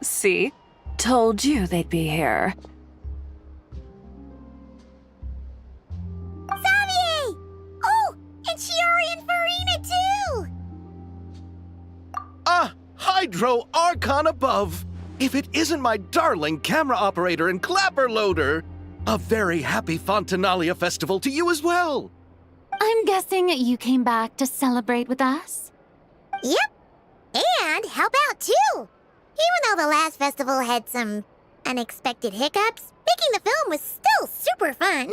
See? Told you they'd be here. Xavier! Oh, and Shiori and Farina too! Ah, Hydro Archon above! If it isn't my darling camera operator and clapper loader! A very happy Fontinalia festival to you as well! I'm guessing you came back to celebrate with us? Yep. And help out too! Even though the last festival had some unexpected hiccups, making the film was still super fun.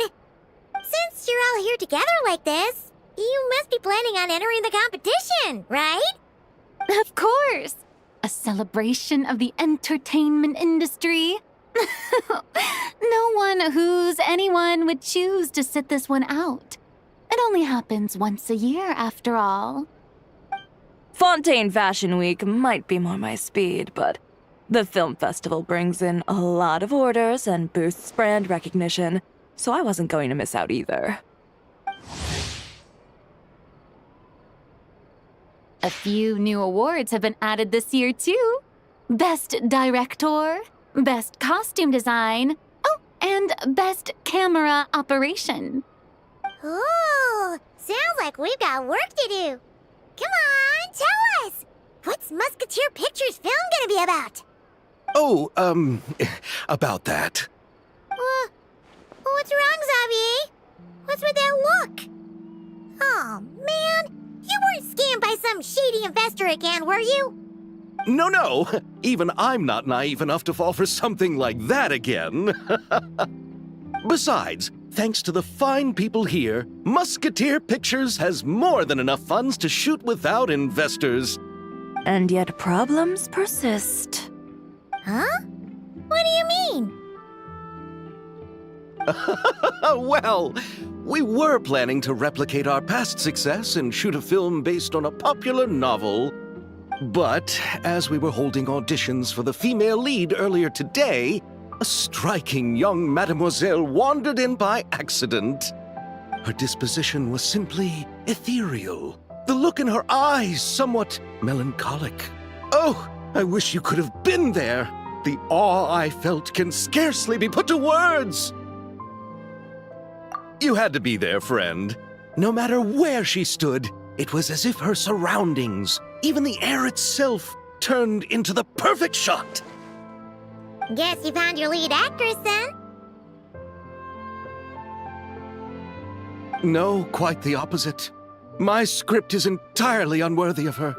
Since you're all here together like this, you must be planning on entering the competition, right? Of course! A celebration of the entertainment industry. No one who's anyone would choose to sit this one out. It only happens once a year, after all. Fontaine Fashion Week might be more my speed, but the film festival brings in a lot of orders and boosts brand recognition, so I wasn't going to miss out either. A few new awards have been added this year, too. Best Director, Best Costume Design, oh, and Best Camera Operation. Ooh, sounds like we've got work to do. Come on, tell us! What's Musketeer Pictures film gonna be about? Oh, about that. What's wrong, Xavier? What's with that look? Oh, man, you weren't scammed by some shady investor again, were you? No, even I'm not naive enough to fall for something like that again. Besides, thanks to the fine people here, Musketeer Pictures has more than enough funds to shoot without investors. And yet problems persist. Huh? What do you mean? Well, we were planning to replicate our past success and shoot a film based on a popular novel. But as we were holding auditions for the female lead earlier today, a striking young mademoiselle wandered in by accident. Her disposition was simply ethereal, the look in her eyes somewhat melancholic. Oh, I wish you could have been there. The awe I felt can scarcely be put to words. You had to be there, friend. No matter where she stood, it was as if her surroundings, even the air itself, turned into the perfect shot. Guess you found your lead actress, then? No, quite the opposite. My script is entirely unworthy of her.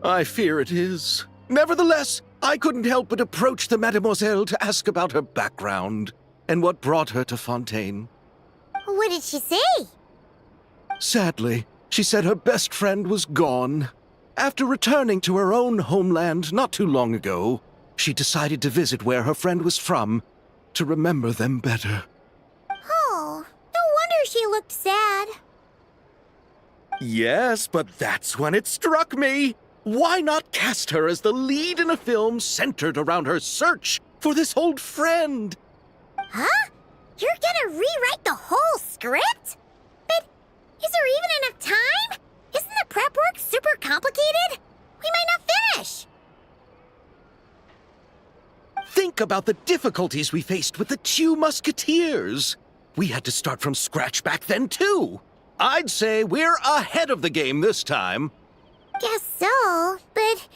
I fear it is. Nevertheless, I couldn't help but approach the mademoiselle to ask about her background and what brought her to Fontaine. What did she say? Sadly, she said her best friend was gone. After returning to her own homeland not too long ago, she decided to visit where her friend was from to remember them better. Oh, no wonder she looked sad. Yes, but that's when it struck me. Why not cast her as the lead in a film centered around her search for this old friend? Huh? You're gonna rewrite the whole script? But is there even enough time? Isn't the prep work super complicated? We might not finish. Think about the difficulties we faced with the two Musketeers. We had to start from scratch back then, too. I'd say we're ahead of the game this time. Guess so, but...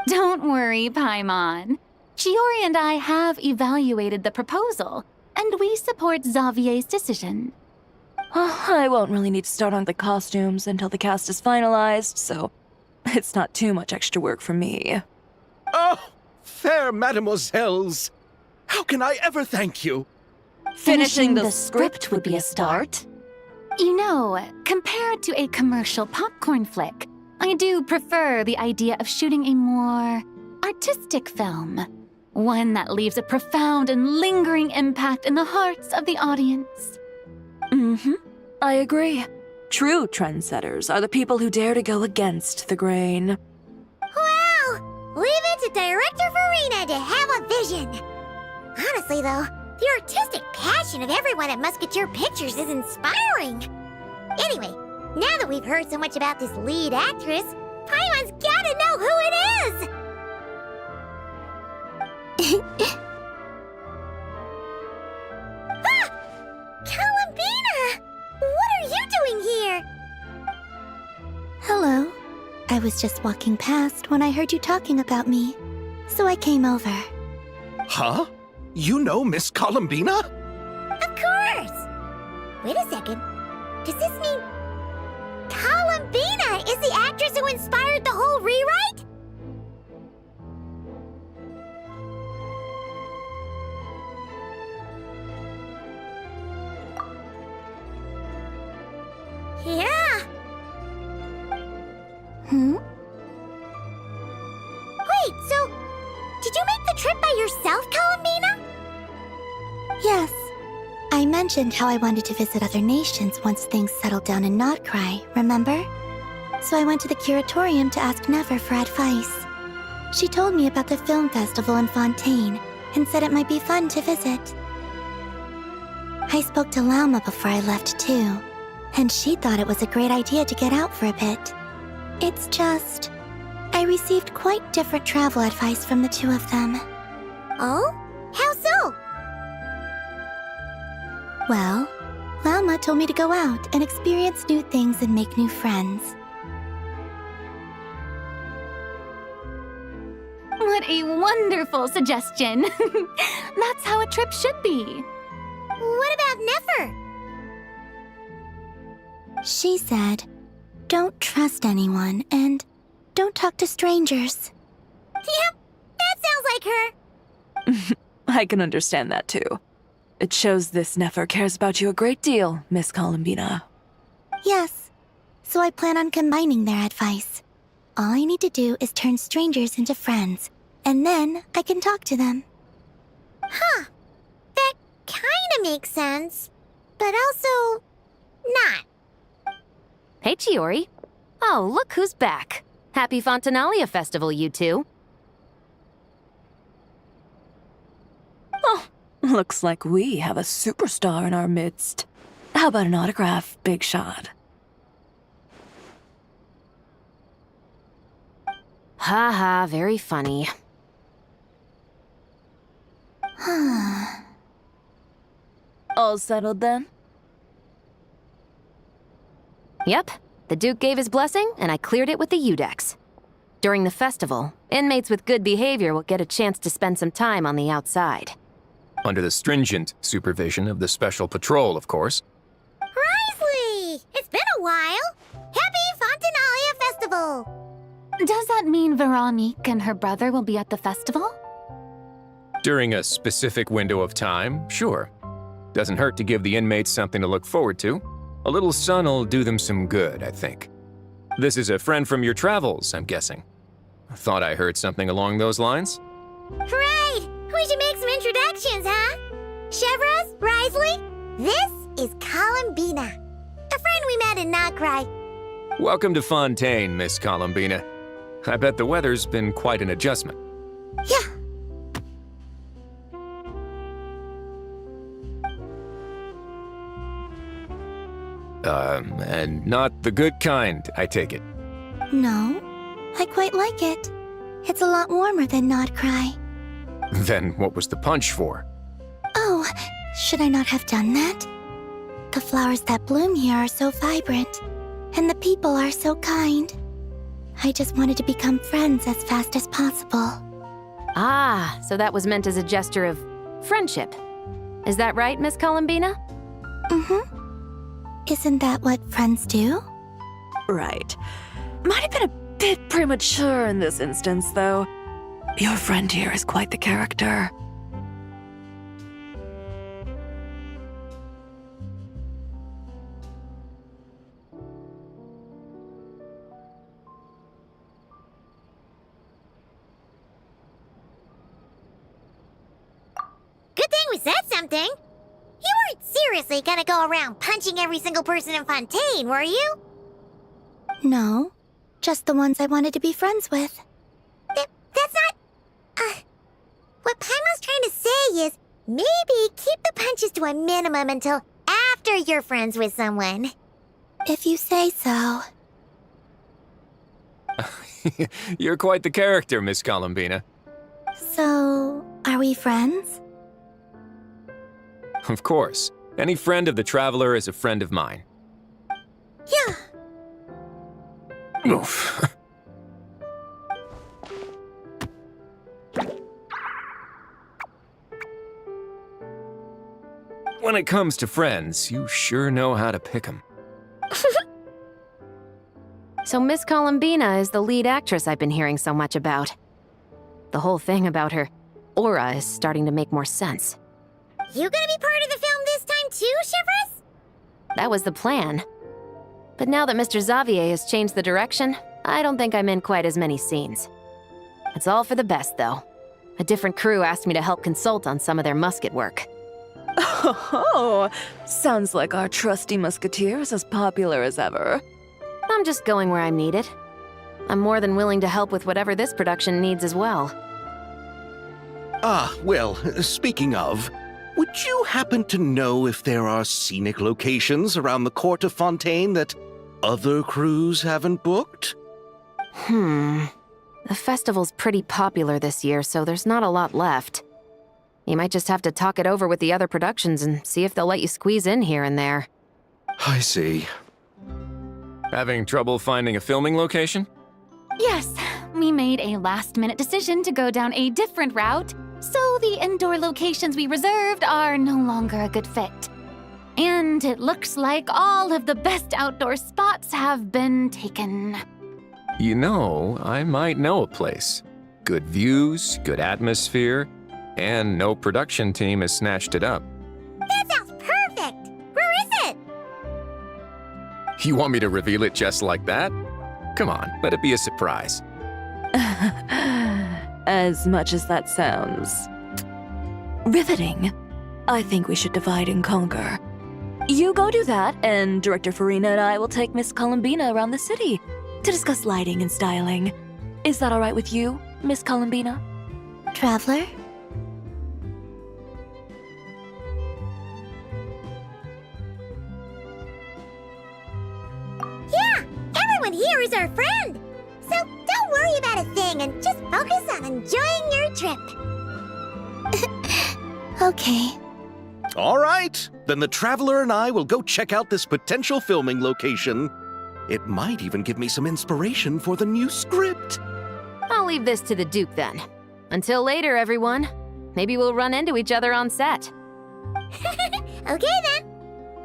Don't worry, Paimon. Shiori and I have evaluated the proposal, and we support Xavier's decision. I won't really need to start on the costumes until the cast is finalized, so it's not too much extra work for me. Oh, fair mademoiselles. How can I ever thank you? Finishing the script would be a start. You know, compared to a commercial popcorn flick, I do prefer the idea of shooting a more artistic film. One that leaves a profound and lingering impact in the hearts of the audience. I agree. True trendsetters are the people who dare to go against the grain. Well, leave it to Director Farina to have a vision. Honestly, though, the artistic passion of everyone at Musketeer Pictures is inspiring. Anyway, Now that we've heard so much about this lead actress, Paimon's gotta know who it is! Ah! Columbina! What are you doing here? Hello. I was just walking past when I heard you talking about me, so I came over. Huh? You know Miss Columbina? Of course! Wait a second. Does this mean Columbina is the actress who inspired the whole rewrite? Yeah. Wait, so did you make the trip by yourself, Columbina? Yes. I mentioned how I wanted to visit other nations once things settled down in Notcry, remember? So I went to the curatorium to ask Never for advice. She told me about the film festival in Fontaine and said it might be fun to visit. I spoke to Lauma before I left too, and she thought it was a great idea to get out for a bit. It's just, I received quite different travel advice from the two of them. Oh? How so? Well, Lauma told me to go out and experience new things and make new friends. What a wonderful suggestion. That's how a trip should be. What about Nefer? She said, don't trust anyone and don't talk to strangers. Yep, that sounds like her. I can understand that too. It shows this Nefer cares about you a great deal, Miss Columbina. Yes, so I plan on combining their advice. All I need to do is turn strangers into friends, and then I can talk to them. Huh. That kinda makes sense, but also not. Hey, Chiori. Oh, look who's back. Happy Fontinalia Festival, you two. Oh, looks like we have a superstar in our midst. How about an autograph, Big Shot? Ha ha, very funny. All settled then? Yep, the Duke gave his blessing, and I cleared it with the Udex. During the festival, inmates with good behavior will get a chance to spend some time on the outside. Under the stringent supervision of the Special Patrol, of course. Risley! It's been a while! Happy Fontinalia Festival! Does that mean Veronique and her brother will be at the festival? During a specific window of time, sure. Doesn't hurt to give the inmates something to look forward to. A little sun'll do them some good, I think. This is a friend from your travels, I'm guessing. Thought I heard something along those lines? Right! We should make some introductions, huh? Chevros, Risley, this is Columbina, a friend we met in Notcry. Welcome to Fontaine, Miss Columbina. I bet the weather's been quite an adjustment. Yeah. And not the good kind, I take it. No, I quite like it. It's a lot warmer than Notcry. Then what was the punch for? Oh, should I not have done that? The flowers that bloom here are so vibrant, and the people are so kind. I just wanted to become friends as fast as possible. Ah, so that was meant as a gesture of friendship. Is that right, Miss Columbina? Mm-hmm. Isn't that what friends do? Right. Might have been a bit premature in this instance, though. Your friend here is quite the character. Good thing we said something. You weren't seriously gonna go around punching every single person in Fontaine, were you? No, just the ones I wanted to be friends with. That's not... What Paimon's trying to say is, maybe keep the punches to a minimum until after you're friends with someone. If you say so. You're quite the character, Miss Columbina. So, are we friends? Of course. Any friend of the Traveler is a friend of mine. Yeah. Oof. When it comes to friends, you sure know how to pick 'em. So Miss Columbina is the lead actress I've been hearing so much about. The whole thing about her aura is starting to make more sense. You gonna be part of the film this time too, Shivers? That was the plan. But now that Mr. Xavier has changed the direction, I don't think I'm in quite as many scenes. It's all for the best, though. A different crew asked me to help consult on some of their musket work. Oh, sounds like our trusty musketeer is as popular as ever. I'm just going where I'm needed. I'm more than willing to help with whatever this production needs as well. Ah, well, speaking of, would you happen to know if there are scenic locations around the Kota Fontaine that other crews haven't booked? The festival's pretty popular this year, so there's not a lot left. You might just have to talk it over with the other productions and see if they'll let you squeeze in here and there. I see. Having trouble finding a filming location? Yes, we made a last-minute decision to go down a different route, so the indoor locations we reserved are no longer a good fit. And it looks like all of the best outdoor spots have been taken. You know, I might know a place. Good views, good atmosphere, and no production team has snatched it up. That sounds perfect! Where is it? You want me to reveal it just like that? Come on, let it be a surprise. As much as that sounds riveting, I think we should divide and conquer. You go do that, and Director Farina and I will take Miss Columbina around the city to discuss lighting and styling. Is that all right with you, Miss Columbina? Traveler? Yeah, everyone here is our friend. So don't worry about a thing and just focus on enjoying your trip. Okay. All right, then the Traveler and I will go check out this potential filming location. It might even give me some inspiration for the new script. I'll leave this to the Duke then. Until later, everyone. Maybe we'll run into each other on set. Okay then.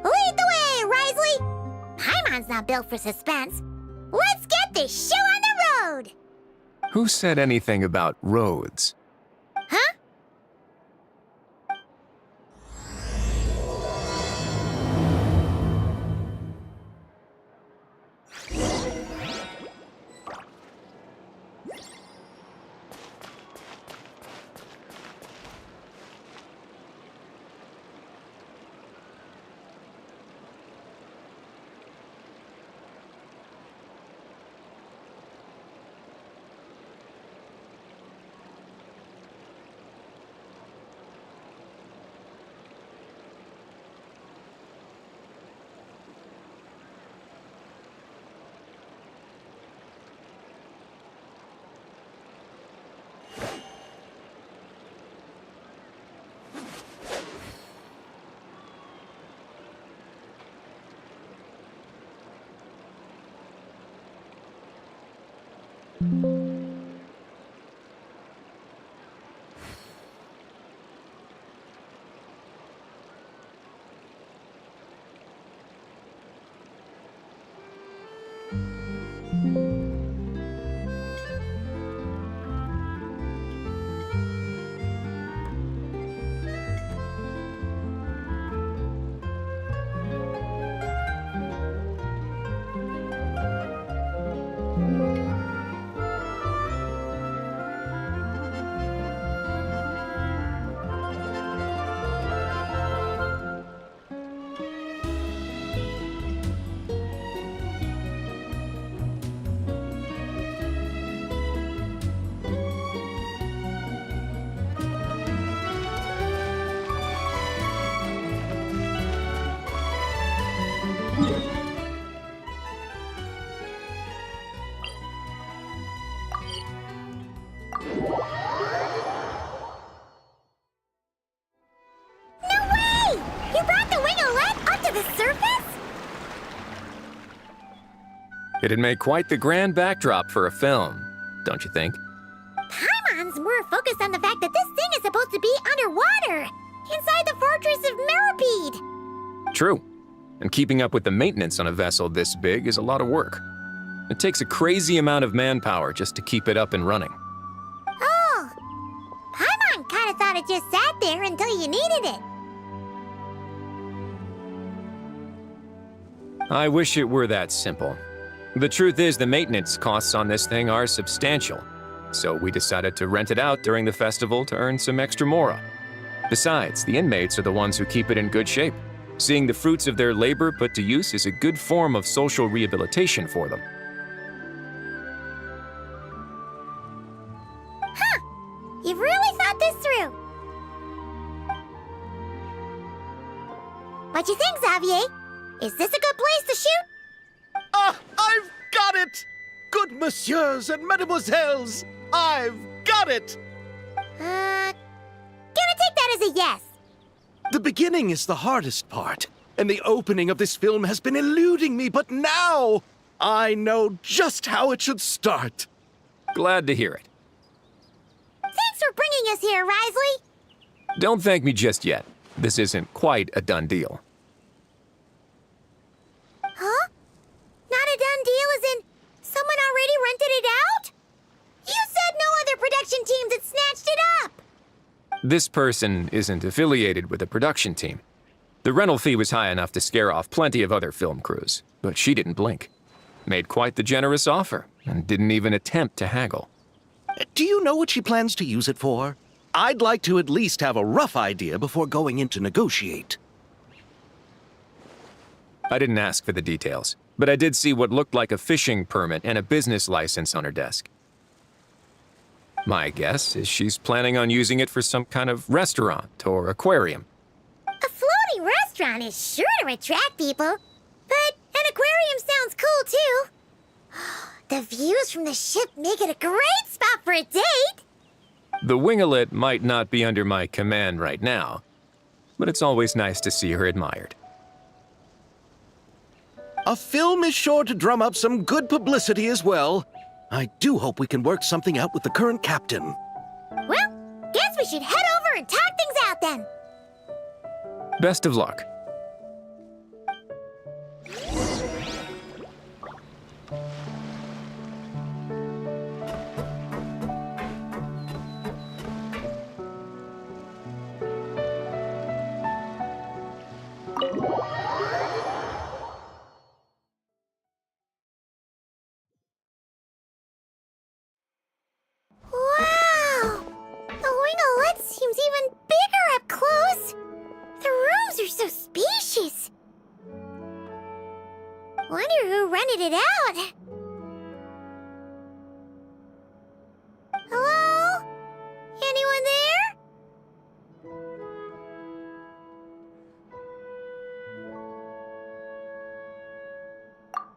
Lead the way, Risley. Paimon's not built for suspense. Let's get this show on the road. Who said anything about roads? Huh? It'd make quite the grand backdrop for a film, don't you think? Paimon's more focused on the fact that this thing is supposed to be underwater, inside the fortress of Meripede. True. And keeping up with the maintenance on a vessel this big is a lot of work. It takes a crazy amount of manpower just to keep it up and running. Oh, Paimon kind of thought it just sat there until you needed it. I wish it were that simple. The truth is the maintenance costs on this thing are substantial, so we decided to rent it out during the festival to earn some extra mora. Besides, the inmates are the ones who keep it in good shape. Seeing the fruits of their labor put to use is a good form of social rehabilitation for them. You've really thought this through. What you think, Xavier? Is this a good place to shoot? Ah, I've got it! Good messieurs and mesdemoiselles, I've got it! Gonna take that as a yes. The beginning is the hardest part, and the opening of this film has been eluding me, but now I know just how it should start. Glad to hear it. Thanks for bringing us here, Risley. Don't thank me just yet. This isn't quite a done deal. Huh? Not a done deal as in someone already rented it out? You said no other production teams had snatched it up. This person isn't affiliated with a production team. The rental fee was high enough to scare off plenty of other film crews, but she didn't blink. Made quite the generous offer, and didn't even attempt to haggle. Do you know what she plans to use it for? I'd like to at least have a rough idea before going in to negotiate. I didn't ask for the details, but I did see what looked like a fishing permit and a business license on her desk. My guess is she's planning on using it for some kind of restaurant or aquarium. A floating restaurant is sure to attract people, but an aquarium sounds cool too. The views from the ship make it a great spot for a date. The winglet might not be under my command right now, but it's always nice to see her admired. A film is sure to drum up some good publicity as well. I do hope we can work something out with the current captain. Well, guess we should head over and talk things out then. Best of luck. Wow! The winglet seems even bigger up close. The rooms are so spacious. Wonder who rented it out. Hello? Anyone there?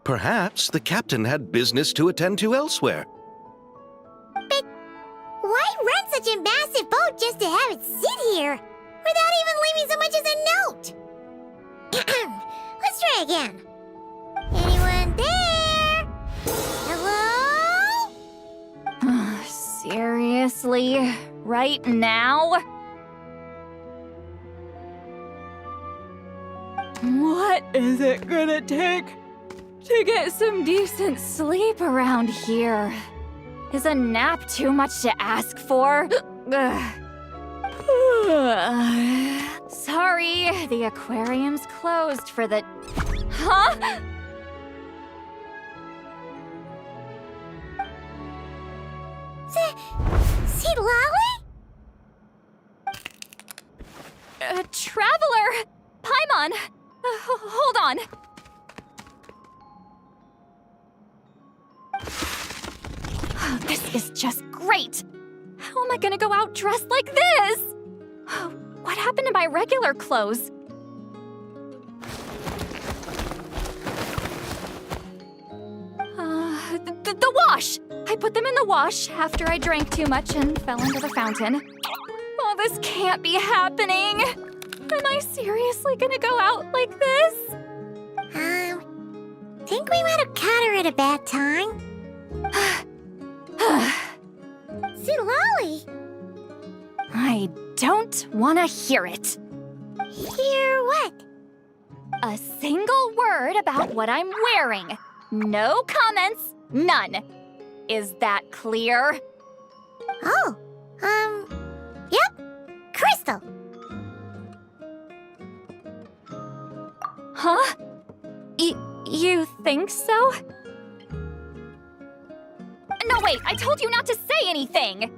Perhaps the captain had business to attend to elsewhere. But why rent such a massive boat just to have it sit here, without even leaving so much as a note? Let's try again. Anyone there? Hello? Seriously? Right now? What is it gonna take to get some decent sleep around here? Is a nap too much to ask for? Sorry, the aquarium's closed for the... Huh? See Lolly? Traveler! Paimon! Hold on. This is just great! How am I gonna go out dressed like this? What happened to my regular clothes? The wash! I put them in the wash after I drank too much and fell into the fountain. Oh, this can't be happening! Am I seriously gonna go out like this? Think we might have caught her at a bad time? Lolly! I don't want to hear it. Hear what? A single word about what I'm wearing. No comments, none. Is that clear? Oh, yep. Crystal! Huh? You think so? No, wait, I told you not to say anything!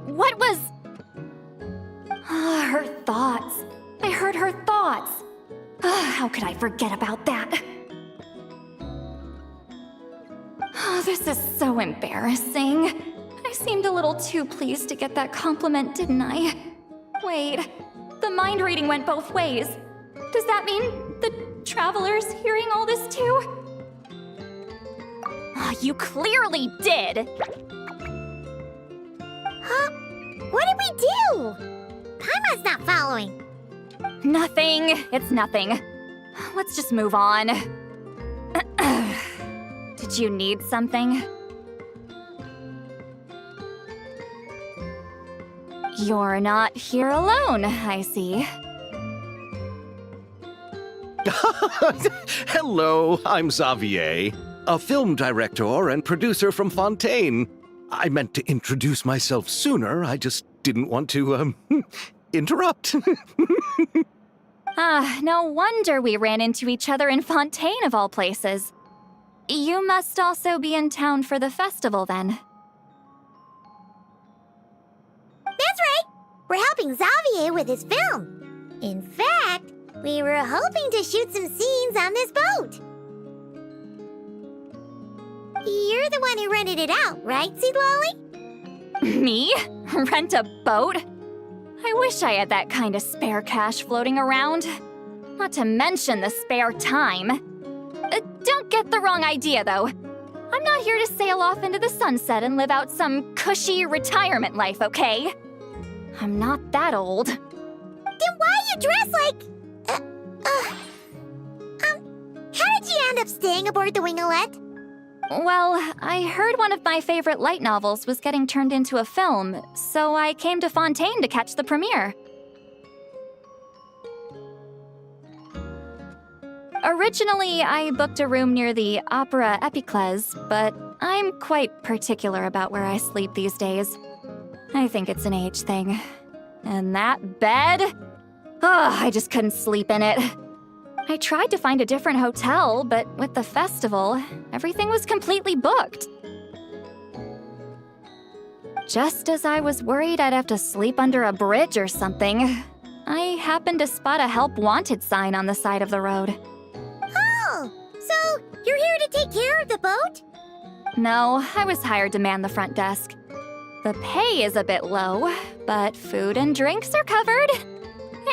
What was... Her thoughts. I heard her thoughts. How could I forget about that? This is so embarrassing. I seemed a little too pleased to get that compliment, didn't I? Wait, the mind reading went both ways. Does that mean the traveler's hearing all this too? You clearly did! Huh? What did we do? Paimon's not following. Nothing. It's nothing. Let's just move on. Did you need something? You're not here alone, I see. Hello, I'm Xavier, a film director and producer from Fontaine. I meant to introduce myself sooner, I just didn't want to, interrupt. No wonder we ran into each other in Fontaine of all places. You must also be in town for the festival then. That's right! We're helping Xavier with his film. In fact, we were hoping to shoot some scenes on this boat. You're the one who rented it out, right, Seed Lolly? Me? Rent a boat? I wish I had that kind of spare cash floating around. Not to mention the spare time. Don't get the wrong idea, though. I'm not here to sail off into the sunset and live out some cushy retirement life, okay? I'm not that old. Then why you dress like... how did you end up staying aboard the Wingolette? Well, I heard one of my favorite light novels was getting turned into a film, so I came to Fontaine to catch the premiere. Originally, I booked a room near the Opera Epicles, but I'm quite particular about where I sleep these days. I think it's an age thing. And that bed? I just couldn't sleep in it. I tried to find a different hotel, but with the festival, everything was completely booked. Just as I was worried I'd have to sleep under a bridge or something, I happened to spot a help wanted sign on the side of the road. Oh, so you're here to take care of the boat? No, I was hired to man the front desk. The pay is a bit low, but food and drinks are covered.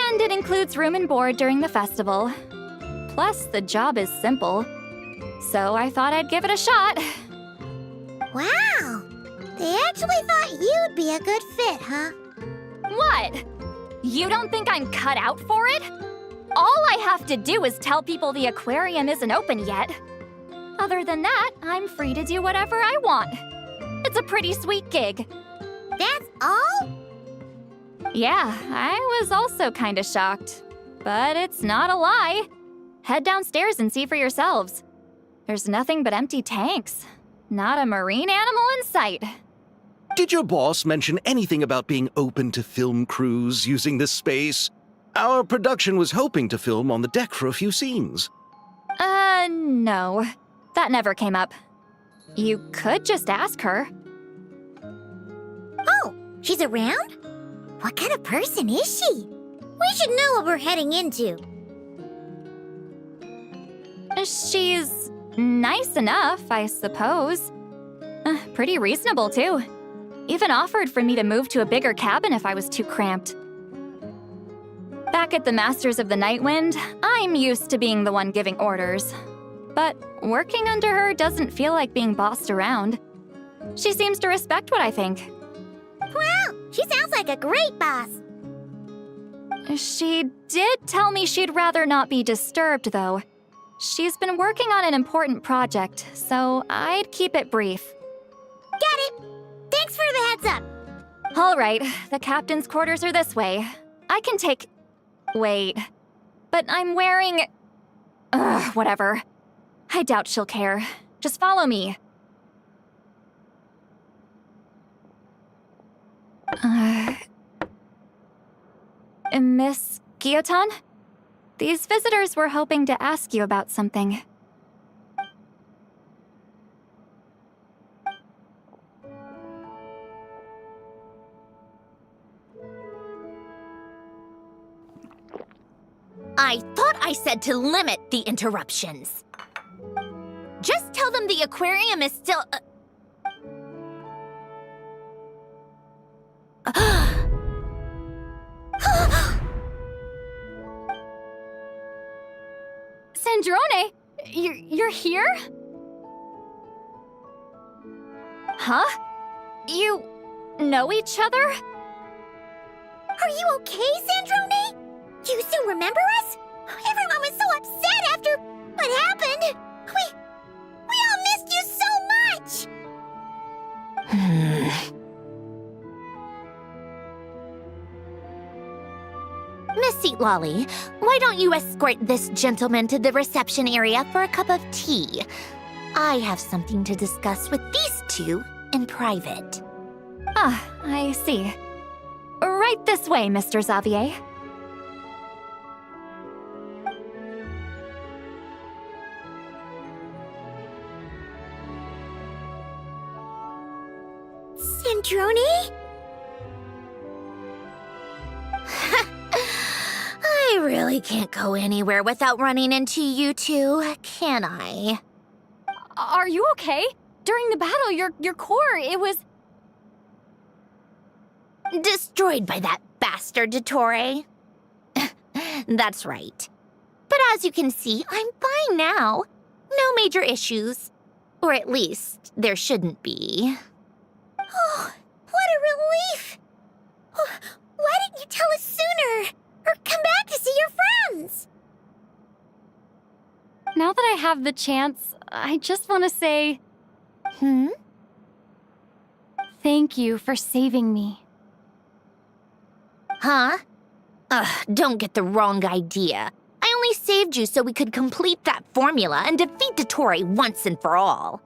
And it includes room and board during the festival. Plus, the job is simple. So I thought I'd give it a shot. Wow! They actually thought you'd be a good fit, huh? What? You don't think I'm cut out for it? All I have to do is tell people the aquarium isn't open yet. Other than that, I'm free to do whatever I want. It's a pretty sweet gig. That's all? Yeah, I was also kinda shocked. But it's not a lie. Head downstairs and see for yourselves. There's nothing but empty tanks. Not a marine animal in sight. Did your boss mention anything about being open to film crews using this space? Our production was hoping to film on the deck for a few scenes. No. That never came up. You could just ask her. Oh, she's around? What kind of person is she? We should know what we're heading into. She's nice enough, I suppose. Pretty reasonable, too. Even offered for me to move to a bigger cabin if I was too cramped. Back at the Masters of the Night Wind, I'm used to being the one giving orders. But working under her doesn't feel like being bossed around. She seems to respect what I think. Well, she sounds like a great boss. She did tell me she'd rather not be disturbed, though. She's been working on an important project, so I'd keep it brief. Got it. Thanks for the heads up. All right, the captain's quarters are this way. I can take... Wait. But I'm wearing... Ugh, whatever. I doubt she'll care. Just follow me. Miss Guillotin? These visitors were hoping to ask you about something. I thought I said to limit the interruptions. Just tell them the aquarium is still... Sandrone, you're here? Huh? You know each other? Are you okay, Sandrone? You still remember us? Everyone was so upset after what happened. We all missed you so much. Miss Seat Lolly, why don't you escort this gentleman to the reception area for a cup of tea? I have something to discuss with these two in private. Ah, I see. Right this way, Mr. Xavier. Sandrone? I really can't go anywhere without running into you two, can I? Are you okay? During the battle, your core, it was... Destroyed by that bastard Dottore. That's right. But as you can see, I'm fine now. No major issues. Or at least, there shouldn't be. Oh, what a relief! Why didn't you tell us sooner? Or come back to see your friends? Now that I have the chance, I just want to say... Thank you for saving me. Huh? Don't get the wrong idea. I only saved you so we could complete that formula and defeat Dottore once and for all.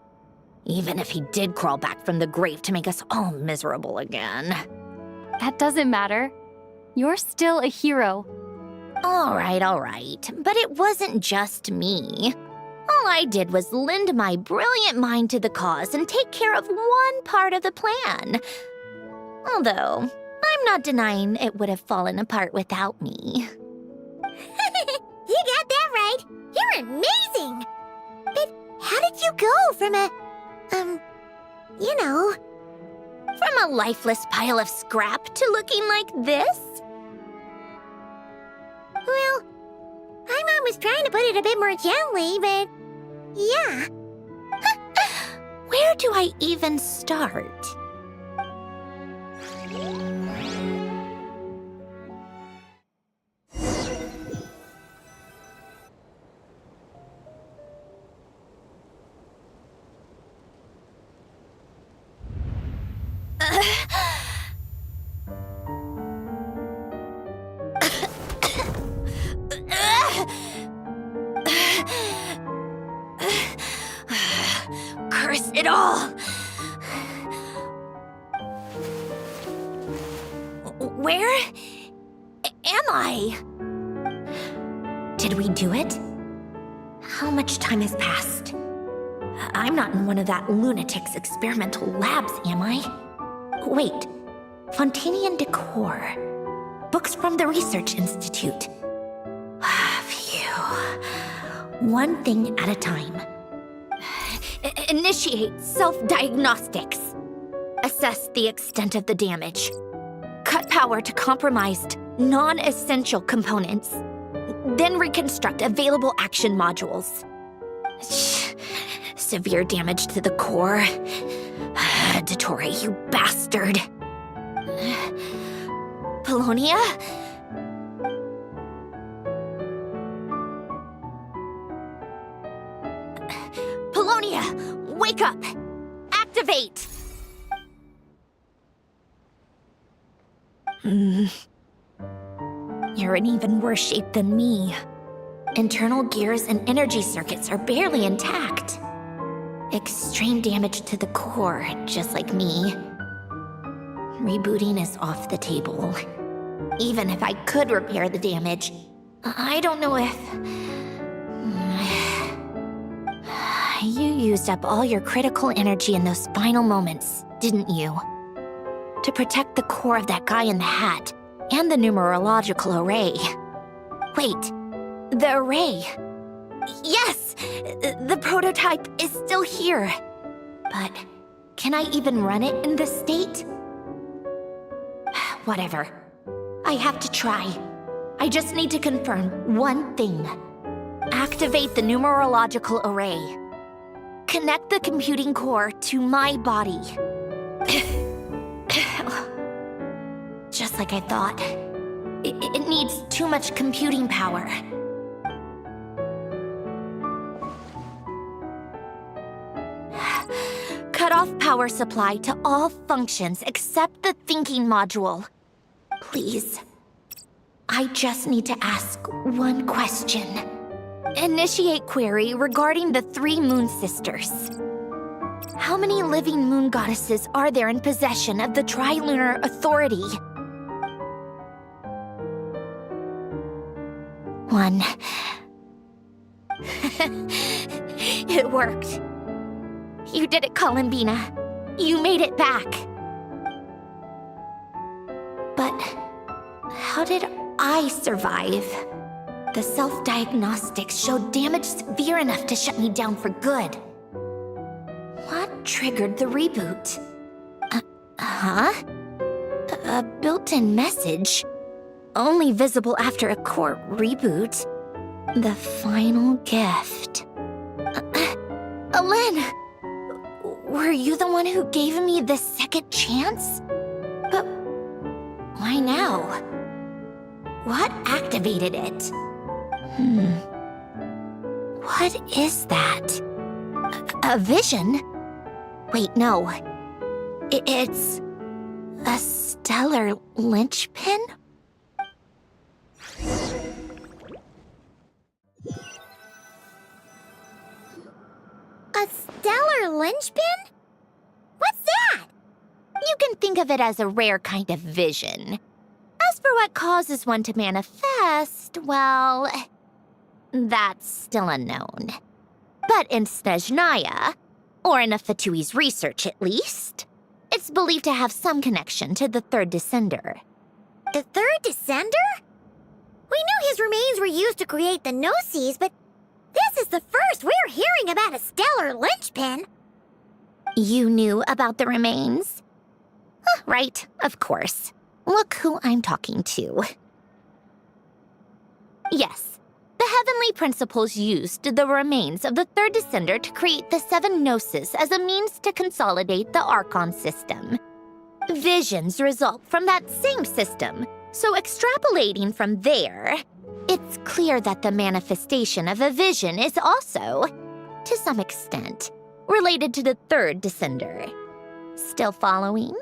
Even if he did crawl back from the grave to make us all miserable again. That doesn't matter. You're still a hero. All right. But it wasn't just me. All I did was lend my brilliant mind to the cause and take care of one part of the plan. Although, I'm not denying it would have fallen apart without me. You got that right. You're amazing. But how did you go from a... From a lifeless pile of scrap to looking like this? Well, my mom was trying to put it a bit more gently, but... yeah. Where do I even start? Curse it all! Where am I? Did we do it? How much time has passed? I'm not in one of that lunatic's experimental labs, am I? Wait, Fontaine decor. Books from the Research Institute. Phew. One thing at a time. Initiate self-diagnostics. Assess the extent of the damage. Cut power to compromised, non-essential components. Then reconstruct available action modules. Severe damage to the core. Dottore, you bastard. Polonia? Sonia, wake up! Activate! You're in even worse shape than me. Internal gears and energy circuits are barely intact. Extreme damage to the core, just like me. Rebooting is off the table. Even if I could repair the damage, I don't know if... You used up all your critical energy in those final moments, didn't you? To protect the core of that guy in the hat, and the numerological array. Wait, the array. Yes! The prototype is still here. But can I even run it in this state? Whatever. I have to try. I just need to confirm one thing. Activate the numerological array. Connect the computing core to my body. Just like I thought. It needs too much computing power. Cut off power supply to all functions except the thinking module. Please. I just need to ask one question. Initiate query regarding the 3 moon sisters. How many living moon goddesses are there in possession of the Trilunar Authority? 1. It worked. You did it, Columbina. You made it back. But how did I survive? The self-diagnostics showed damage severe enough to shut me down for good. What triggered the reboot? A built-in message? Only visible after a core reboot. The final gift. Lynn! Were you the one who gave me the second chance? But why now? What activated it? What is that? A vision? Wait, no. It's a stellar linchpin? A stellar linchpin? What's that? You can think of it as a rare kind of vision. As for what causes one to manifest, well, that's still unknown. But in Snezhnaya, or in Afatui's research at least, it's believed to have some connection to the third descender. The third descender? We knew his remains were used to create the Gnosis, but this is the first we're hearing about a stellar linchpin. You knew about the remains? Right, of course. Look who I'm talking to. Yes, the Heavenly Principles used the remains of the third descender to create the 7 Gnosis as a means to consolidate the Archon system. Visions result from that same system, so extrapolating from there, it's clear that the manifestation of a vision is also, to some extent, related to the third descender. Still following?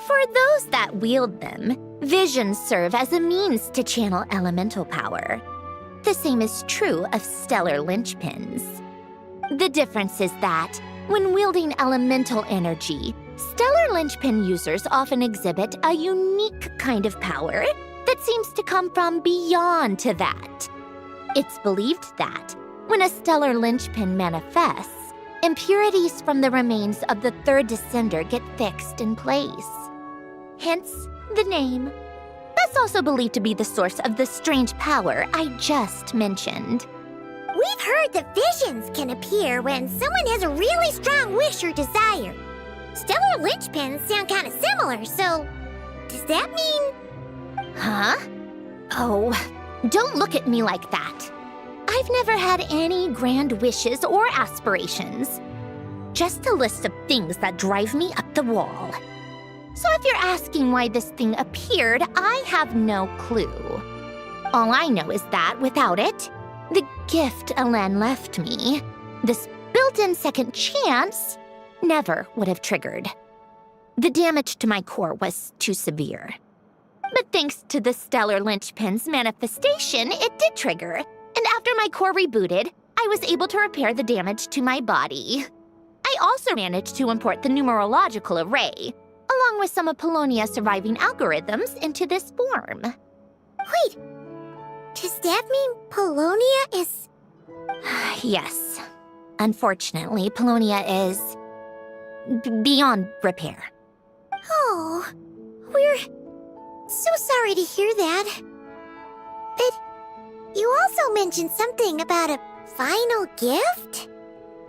For those that wield them, visions serve as a means to channel elemental power. The same is true of stellar linchpins. The difference is that, when wielding elemental energy, stellar linchpin users often exhibit a unique kind of power that seems to come from beyond to that. It's believed that, when a stellar linchpin manifests, impurities from the remains of the third descender get fixed in place. Hence, the name. That's also believed to be the source of the strange power I just mentioned. We've heard that visions can appear when someone has a really strong wish or desire. Stellar linchpins sound kind of similar, so does that mean... Huh? Oh, don't look at me like that. I've never had any grand wishes or aspirations. Just a list of things that drive me up the wall. So if you're asking why this thing appeared, I have no clue. All I know is that without it, the gift Alen left me, this built-in second chance, never would have triggered. The damage to my core was too severe. But thanks to the stellar linchpin's manifestation, it did trigger. And after my core rebooted, I was able to repair the damage to my body. I also managed to import the numerological array, along with some of Polonia's surviving algorithms, into this form. Wait, does that mean Polonia is... Yes. Unfortunately, Polonia is... beyond repair. Oh, we're so sorry to hear that. But you also mentioned something about a final gift?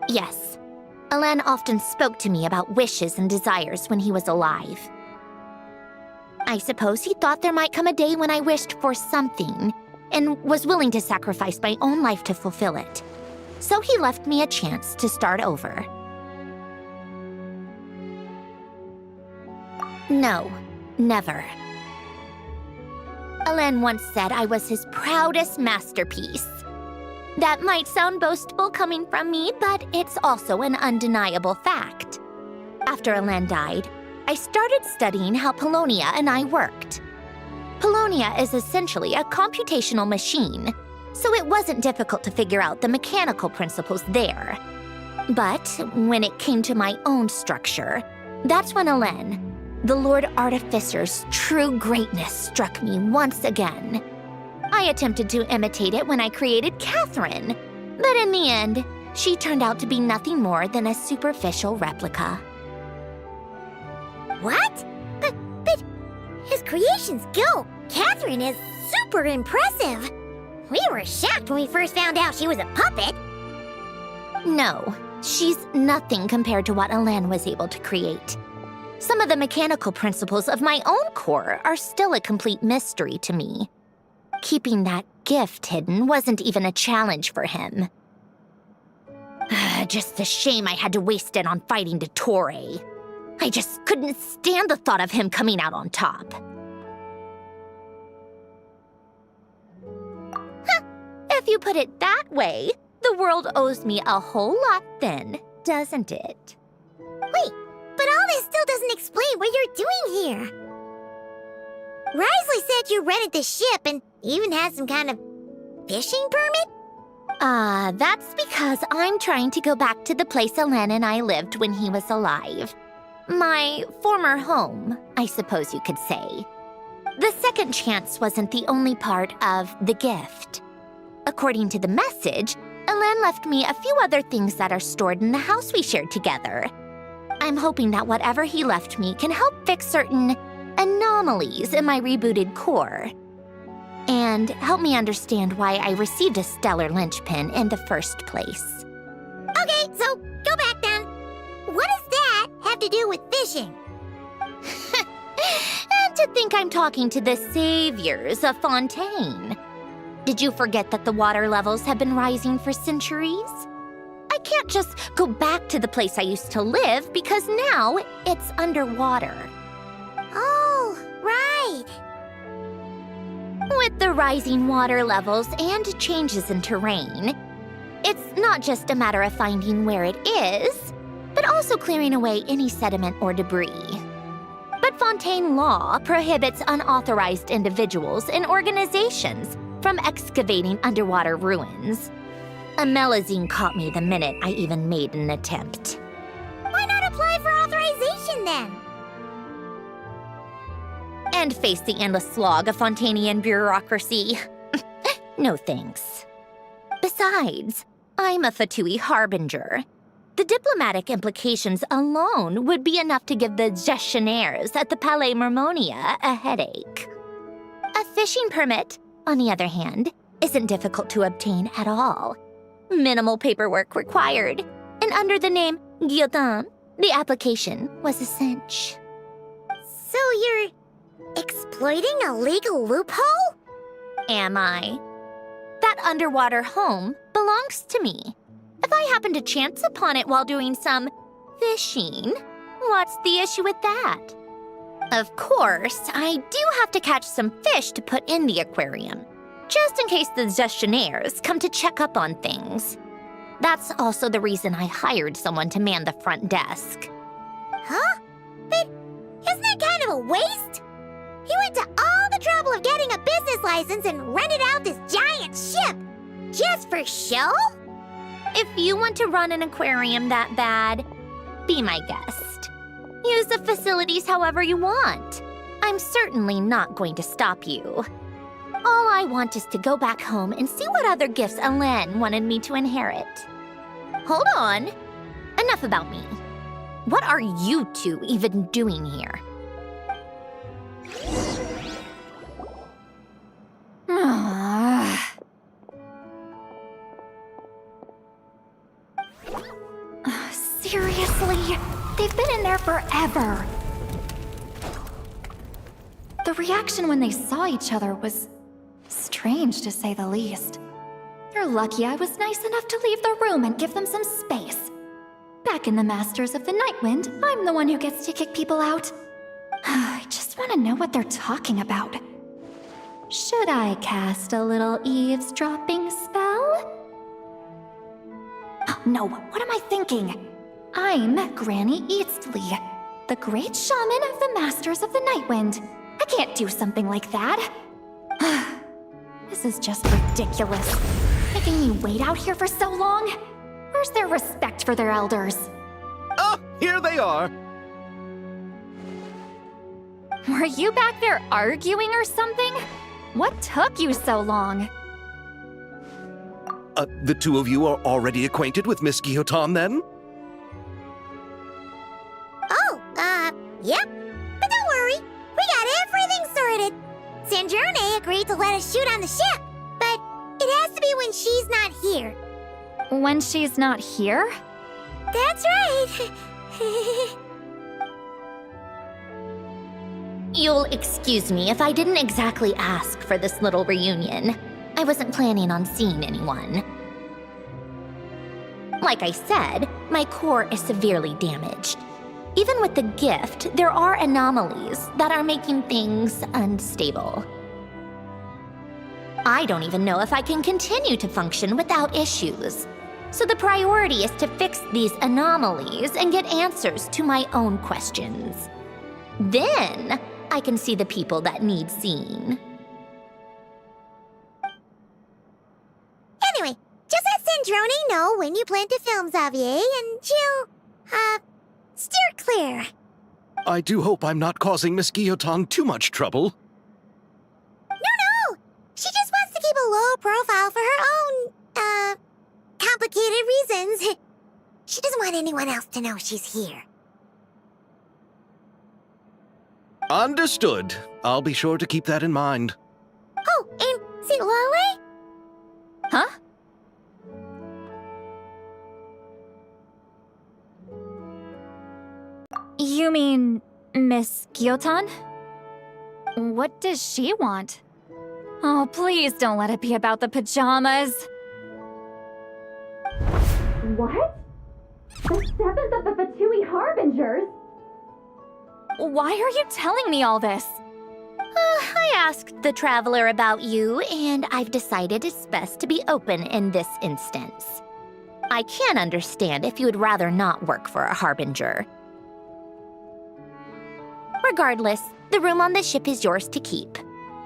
Yes. Alen often spoke to me about wishes and desires when he was alive. I suppose he thought there might come a day when I wished for something, and was willing to sacrifice my own life to fulfill it. So he left me a chance to start over. No, never. Alen once said I was his proudest masterpiece. That might sound boastful coming from me, but it's also an undeniable fact. After Alen died, I started studying how Polonia and I worked. Polonia is essentially a computational machine, so it wasn't difficult to figure out the mechanical principles there. But when it came to my own structure, that's when Alen, the Lord Artificer's true greatness, struck me once again. I attempted to imitate it when I created Catherine, but in the end, she turned out to be nothing more than a superficial replica. What? But his creation skill, Catherine, is super impressive. We were shocked when we first found out she was a puppet. No, she's nothing compared to what Alen was able to create. Some of the mechanical principles of my own core are still a complete mystery to me. Keeping that gift hidden wasn't even a challenge for him. Just a shame I had to waste it on fighting Dottore. I just couldn't stand the thought of him coming out on top. If you put it that way, the world owes me a whole lot then, doesn't it? Wait, but all this still doesn't explain what you're doing here. Risley said you rented the ship and even had some kind of fishing permit? That's because I'm trying to go back to the place Alen and I lived when he was alive. My former home, I suppose you could say. The second chance wasn't the only part of the gift. According to the message, Alen left me a few other things that are stored in the house we shared together. I'm hoping that whatever he left me can help fix certain anomalies in my rebooted core, and help me understand why I received a stellar linchpin in the first place. Okay, so go back then. What does that have to do with fishing? And to think I'm talking to the saviors of Fontaine. Did you forget that the water levels have been rising for centuries? I can't just go back to the place I used to live because now it's underwater. Oh, right. With the rising water levels and changes in terrain, it's not just a matter of finding where it is, but also clearing away any sediment or debris. But Fontaine law prohibits unauthorized individuals and organizations from excavating underwater ruins. A Melazine caught me the minute I even made an attempt. Why not apply for authorization then? And face the endless slog of Fontainian bureaucracy. No thanks. Besides, I'm a Fatui harbinger. The diplomatic implications alone would be enough to give the gestionnaires at the Palais Mermonia a headache. A fishing permit, on the other hand, isn't difficult to obtain at all. Minimal paperwork required, and under the name Guillotin, the application was a cinch. So you're exploiting a legal loophole? Am I? That underwater home belongs to me. If I happen to chance upon it while doing some fishing, what's the issue with that? Of course, I do have to catch some fish to put in the aquarium, just in case the gestionnaires come to check up on things. That's also the reason I hired someone to man the front desk. Huh? But isn't that kind of a waste? He went to all the trouble of getting a business license and rented out this giant ship. Just for show? If you want to run an aquarium that bad, be my guest. Use the facilities however you want. I'm certainly not going to stop you. All I want is to go back home and see what other gifts Alain wanted me to inherit. Hold on. Enough about me. What are you two even doing here? Seriously? They've been in there forever. The reaction when they saw each other was strange, to say the least. They're lucky I was nice enough to leave the room and give them some space. Back in the Masters of the Nightwind, I'm the one who gets to kick people out. I just want to know what they're talking about. Should I cast a little eavesdropping spell? Oh, no, what am I thinking? I'm Granny Eastley, the great shaman of the Masters of the Nightwind. I can't do something like that. This is just ridiculous. Making me wait out here for so long? Where's their respect for their elders? Ah, here they are. Were you back there arguing or something? What took you so long? The two of you are already acquainted with Miss Guillotin, then? Oh, yep. But don't worry, we got everything sorted. Sandrone agreed to let us shoot on the ship, but it has to be when she's not here. When she's not here? That's right. You'll excuse me if I didn't exactly ask for this little reunion. I wasn't planning on seeing anyone. Like I said, my core is severely damaged. Even with the gift, there are anomalies that are making things unstable. I don't even know if I can continue to function without issues. So the priority is to fix these anomalies and get answers to my own questions. Then, I can see the people that need seeing. Anyway, just let Sandrone know when you plan to film Xavier, and she'll, steer clear. I do hope I'm not causing Miss Guillotin too much trouble. No! She just wants to keep a low profile for her own, complicated reasons. She doesn't want anyone else to know she's here. Understood. I'll be sure to keep that in mind. Oh, and see Lale? Huh? You mean Miss Guillotin? What does she want? Oh, please don't let it be about the pajamas. What? The 7th of the Fatui Harbingers? Why are you telling me all this? I asked the Traveler about you, and I've decided it's best to be open in this instance. I can understand if you would rather not work for a Harbinger. Regardless, the room on the ship is yours to keep.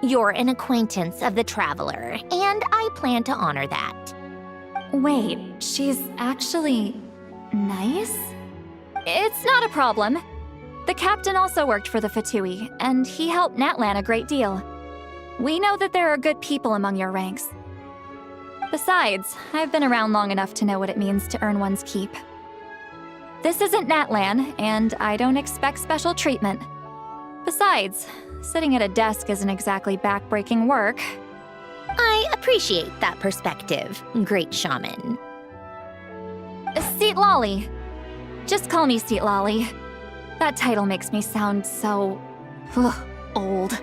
You're an acquaintance of the Traveler, and I plan to honor that. Wait, she's actually nice? It's not a problem. The captain also worked for the Fatui, and he helped Natlan a great deal. We know that there are good people among your ranks. Besides, I've been around long enough to know what it means to earn one's keep. This isn't Natlan, and I don't expect special treatment. Besides, sitting at a desk isn't exactly back-breaking work. I appreciate that perspective, great shaman. Seat Lolly. Just call me Seat Lolly. That title makes me sound so... old.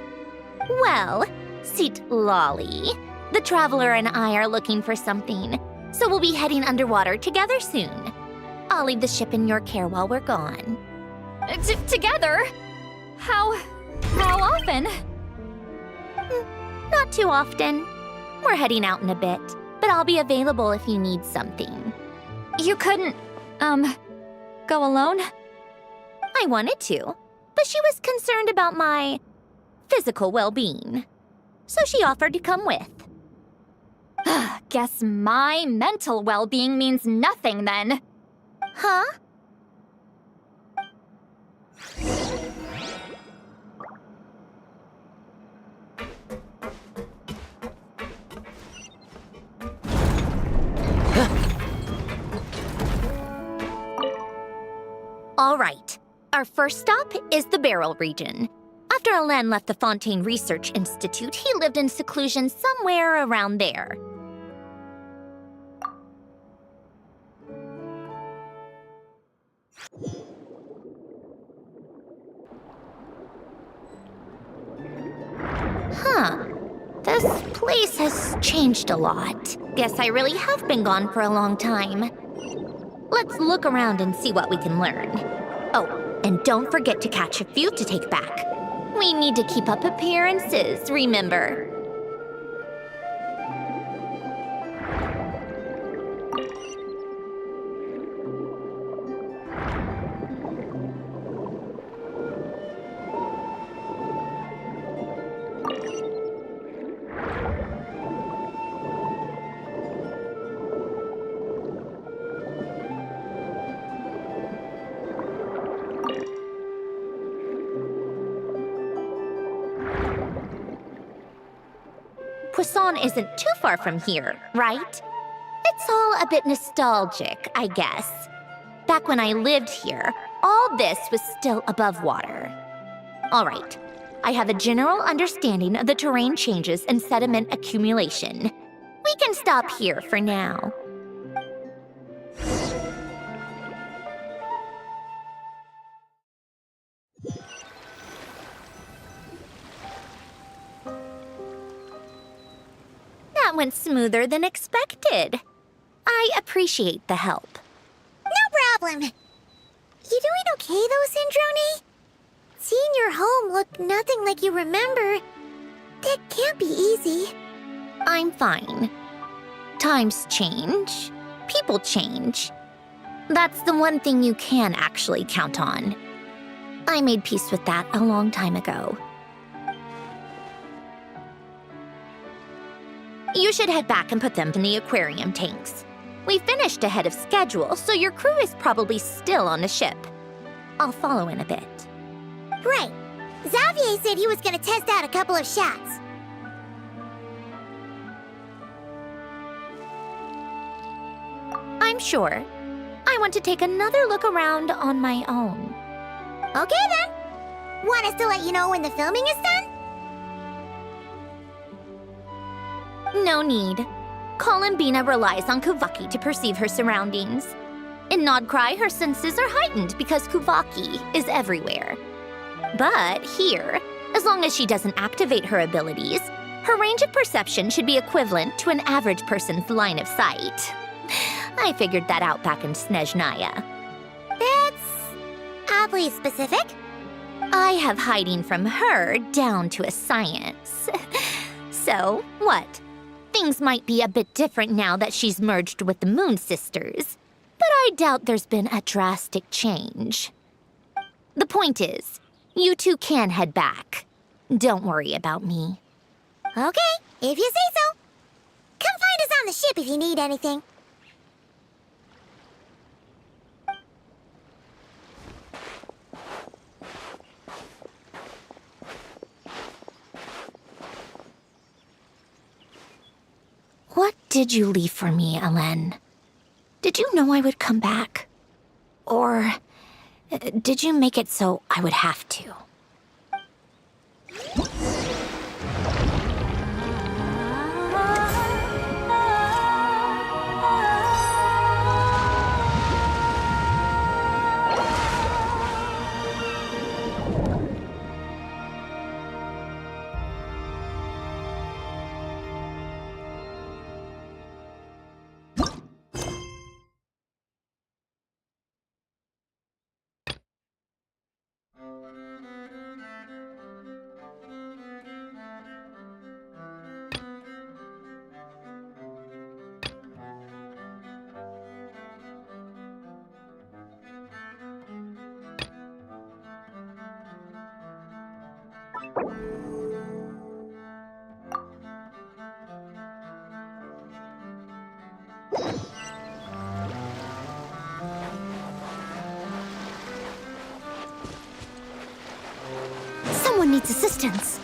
Well, Seat Lolly, the Traveler and I are looking for something, so we'll be heading underwater together soon. I'll leave the ship in your care while we're gone. Together? How often? Not too often. We're heading out in a bit, but I'll be available if you need something. You couldn't, go alone? I wanted to, but she was concerned about my physical well-being, so she offered to come with. Guess my mental well-being means nothing then. Huh? All right. Our first stop is the Barrel region. After Alain left the Fontaine Research Institute, he lived in seclusion somewhere around there. Huh. This place has changed a lot. Guess I really have been gone for a long time. Let's look around and see what we can learn. Oh, and don't forget to catch a few to take back. We need to keep up appearances, remember? Poisson isn't too far from here, right? It's all a bit nostalgic, I guess. Back when I lived here, all this was still above water. All right, I have a general understanding of the terrain changes and sediment accumulation. We can stop here for now. That went smoother than expected. I appreciate the help. No problem. You doing okay though, Syndrome? Seeing your home look nothing like you remember, that can't be easy. I'm fine. Times change. People change. That's the one thing you can actually count on. I made peace with that a long time ago. You should head back and put them in the aquarium tanks. We finished ahead of schedule, so your crew is probably still on the ship. I'll follow in a bit. Right. Xavier said he was gonna test out a couple of shots. I'm sure. I want to take another look around on my own. Okay then. Want us to let you know when the filming is done? No need. Columbina relies on Kuvaki to perceive her surroundings. In Nodcry, her senses are heightened because Kuvaki is everywhere. But here, as long as she doesn't activate her abilities, her range of perception should be equivalent to an average person's line of sight. I figured that out back in Snezhnaya. That's oddly specific. I have hiding from her down to a science. So, what? Things might be a bit different now that she's merged with the Moon Sisters, but I doubt there's been a drastic change. The point is, You two can head back. Don't worry about me. Okay, if you say so. Come find us on the ship if you need anything. What did you leave for me, Ellen? Did you know I would come back? Or did you make it so I would have to? Someone needs assistance.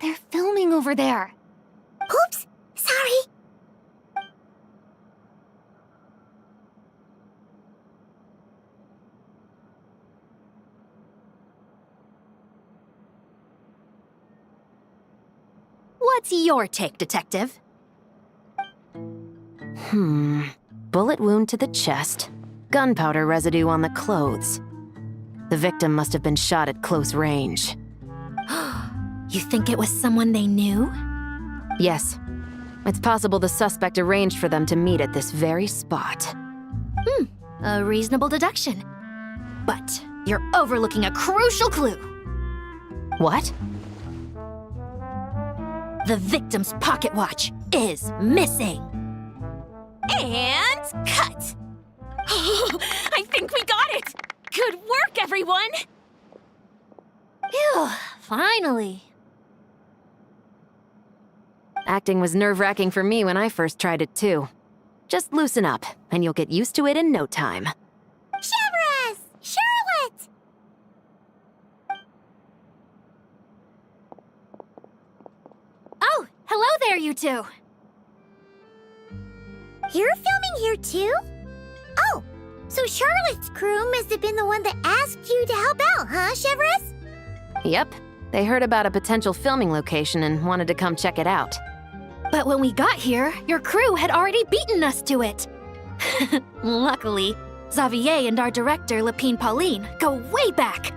They're filming over there. Oops, sorry. What's your take, Detective? Bullet wound to the chest. Gunpowder residue on the clothes. The victim must have been shot at close range. You think it was someone they knew? Yes. It's possible the suspect arranged for them to meet at this very spot. A reasonable deduction. But you're overlooking a crucial clue. What? The victim's pocket watch is missing. And cut! I think we got it! Good work, everyone! Phew, finally. Acting was nerve-wracking for me when I first tried it too. Just loosen up, and you'll get used to it in no time. Severus! Charlotte! Oh, hello there, you two. You're filming here too? Oh, so Charlotte's crew must have been the one that asked you to help out, huh, Severus? Yep, they heard about a potential filming location and wanted to come check it out. But when we got here, your crew had already beaten us to it. Luckily, Xavier and our director, Lapine Pauline, go way back.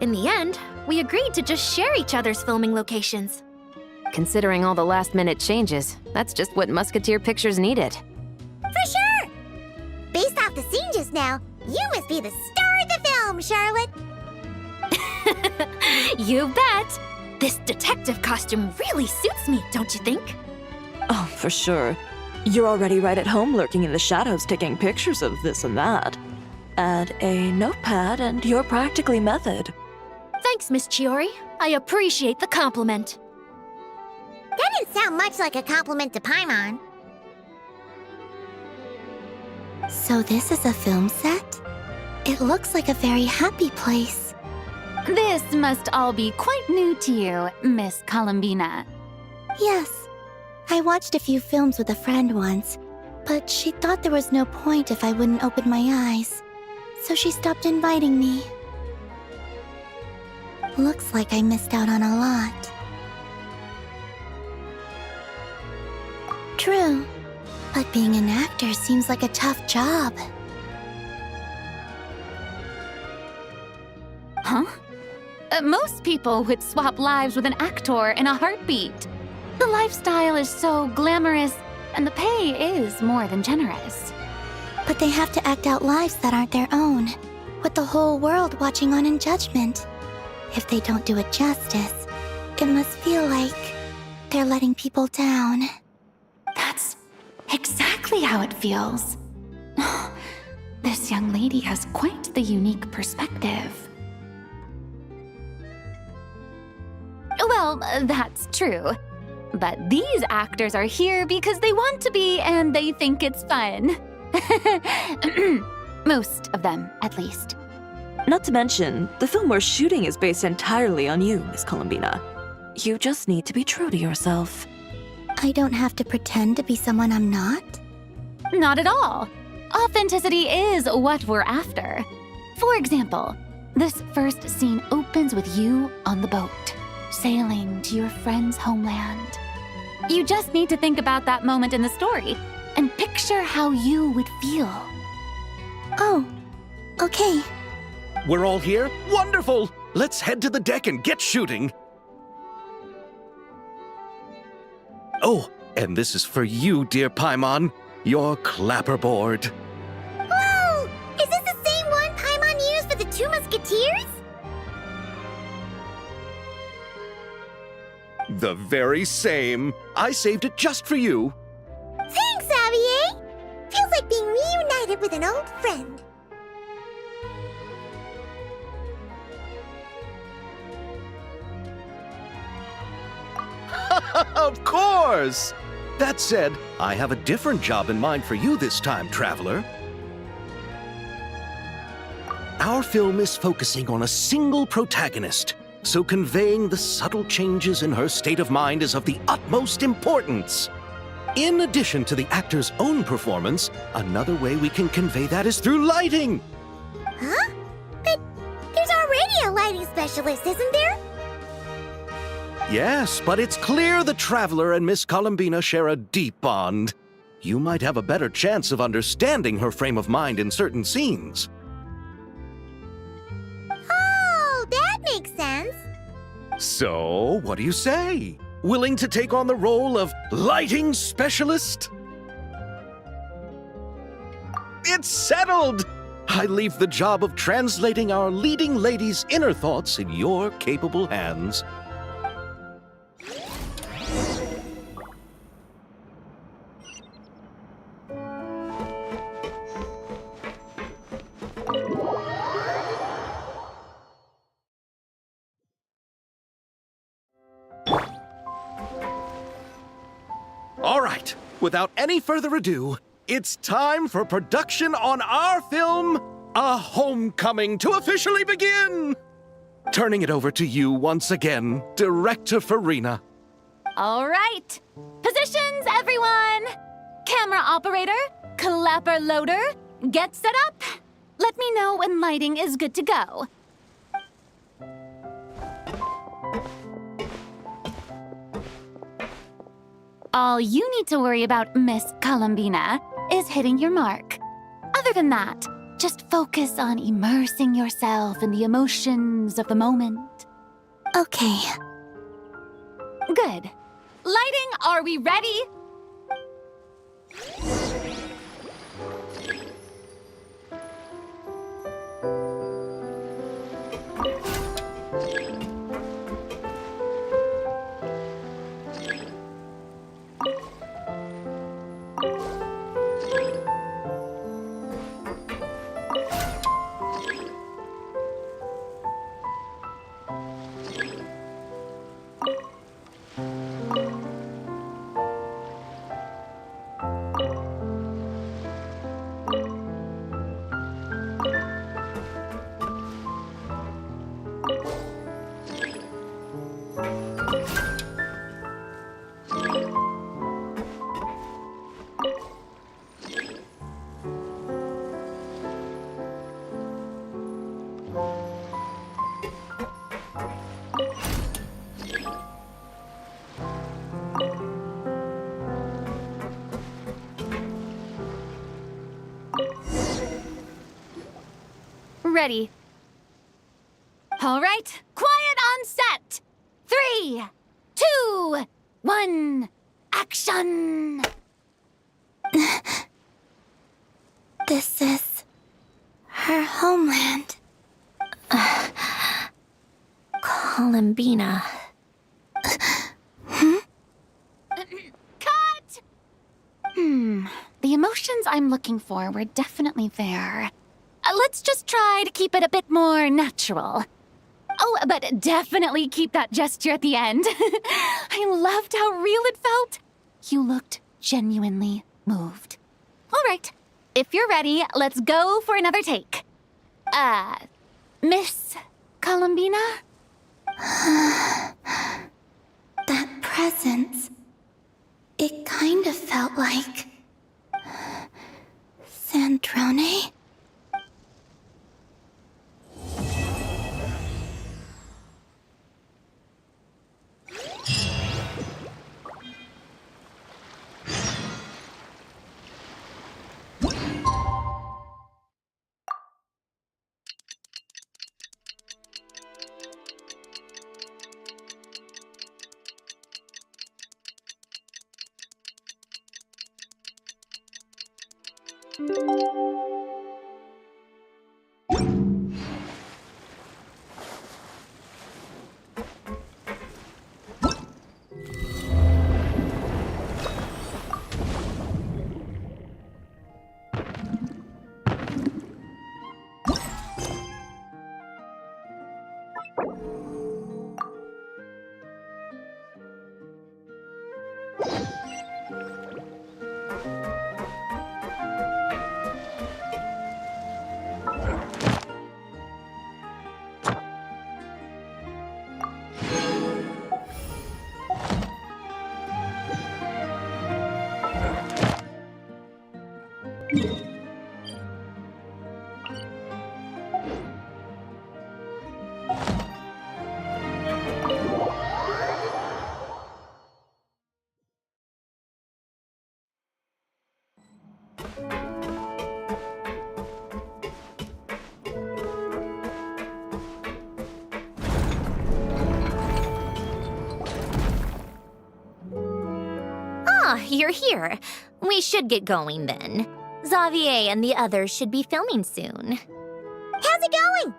In the end, we agreed to just share each other's filming locations. Considering all the last-minute changes, that's just what Musketeer Pictures needed. For sure! Based off the scene just now, you must be the star of the film, Charlotte! You bet! This detective costume really suits me, don't you think? Oh, for sure. You're already right at home lurking in the shadows taking pictures of this and that. Add a notepad and you're practically method. Thanks, Miss Chiori. I appreciate the compliment. That didn't sound much like a compliment to Paimon. So this is a film set? It looks like a very happy place. This must all be quite new to you, Miss Columbina. Yes. I watched a few films with a friend once, but she thought there was no point if I wouldn't open my eyes. So she stopped inviting me. Looks like I missed out on a lot. True, but being an actor seems like a tough job. Huh? Most people would swap lives with an actor in a heartbeat. The lifestyle is so glamorous, and the pay is more than generous. But they have to act out lives that aren't their own, with the whole world watching on in judgment. If they don't do it justice, it must feel like they're letting people down. That's exactly how it feels. This young lady has quite the unique perspective. Well, that's true. But these actors are here because they want to be and they think it's fun. Most of them, at least. Not to mention, the film we're shooting is based entirely on you, Miss Columbina. You just need to be true to yourself. I don't have to pretend to be someone I'm not? Not at all. Authenticity is what we're after. For example, this first scene opens with you on the boat, sailing to your friend's homeland. You just need to think about that moment in the story and picture how you would feel. Oh, okay. We're all here? Wonderful! Let's head to the deck and get shooting. Oh, and this is for you, dear Paimon, your clapperboard. Whoa! Is this the same one Paimon used for the Two Musketeers? The very same. I saved it just for you. Thanks, Xavier! Feels like being reunited with an old friend. Of course! That said, I have a different job in mind for you this time, traveler. Our film is focusing on a single protagonist, so conveying the subtle changes in her state of mind is of the utmost importance. In addition to the actor's own performance, another way we can convey that is through lighting. Huh? But there's already a lighting specialist, isn't there? Yes, but it's clear the Traveler and Miss Columbina share a deep bond. You might have a better chance of understanding her frame of mind in certain scenes. Oh, that makes sense. So, what do you say? Willing to take on the role of lighting specialist? It's settled! I leave the job of translating our leading lady's inner thoughts in your capable hands. All right, without any further ado, it's time for production on our film, A Homecoming, to officially begin! Turning it over to you once again, Director Farina. All right. Positions, everyone. Camera operator, clapper loader, get set up. Let me know when lighting is good to go. All you need to worry about, Miss Columbina, is hitting your mark. Other than that, just focus on immersing yourself in the emotions of the moment. Okay. Good. Lighting, are we ready? Ready. All right, quiet on set. 3, 2, 1, action! This is her homeland. Columbina. Cut! The emotions I'm looking for were definitely there. Let's just try to keep it a bit more natural. Oh, but definitely keep that gesture at the end. I loved how real it felt. You looked genuinely moved. All right, if you're ready, let's go for another take. Miss Columbina? That presence. It kind of felt like... Sandrone? You're here. We should get going then. Xavier and the others should be filming soon. How's it going?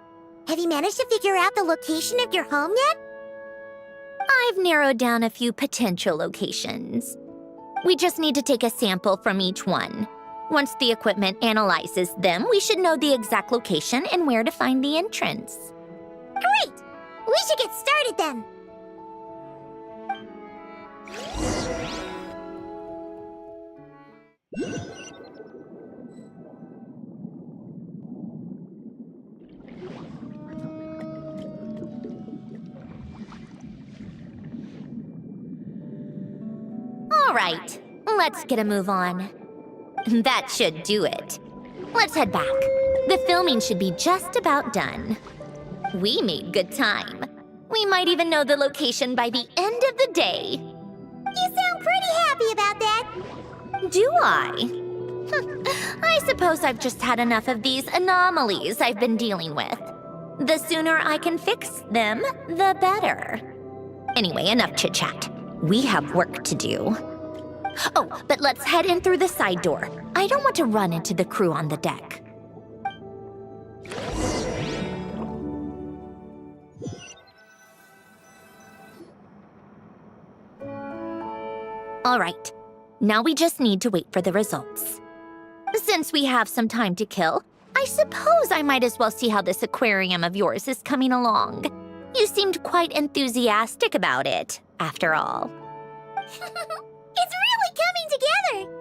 Have you managed to figure out the location of your home yet? I've narrowed down a few potential locations. We just need to take a sample from each one. Once the equipment analyzes them, we should know the exact location and where to find the entrance. Great! We should get started then. All right, let's get a move on. That should do it. Let's head back. The filming should be just about done. We made good time. We might even know the location by the end of the day. You sound pretty happy about that. Do I? I suppose I've just had enough of these anomalies I've been dealing with. The sooner I can fix them, the better. Anyway, enough chit-chat. We have work to do. Oh, but let's head in through the side door. I don't want to run into the crew on the deck. All right, now we just need to wait for the results. Since we have some time to kill, I suppose I might as well see how this aquarium of yours is coming along. You seemed quite enthusiastic about it, after all. It's really coming together.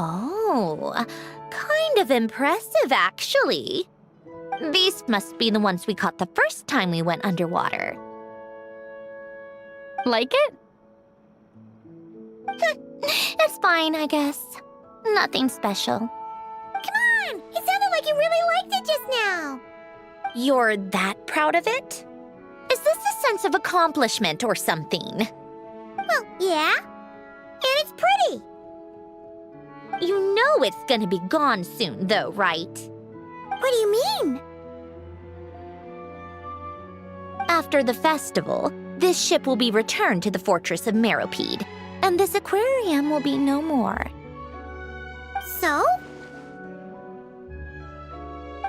Oh, kind of impressive, actually. These must be the ones we caught the first time we went underwater. Like it? It's fine, I guess. Nothing special. Come on! It sounded like you really liked it just now. You're that proud of it? Is this a sense of accomplishment or something? Well, yeah. And it's pretty. You know it's gonna be gone soon, though, right? What do you mean? After the festival, this ship will be returned to the fortress of Meropide, and this aquarium will be no more. So?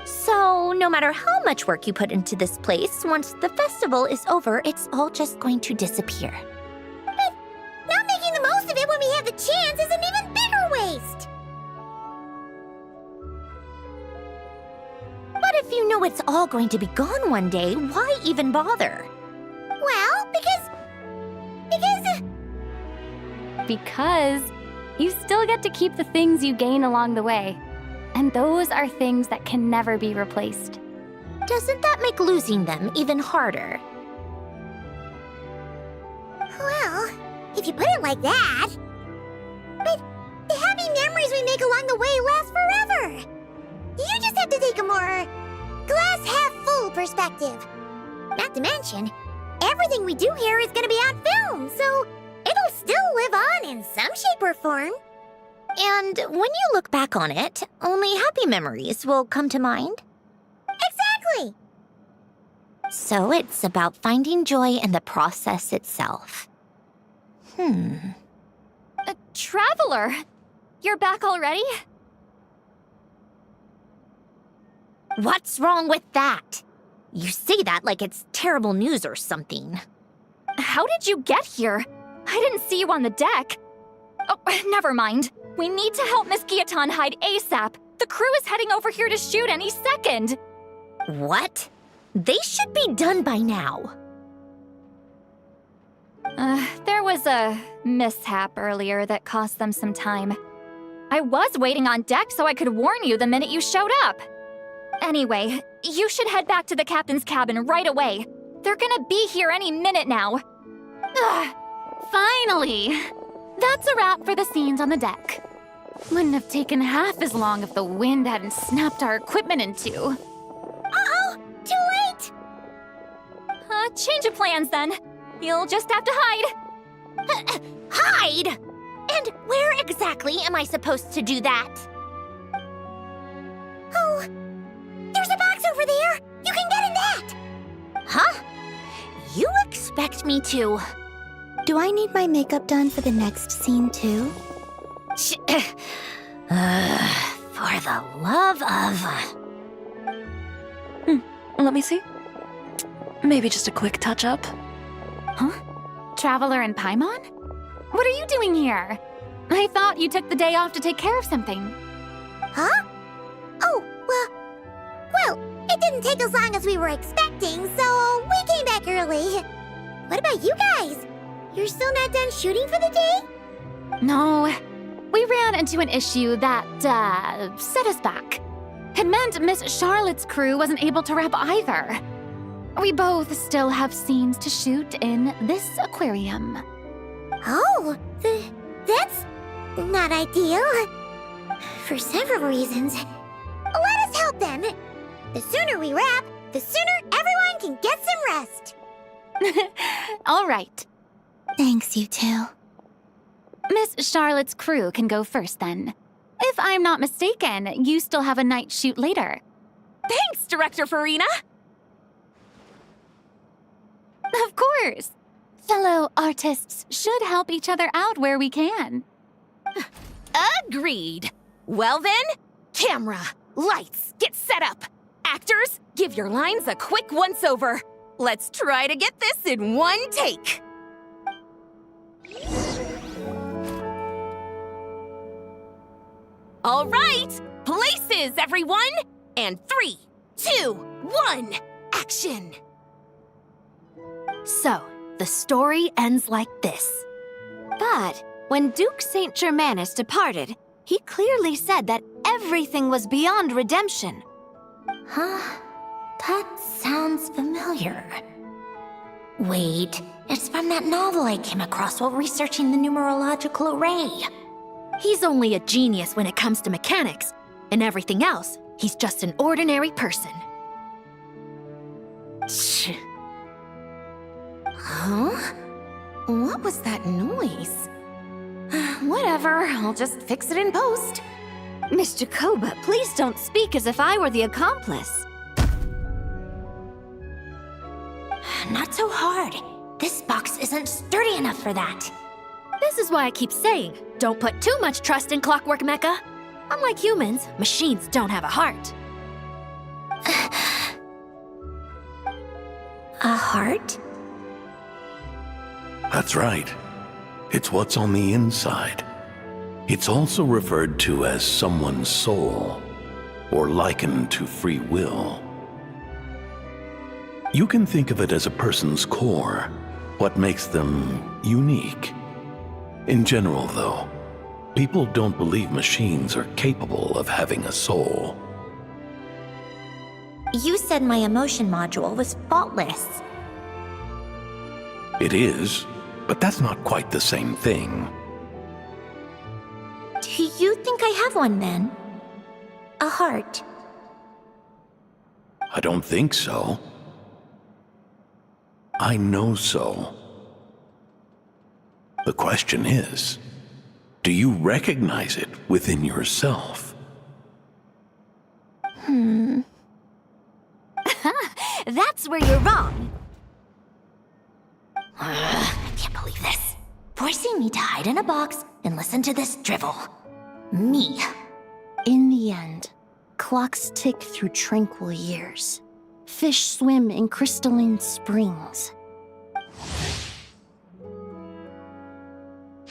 So, no matter how much work you put into this place, once the festival is over, it's all just going to disappear. But not making the most of it when we have the chance is an even bigger waste. But if you know it's all going to be gone one day, why even bother? Well, because Because you still get to keep the things you gain along the way. And those are things that can never be replaced. Doesn't that make losing them even harder? well, if you put it like that. But the happy memories we make along the way last forever. You just have to take a more glass half full perspective. Not to mention, everything we do here is going to be on film, so it'll still live on in some shape or form. And when you look back on it, only happy memories will come to mind? Exactly! So it's about finding joy in the process itself. Traveler! You're back already? What's wrong with that? You say that like it's terrible news or something. How did you get here? I didn't see you on the deck. Oh, never mind. We need to help Miss Guillotin hide ASAP. The crew is heading over here to shoot any second. What? They should be done by now. There was a mishap earlier that cost them some time. I was waiting on deck so I could warn you the minute you showed up. Anyway, you should head back to the captain's cabin right away. They're gonna be here any minute now. Ugh, finally! That's a wrap for the scenes on the deck. Wouldn't have taken half as long if the wind hadn't snapped our equipment in two. Uh-oh! Too late! Change of plans then. You'll just have to hide. Hide? And where exactly am I supposed to do that? Oh, there's a box over there! You can get in that! Huh? You expect me to... Do I need my makeup done for the next scene too? For the love of... Let me see. Maybe just a quick touch-up. Huh? Traveler and Paimon? What are you doing here? I thought you took the day off to take care of something. Huh? Oh, well, it didn't take as long as we were expecting, so we came back early. What about you guys? You're still not done shooting for the day? No, we ran into an issue that, set us back. It meant Miss Charlotte's crew wasn't able to wrap either. We both still have scenes to shoot in this aquarium. Oh, that's not ideal. For several reasons. Let us help them. The sooner we wrap, the sooner everyone can get some rest. All right. Thanks, you two. Miss Charlotte's crew can go first then. If I'm not mistaken, you still have a night shoot later. Thanks, Director Farina! Of course. Fellow artists should help each other out where we can. Agreed. Well then, camera, lights, get set up. Actors, give your lines a quick once-over. Let's try to get this in one take. All right, places, everyone! And 3, 2, 1, action! So, the story ends like this. But when Duke Saint Germanus departed, he clearly said that everything was beyond redemption. Huh? That sounds familiar. Wait, it's from that novel I came across while researching the numerological array. He's only a genius when it comes to mechanics, and everything else, he's just an ordinary person. Shh. Huh? What was that noise? Whatever, I'll just fix it in post. Miss Jacoba, please don't speak as if I were the accomplice. Not so hard. This box isn't sturdy enough for that. This is why I keep saying, don't put too much trust in Clockwork Mecha. Unlike humans, machines don't have a heart. A heart? That's right. It's what's on the inside. It's also referred to as someone's soul, or likened to free will. You can think of it as a person's core, what makes them unique. In general, though, people don't believe machines are capable of having a soul. You said my emotion module was faultless. It is, but that's not quite the same thing. Do you think I have one then? A heart? I don't think so. I know so. The question is, do you recognize it within yourself? That's where you're wrong. I can't believe this. Forcing me to hide in a box and listen to this drivel. Me. In the end, Clocks tick through tranquil years. Fish swim in crystalline springs.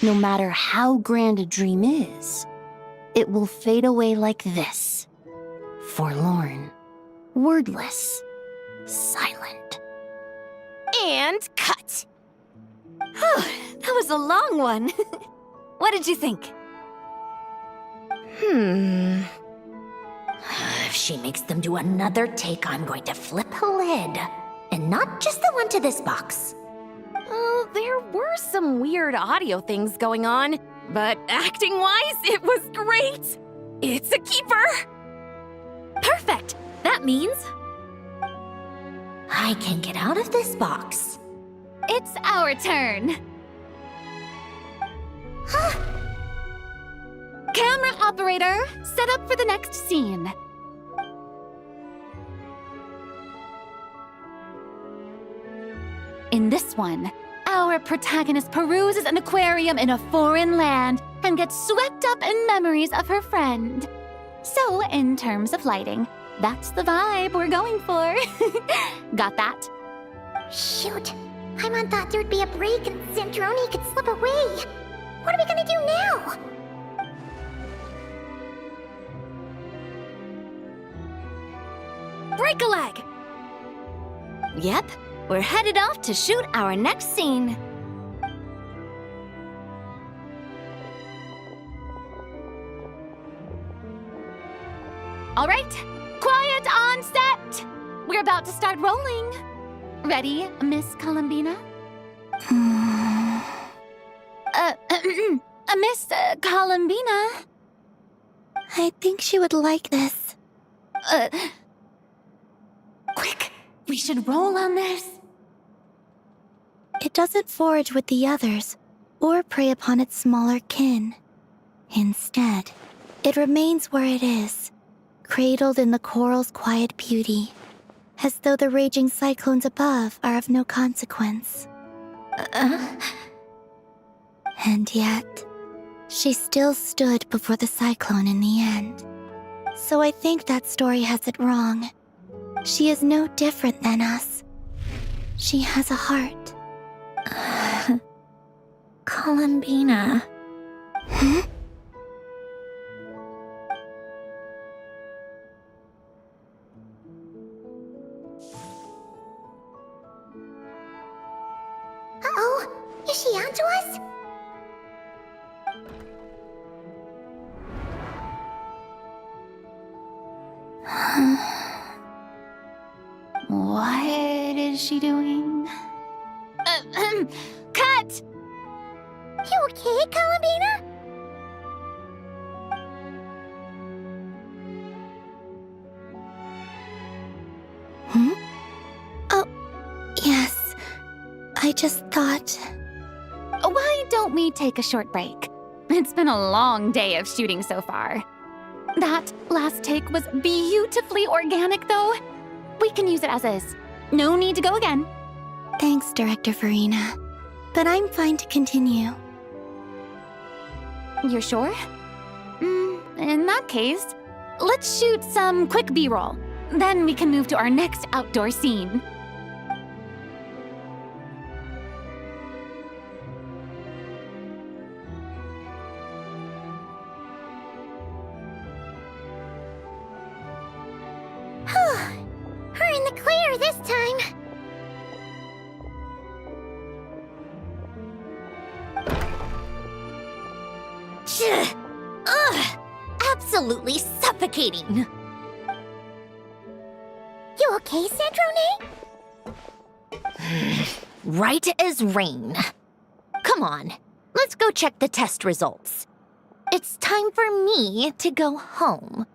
No matter how grand a dream is, it will fade away like this. Forlorn, wordless, silent. And cut. That was a long one. What did you think? If she makes them do another take, I'm going to flip a lid. And not just the one to this box. There were some weird audio things going on, but acting-wise, it was great. It's a keeper. Perfect! That means I can get out of this box. It's our turn. Camera operator, set up for the next scene. In this one, our protagonist peruses an aquarium in a foreign land and gets swept up in memories of her friend. So, in terms of lighting, that's the vibe we're going for. Got that? Shoot. Paimon thought there'd be a break and Zandroni could slip away. What are we gonna do now? break a leg. Yep, we're headed off to shoot our next scene. All right, quiet on set. We're about to start rolling. Ready, Miss Columbina? Miss Columbina? I think she would like this. Quick, we should roll on this. It doesn't forage with the others, or prey upon its smaller kin. Instead, it remains where it is, cradled in the coral's quiet beauty, as though the raging cyclones above are of no consequence. And yet, she still stood before the cyclone in the end. So I think that story has it wrong. She is no different than us. She has a heart. Columbina. Hmm? Uh-oh, is she onto us? What is she doing? Cut! You okay, Columbina? Hmm? Oh, yes. I just thought... Why don't we take a short break? It's been a long day of shooting so far. That last take was beautifully organic, though. We can use it as is. No need to go again. Thanks, Director Farina. But I'm fine to continue. You're sure? In that case, let's shoot some quick B-roll. Then we can move to our next outdoor scene. We're in the clear this time. Ugh! Absolutely suffocating. You okay, Sandrone? Right as rain. Come on, let's go check the test results. It's time for me to go home.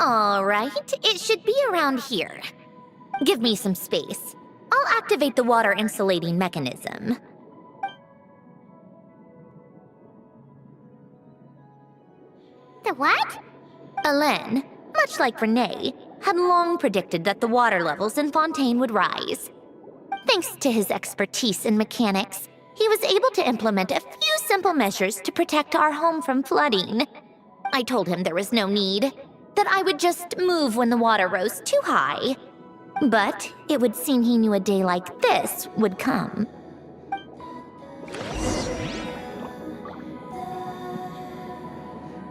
All right, it should be around here. Give me some space. I'll activate the water insulating mechanism. The what? Alain, much like Renee, had long predicted that the water levels in Fontaine would rise. Thanks to his expertise in mechanics, he was able to implement a few simple measures to protect our home from flooding. I told him there was no need, that I would just move when the water rose too high. But it would seem he knew a day like this would come.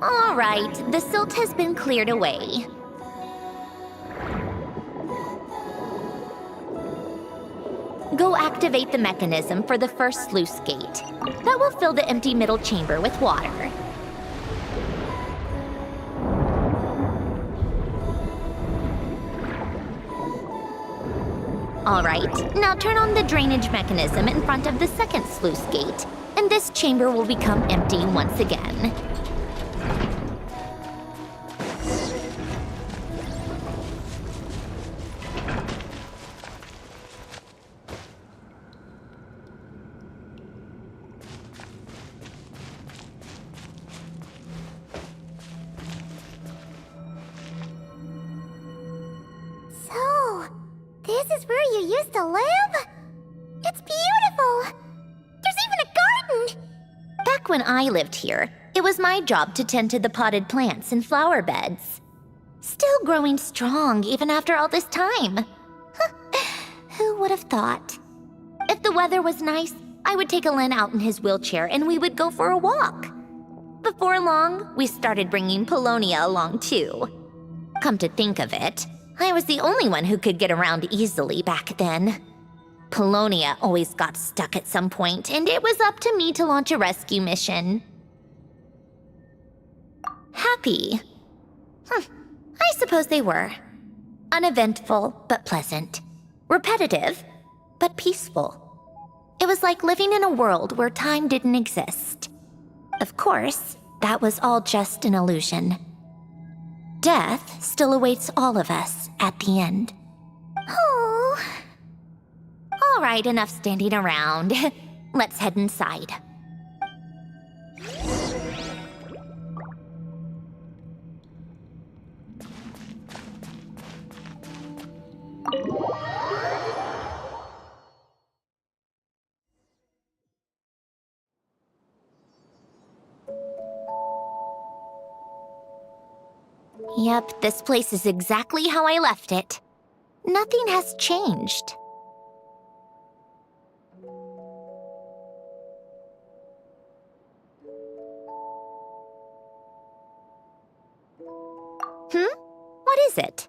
All right, the silt has been cleared away. Go activate the mechanism for the first sluice gate. That will fill the empty middle chamber with water. All right, now turn on the drainage mechanism in front of the second sluice gate, and this chamber will become empty once again. So, this is where you used to live? It's beautiful! There's even a garden! Back when I lived here, it was my job to tend to the potted plants and flower beds. Still growing strong even after all this time. Who would have thought? If the weather was nice, I would take Alain out in his wheelchair and we would go for a walk. Before long, we started bringing Polonia along too. Come to think of it, I was the only one who could get around easily back then. Polonia always got stuck at some point, and it was up to me to launch a rescue mission. Happy? I suppose they were. Uneventful, but pleasant. Repetitive, but peaceful. It was like living in a world where time didn't exist. Of course, that was all just an illusion. Death still awaits all of us at the end. Oh. All right, enough standing around. Let's head inside. Yep, this place is exactly how I left it. Nothing has changed. What is it?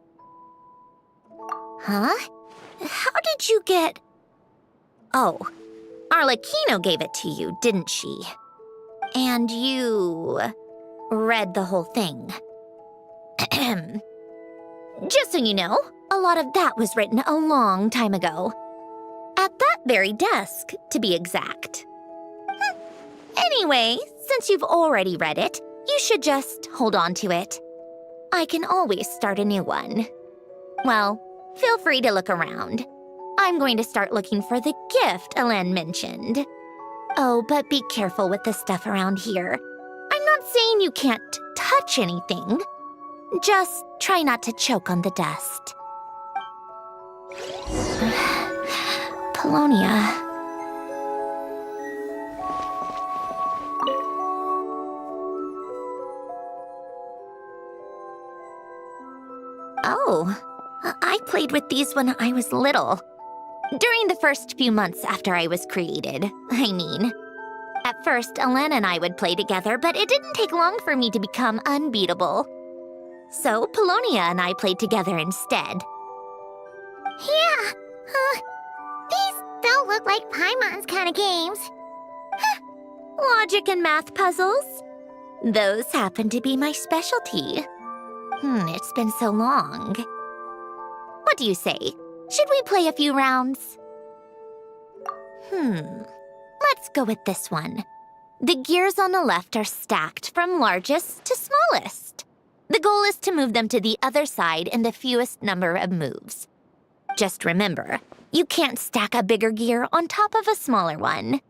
Huh? How did you get... Oh, Arlecchino gave it to you, didn't she? And you... read the whole thing. Just so you know, a lot of that was written a long time ago. At that very desk, to be exact. Anyway, since you've already read it, you should just hold on to it. I can always start a new one. Well, feel free to look around. I'm going to start looking for the gift Alain mentioned. Oh, but be careful with the stuff around here. I'm not saying you can't touch anything. Just try not to choke on the dust. Polonia. Oh, I played with these when I was little. During the first few months after I was created, I mean. At first, Alain and I would play together, but it didn't take long for me to become unbeatable. So, Polonia and I played together instead. Yeah, these don't look like Paimon's kind of games. Logic and math puzzles? Those happen to be my specialty. It's been so long. What do you say? Should we play a few rounds? Let's go with this one. The gears on the left are stacked from largest to smallest. The goal is to move them to the other side in the fewest number of moves. Just remember, you can't stack a bigger gear on top of a smaller one.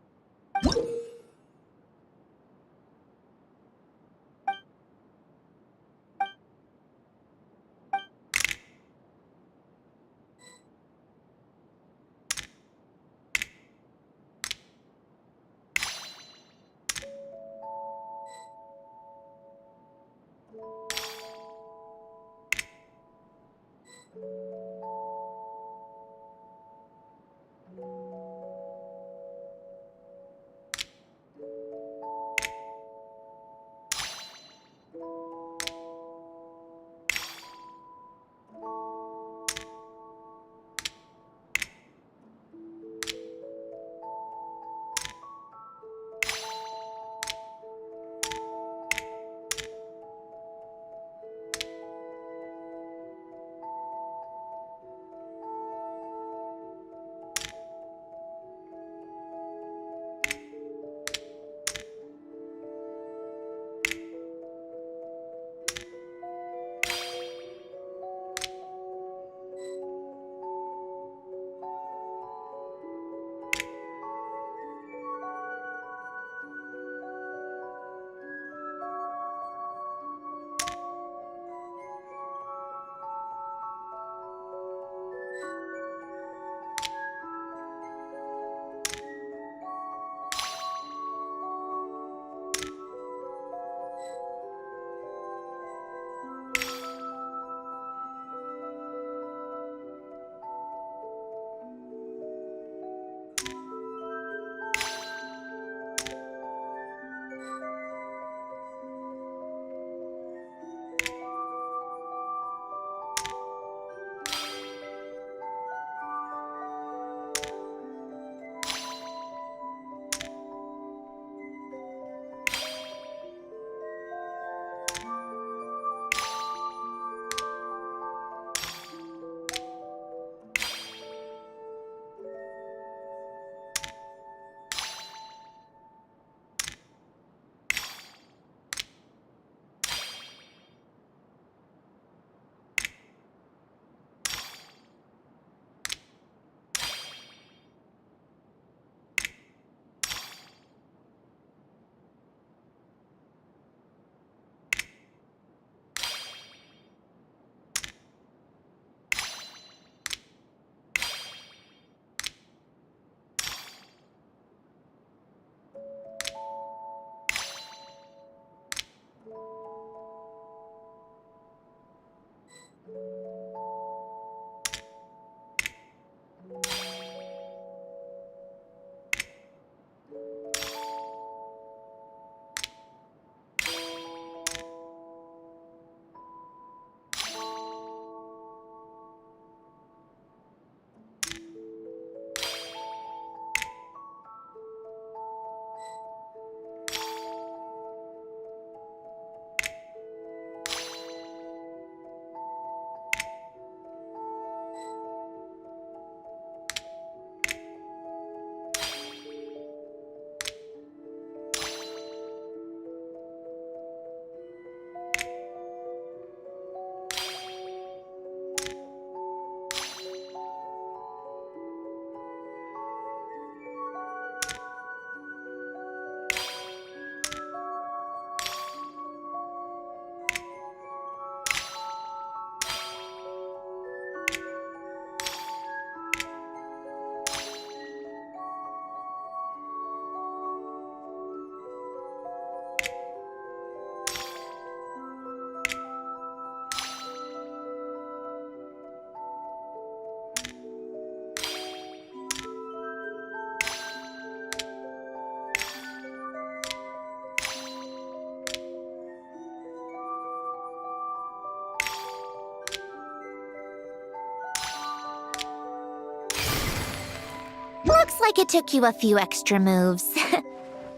Looks like it took you a few extra moves.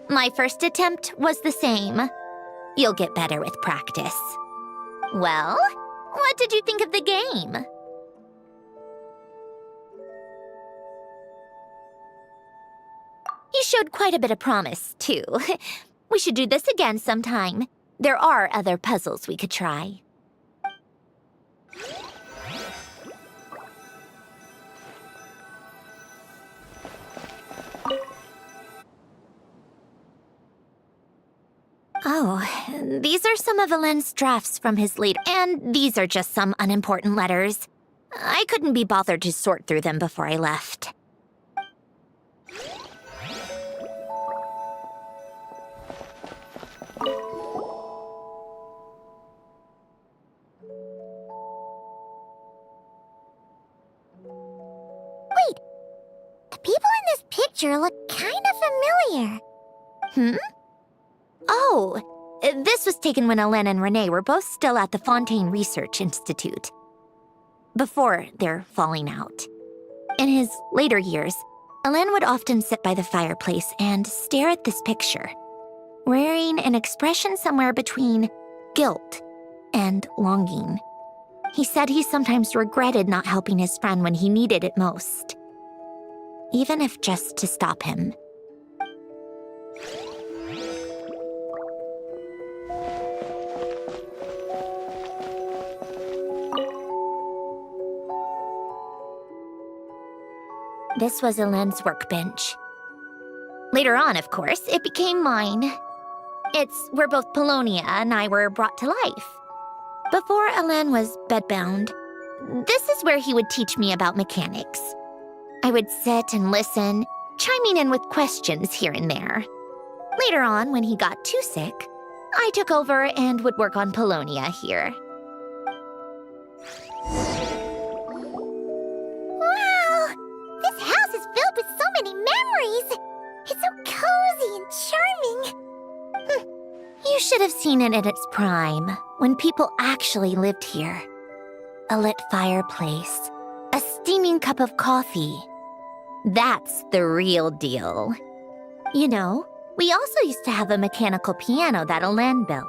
My first attempt was the same. You'll get better with practice. Well, what did you think of the game? You showed quite a bit of promise, too. We should do this again sometime. There are other puzzles we could try. Oh, these are some of Alen's drafts from his late, and these are just some unimportant letters. I couldn't be bothered to sort through them before I left. Wait, the people in this picture look kind of familiar. Oh, this was taken when Alen and Renee were both still at the Fontaine Research Institute, before their falling out. In his later years, Alen would often sit by the fireplace and stare at this picture, wearing an expression somewhere between guilt and longing. He said he sometimes regretted not helping his friend when he needed it most, even if just to stop him. This was Alen's workbench. Later on, of course, it became mine. It's where both Polonia and I were brought to life. Before Alen was bedbound, this is where he would teach me about mechanics. I would sit and listen, chiming in with questions here and there. Later on, when he got too sick, I took over and would work on Polonia here. Wow! This house is filled with so many memories! It's so cozy and charming! You should have seen it in its prime, when people actually lived here. A lit fireplace, a steaming cup of coffee. That's the real deal. You know, we also used to have a mechanical piano that Alen built.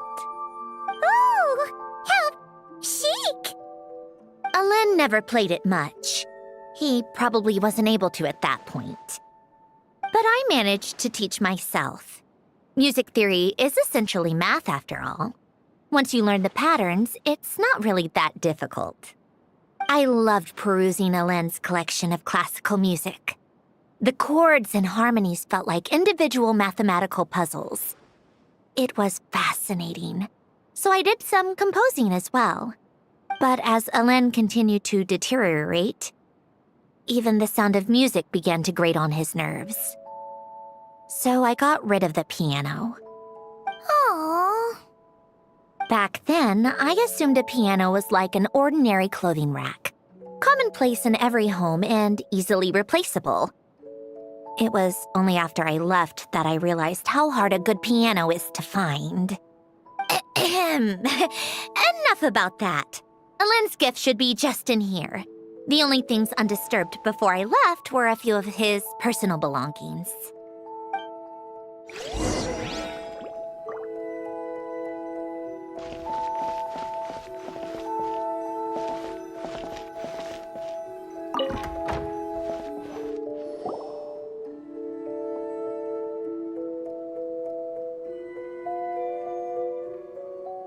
Oh, how chic! Alen never played it much. He probably wasn't able to at that point. But I managed to teach myself. Music theory is essentially math, after all. Once you learn the patterns, it's not really that difficult. I loved perusing Alen's collection of classical music. The chords and harmonies felt like individual mathematical puzzles. It was fascinating, so I did some composing as well. But as Alen continued to deteriorate, even the sound of music began to grate on his nerves. So I got rid of the piano. Aww. Back then, I assumed a piano was like an ordinary clothing rack, commonplace in every home and easily replaceable. It was only after I left that I realized how hard a good piano is to find. Enough about that. Alen's gift should be just in here. The only things undisturbed before I left were a few of his personal belongings.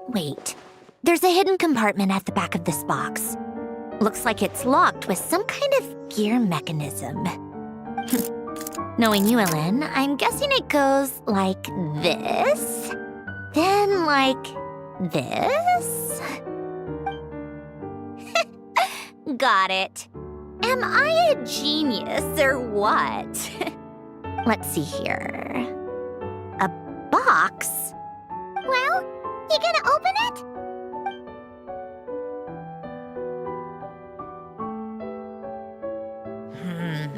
Wait, there's a hidden compartment at the back of this box. Looks like it's locked with some kind of gear mechanism. Knowing you, Alen, I'm guessing it goes like this, then like this. Got it. Am I a genius or what? Let's see here. A box? Well, you gonna open it?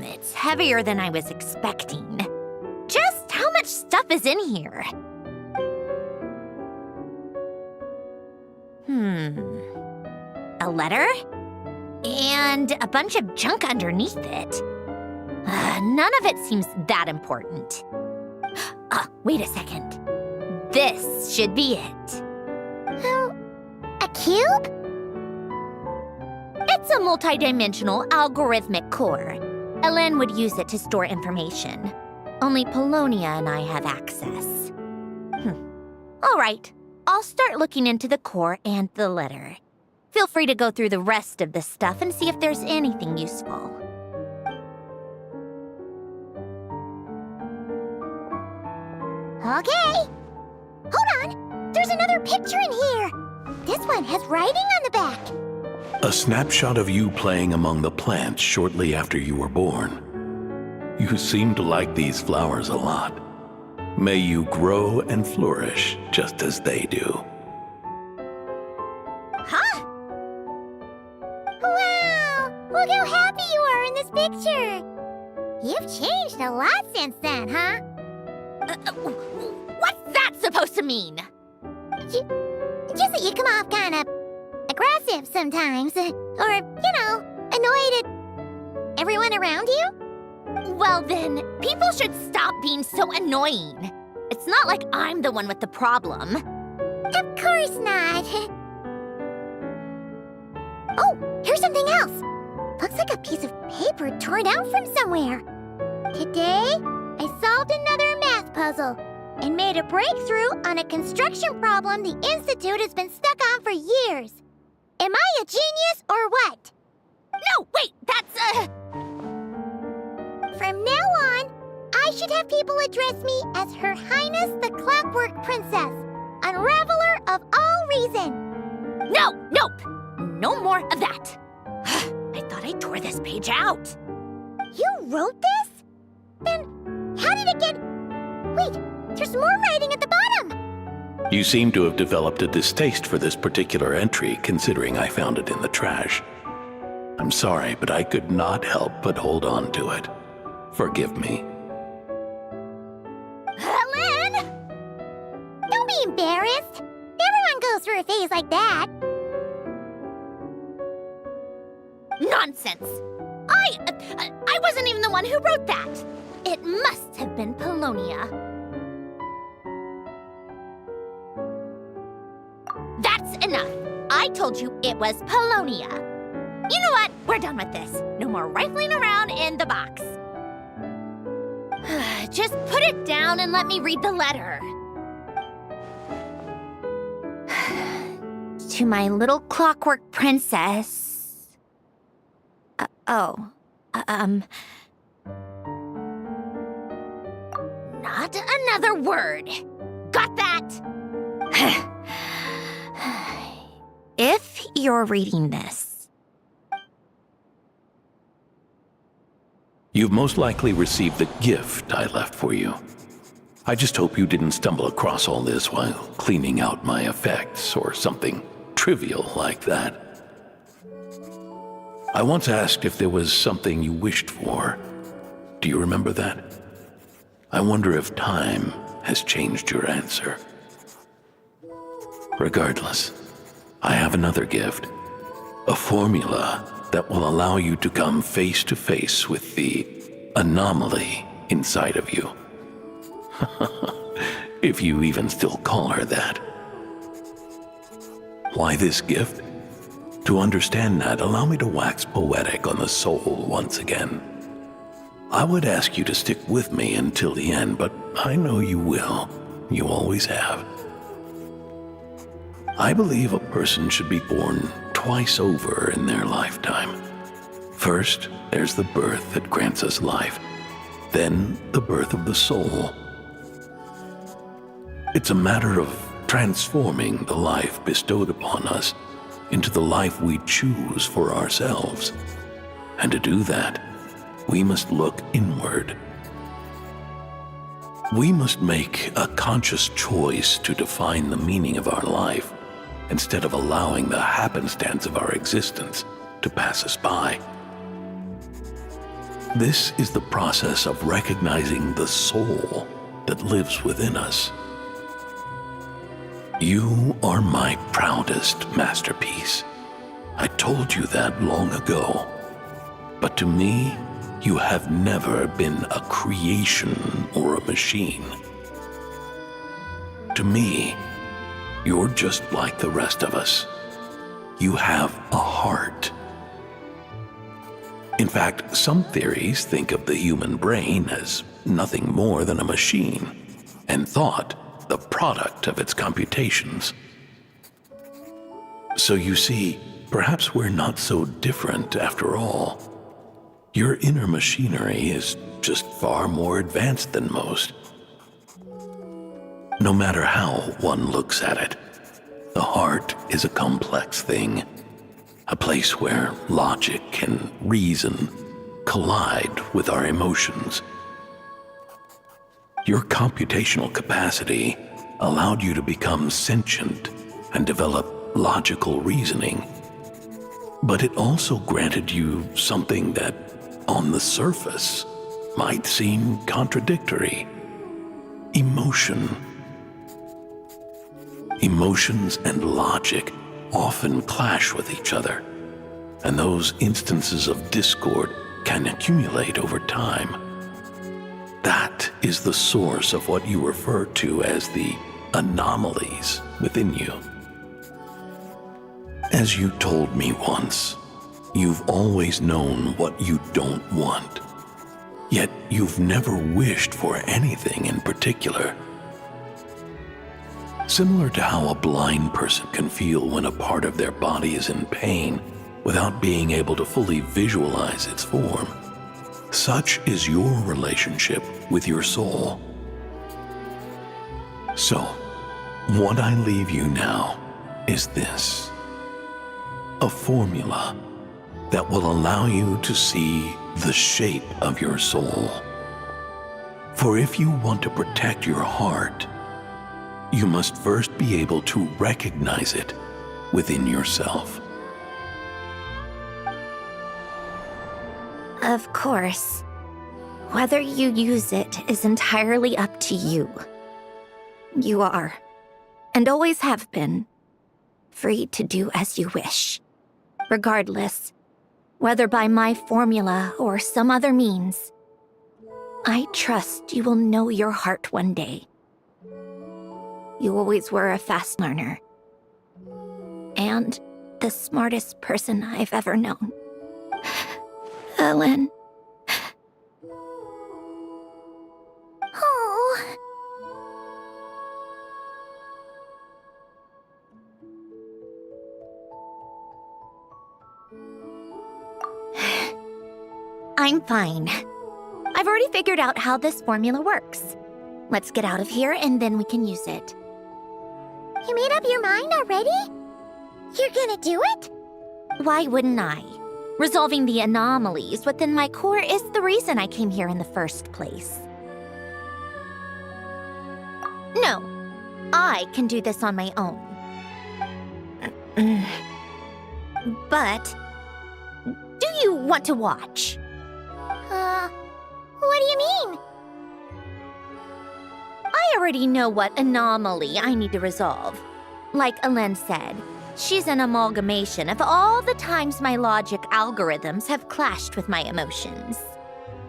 It's heavier than I was expecting. Just how much stuff is in here? A letter? And a bunch of junk underneath it. None of it seems that important. Wait a second. This should be it. A cube? It's a multidimensional algorithmic core. Alen would use it to store information. Only Polonia and I have access. All right, I'll start looking into the core and the letter. Feel free to go through the rest of this stuff and see if there's anything useful. Okay. Hold on. There's another picture in here. This one has writing on the back. A snapshot of you playing among the plants shortly after you were born. You seem to like these flowers a lot. May you grow and flourish just as they do. Huh? Wow! Look how happy you are in this picture. You've changed a lot since then, huh? What's that supposed to mean? Just that you come off kind of aggressive sometimes. Or, annoyed at everyone around you. Well then, people should stop being so annoying. It's not like I'm the one with the problem. Of course not. Oh, here's something else. Looks like a piece of paper torn out from somewhere. Today, I solved another math puzzle and made a breakthrough on a construction problem the Institute has been stuck on for years. Am I a genius or what? No, wait, that's From now on, I should have people address me as Her Highness the Clockwork Princess, Unraveler of all reason. Nope. No more of that. I thought I tore this page out. You wrote this? Then how did it get... Wait, there's more writing at the bottom. You seem to have developed a distaste for this particular entry, considering I found it in the trash. I'm sorry, but I could not help but hold on to it. Forgive me. Lynn! Don't be embarrassed. Everyone goes through a phase like that. Nonsense. I wasn't even the one who wrote that. It must have been Polonia. That's enough. I told you it was Polonia. You know what? We're done with this. No more rifling around in the box. Just put it down and let me read the letter. To my little clockwork princess. Not another word. Got that? If you're reading this, You've most likely received the gift I left for you. I just hope you didn't stumble across all this while cleaning out my effects or something trivial like that. I once asked if there was something you wished for. Do you remember that? I wonder if time has changed your answer. Regardless, I have another gift. A formula that will allow you to come face to face with the anomaly inside of you. If you even still call her that. Why this gift? To understand that, allow me to wax poetic on the soul once again. I would ask you to stick with me until the end, but I know you will. You always have. I believe a person should be born twice over in their lifetime. First, there's the birth that grants us life. Then, the birth of the soul. It's a matter of transforming the life bestowed upon us into the life we choose for ourselves. And to do that, we must look inward. We must make a conscious choice to define the meaning of our life instead of allowing the happenstance of our existence to pass us by. This is the process of recognizing the soul that lives within us. You are my proudest masterpiece. I told you that long ago. But to me, you have never been a creation or a machine. To me, you're just like the rest of us. You have a heart. In fact, some theories think of the human brain as nothing more than a machine, and thought the product of its computations. So you see, perhaps we're not so different after all. Your inner machinery is just far more advanced than most. No matter how one looks at it, the heart is a complex thing, a place where logic and reason collide with our emotions. Your computational capacity allowed you to become sentient and develop logical reasoning. But it also granted you something that, on the surface, might seem contradictory: emotion. Emotions and logic often clash with each other, and those instances of discord can accumulate over time. That is the source of what you refer to as the anomalies within you. As you told me once, you've always known what you don't want, yet you've never wished for anything in particular. Similar to how a blind person can feel when a part of their body is in pain without being able to fully visualize its form, such is your relationship with your soul. So, what I leave you now is this: a formula that will allow you to see the shape of your soul. For if you want to protect your heart, you must first be able to recognize it within yourself. Of course. Whether you use it is entirely up to you. You are, and always have been, free to do as you wish. Regardless, whether by my formula or some other means, I trust you will know your heart one day. You always were a fast learner, and the smartest person I've ever known. Ellen. Oh. I'm fine. I've already figured out how this formula works. Let's get out of here and then we can use it. You made up your mind already? You're gonna do it? Why wouldn't I? Resolving the anomalies within my core is the reason I came here in the first place. No, I can do this on my own. But, do you want to watch? What do you mean? I already know what anomaly I need to resolve. Like Ellen said, she's an amalgamation of all the times my logic algorithms have clashed with my emotions.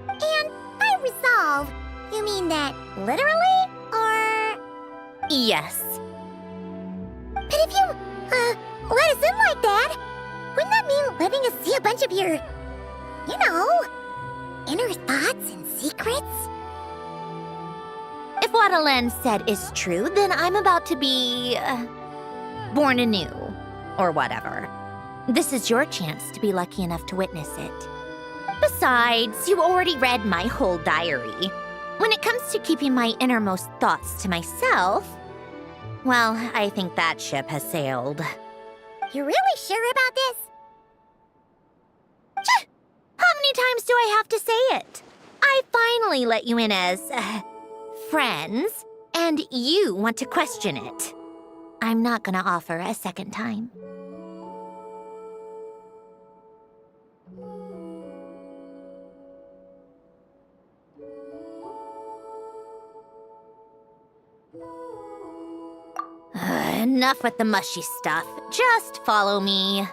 And by resolve, you mean that literally, or...? Yes. But if you, let us in like that, wouldn't that mean letting us see a bunch of your, you know, inner thoughts and secrets? If what Ellen said is true, then I'm about to be... born anew, or whatever. This is your chance to be lucky enough to witness it. Besides, you already read my whole diary. When it comes to keeping my innermost thoughts to myself, well, I think that ship has sailed. You're really sure about this? How many times do I have to say it? I finally let you in as, friends, and you want to question it. I'm not gonna offer a second time. Enough with the mushy stuff. Just follow me.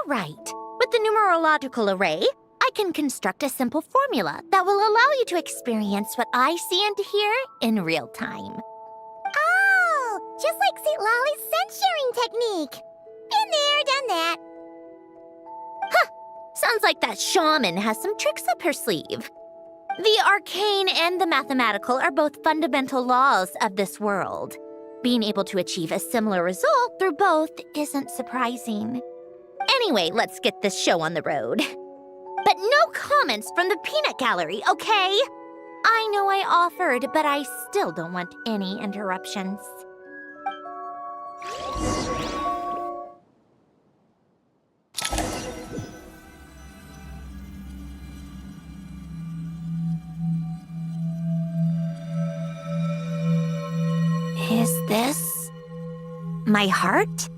Right. With the numerological array, I can construct a simple formula that will allow you to experience what I see and hear in real time. Oh, just like St. Lolly's scent-sharing technique. Been there, done that. Sounds like that shaman has some tricks up her sleeve. The arcane and the mathematical are both fundamental laws of this world. Being able to achieve a similar result through both isn't surprising. Anyway, let's get this show on the road. But no comments from the peanut gallery, okay? I know I offered, but I still don't want any interruptions. Is this my heart?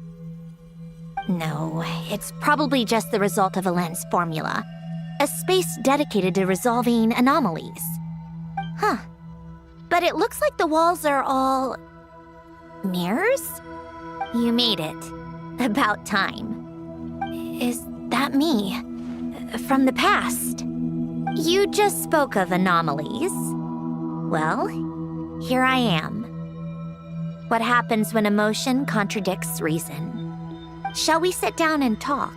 No, it's probably just the result of a lens formula. A space dedicated to resolving anomalies. Huh. But it looks like the walls are all... mirrors? You made it. About time. Is that me? From the past? You just spoke of anomalies. Well, here I am. What happens when emotion contradicts reason? Shall we sit down and talk?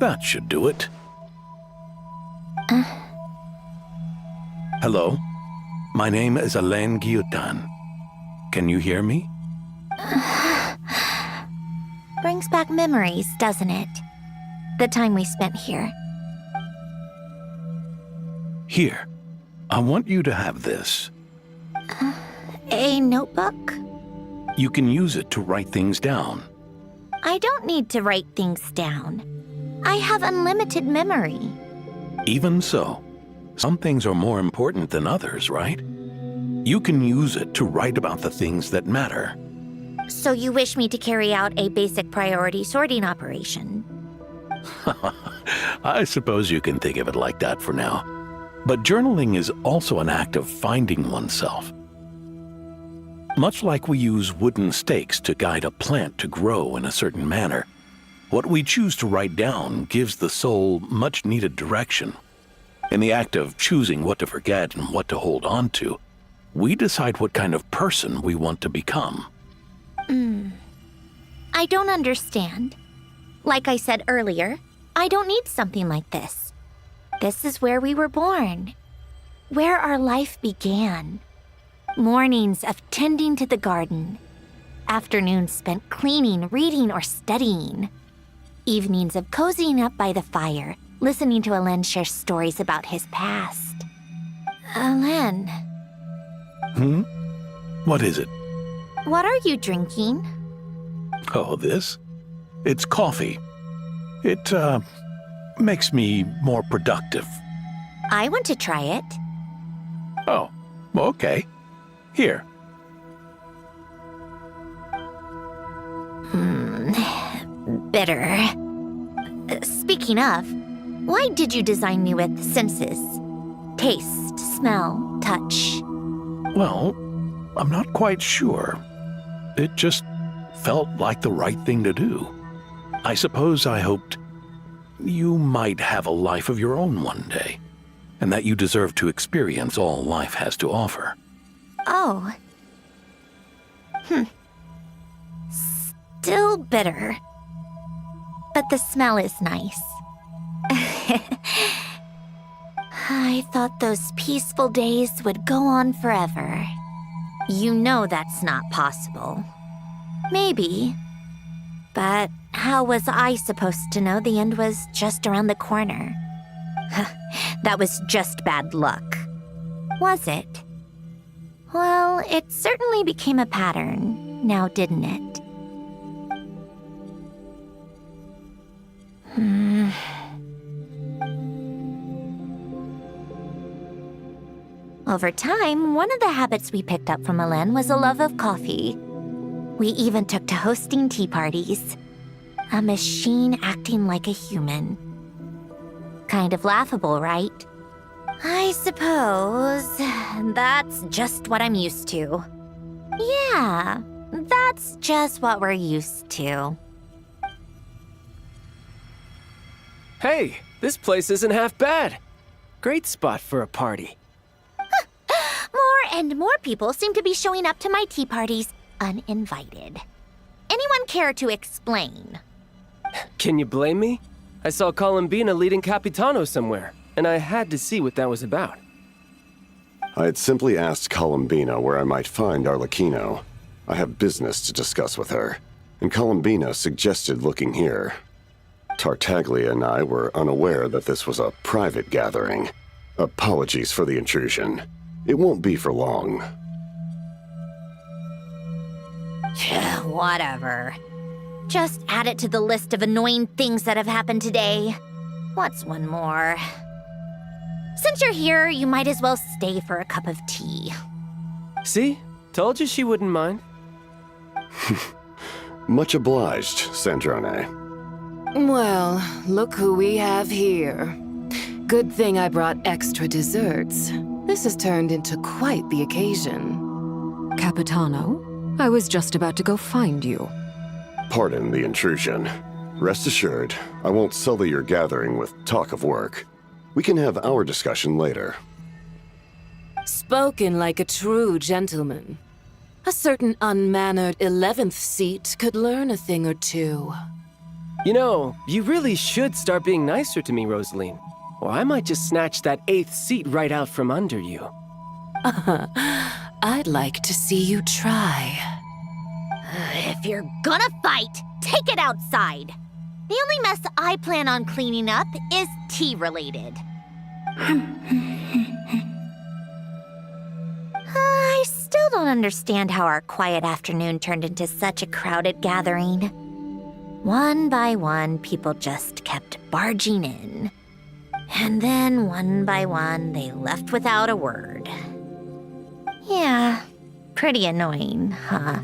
That should do it. Hello? My name is Alain Guillotin. Can you hear me? Brings back memories, doesn't it? The time we spent here. Here. I want you to have this. A notebook? You can use it to write things down. I don't need to write things down. I have unlimited memory. Even so, some things are more important than others, right? You can use it to write about the things that matter. So you wish me to carry out a basic priority sorting operation? I suppose you can think of it like that for now. But journaling is also an act of finding oneself. Much like we use wooden stakes to guide a plant to grow in a certain manner, what we choose to write down gives the soul much-needed direction. In the act of choosing what to forget and what to hold on to, we decide what kind of person we want to become. I don't understand. Like I said earlier, I don't need something like this. This is where we were born, where our life began. Mornings of tending to the garden, afternoons spent cleaning, reading, or studying, evenings of cozying up by the fire, listening to Alain share stories about his past. Alain. What is it? What are you drinking? Oh, this? It's coffee. It, makes me more productive. I want to try it. Oh, okay. Here. Bitter. Speaking of, why did you design me with senses? Taste, smell, touch. Well, I'm not quite sure. It just felt like the right thing to do. I suppose I hoped you might have a life of your own one day, and that you deserve to experience all life has to offer. Oh. Still bitter. But the smell is nice. I thought those peaceful days would go on forever. You know that's not possible. Maybe. But how was I supposed to know the end was just around the corner? That was just bad luck. Was it? Well, it certainly became a pattern, now didn't it? Over time, one of the habits we picked up from Alain was a love of coffee. We even took to hosting tea parties. A machine acting like a human. Kind of laughable, right? I suppose that's just what I'm used to. Yeah, that's just what we're used to. Hey, this place isn't half bad. Great spot for a party. More and more people seem to be showing up to my tea parties uninvited. Anyone care to explain? Can you blame me? I saw Columbina leading Capitano somewhere, and I had to see what that was about. I had simply asked Columbina where I might find Arlecchino. I have business to discuss with her, and Columbina suggested looking here. Tartaglia and I were unaware that this was a private gathering. Apologies for the intrusion. It won't be for long. Whatever. Just add it to the list of annoying things that have happened today. What's one more? Since you're here, you might as well stay for a cup of tea. See? Told you she wouldn't mind. Much obliged, Sandrone. Well, look who we have here. Good thing I brought extra desserts. This has turned into quite the occasion. Capitano, I was just about to go find you. Pardon the intrusion. Rest assured, I won't sully your gathering with talk of work. We can have our discussion later. Spoken like a true gentleman. A certain unmannered 11th seat could learn a thing or two. You know, you really should start being nicer to me, Rosaline. Or I might just snatch that 8th seat right out from under you. I'd like to see you try. If you're gonna fight, take it outside. The only mess I plan on cleaning up is tea-related. I still don't understand how our quiet afternoon turned into such a crowded gathering. One by one, people just kept barging in. And then, one by one, they left without a word. Yeah, pretty annoying, huh?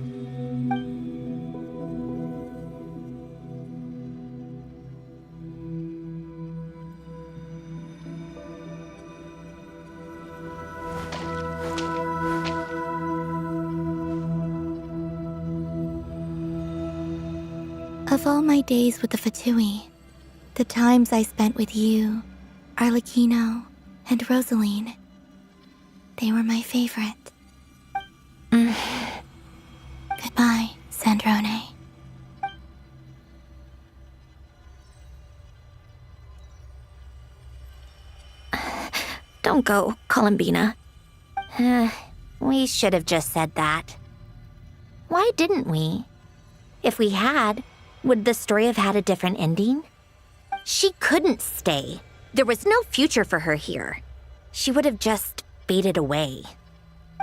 Of all my days with the Fatui, the times I spent with you, Arlecchino, and Rosaline, they were my favorite. Goodbye, Sandrone. Don't go, Columbina. We should have just said that. Why didn't we? If we had, would the story have had a different ending? She couldn't stay. There was no future for her here. She would have just faded away.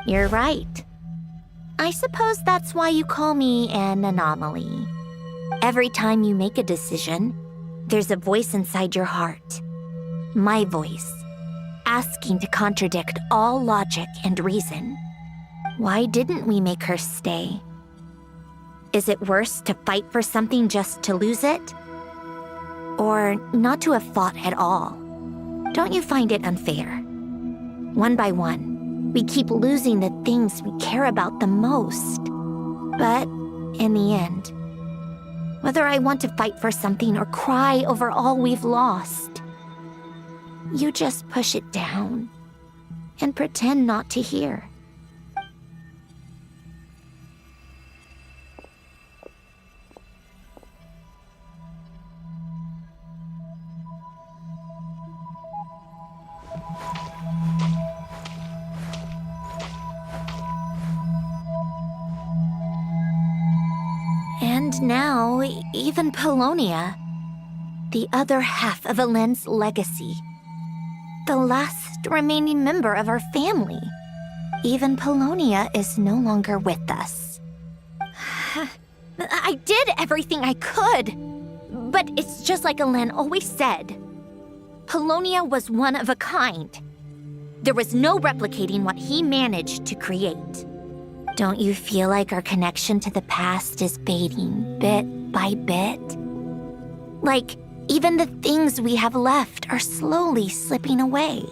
You're right. I suppose that's why you call me an anomaly. Every time you make a decision, there's a voice inside your heart. My voice, asking to contradict all logic and reason. Why didn't we make her stay? Is it worse to fight for something just to lose it? Or not to have fought at all? Don't you find it unfair? One by one, we keep losing the things we care about the most. But in the end, whether I want to fight for something or cry over all we've lost, you just push it down and pretend not to hear. And now, even Polonia, the other half of Helen's legacy, the last remaining member of our family. Even Polonia is no longer with us. I did everything I could, but it's just like Helen always said. Polonia was one of a kind. There was no replicating what he managed to create. Don't you feel like our connection to the past is fading bit by bit? Like Even the things we have left are slowly slipping away.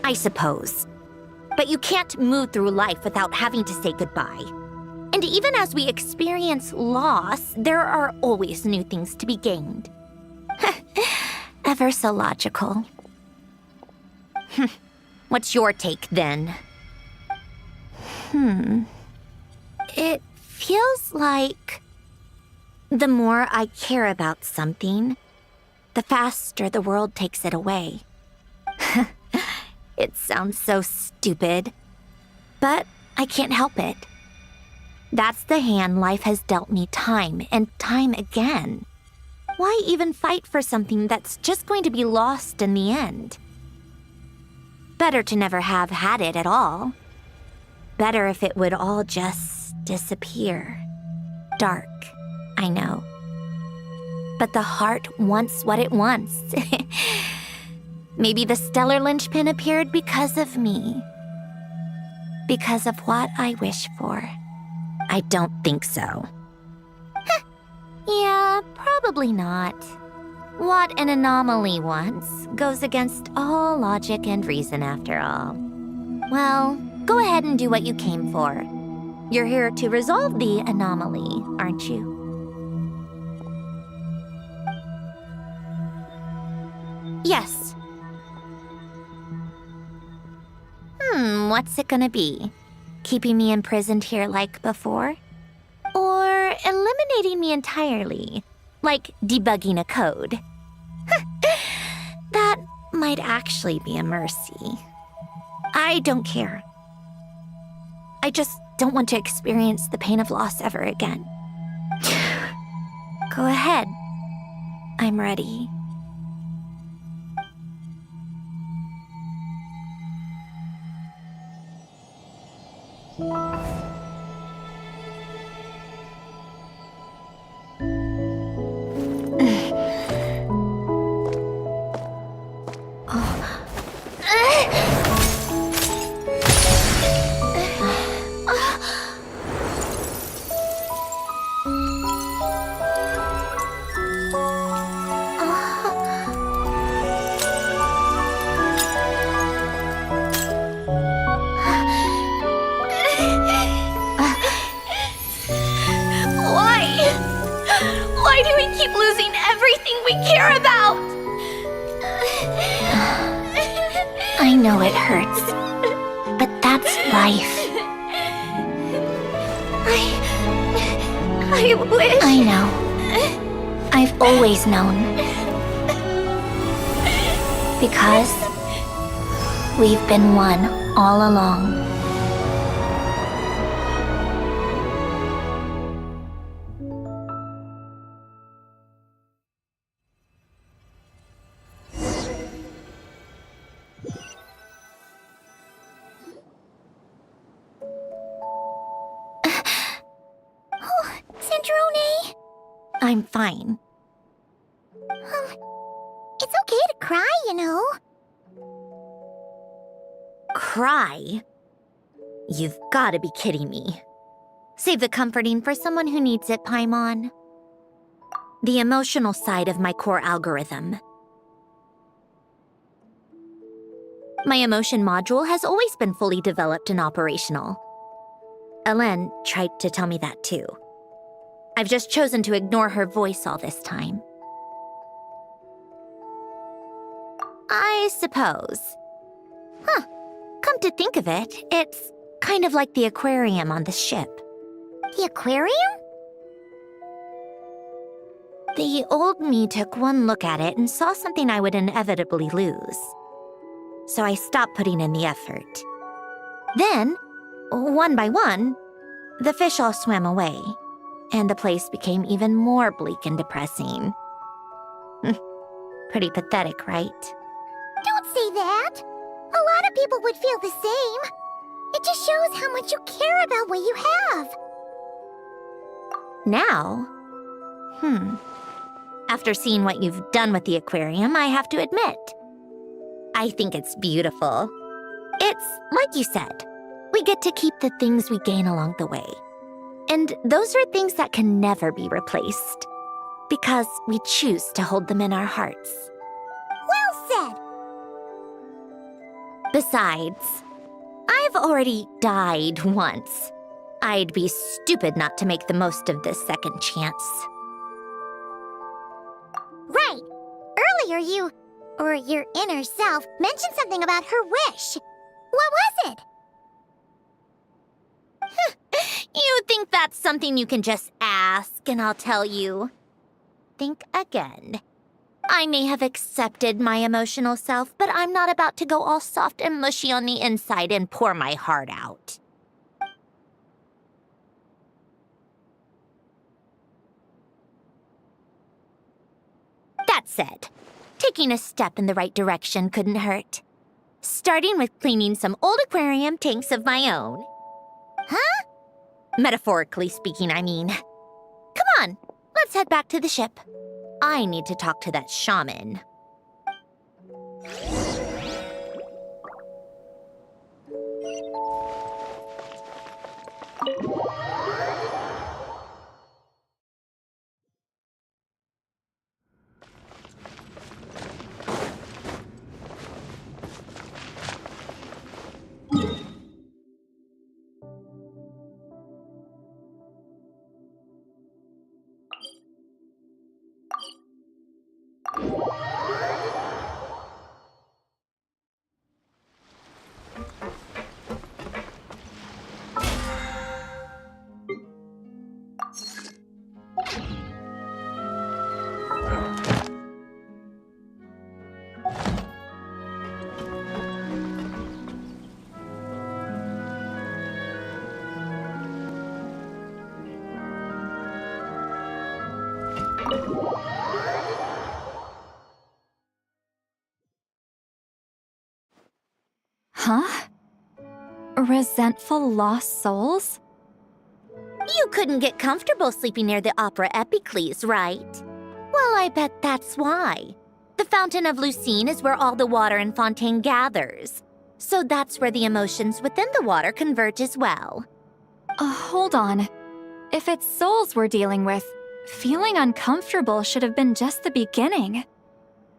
I suppose. But you can't move through life without having to say goodbye. And even as we experience loss, there are always new things to be gained. Ever so logical. What's your take, then? It feels like the more I care about something, the faster the world takes it away. It sounds so stupid, but I can't help it. That's the hand life has dealt me time and time again. Why even fight for something that's just going to be lost in the end? Better to never have had it at all. Better if it would all just disappear. Dark, I know. But the heart wants what it wants. Maybe the stellar linchpin appeared because of me. Because of what I wish for. I don't think so. Yeah, probably not. What an anomaly wants goes against all logic and reason after all. Well, go ahead and do what you came for. You're here to resolve the anomaly, aren't you? Yes. What's it gonna be? Keeping me imprisoned here like before? Or eliminating me entirely, like debugging a code? That might actually be a mercy. I don't care. I just don't want to experience the pain of loss ever again. Go ahead. I'm ready. Why do we keep losing everything we care about? I know it hurts, but that's life. I wish... I know. I've always known. Because we've been one all along. I'm fine. It's okay to cry, you know. Cry? You've got to be kidding me. Save the comforting for someone who needs it, Paimon. The emotional side of my core algorithm. My emotion module has always been fully developed and operational. Elen tried to tell me that too. I've just chosen to ignore her voice all this time. I suppose. Come to think of it, it's kind of like the aquarium on the ship. The aquarium? The old me took one look at it and saw something I would inevitably lose. So I stopped putting in the effort. Then, one by one, the fish all swam away. And the place became even more bleak and depressing. Pretty pathetic, right? Don't say that. A lot of people would feel the same. It just shows how much you care about what you have. Now? After seeing what you've done with the aquarium, I have to admit. I think it's beautiful. It's like you said. We get to keep the things we gain along the way. And those are things that can never be replaced. because we choose to hold them in our hearts. Well said. Besides, I've already died once. I'd be stupid not to make the most of this second chance. Right. Earlier you, or your inner self, mentioned something about her wish. What was it? You think that's something you can just ask and I'll tell you? Think again. I may have accepted my emotional self, but I'm not about to go all soft and mushy on the inside and pour my heart out. That said, taking a step in the right direction couldn't hurt. Starting with cleaning some old aquarium tanks of my own. Huh? Metaphorically speaking, I mean. Come on, let's head back to the ship. I need to talk to that shaman. Huh? Resentful lost souls? You couldn't get comfortable sleeping near the Opera Epicles, right? Well, I bet that's why. The Fountain of Lucine is where all the water in Fontaine gathers. So that's where the emotions within the water converge as well. Hold on. If it's souls we're dealing with, feeling uncomfortable should have been just the beginning.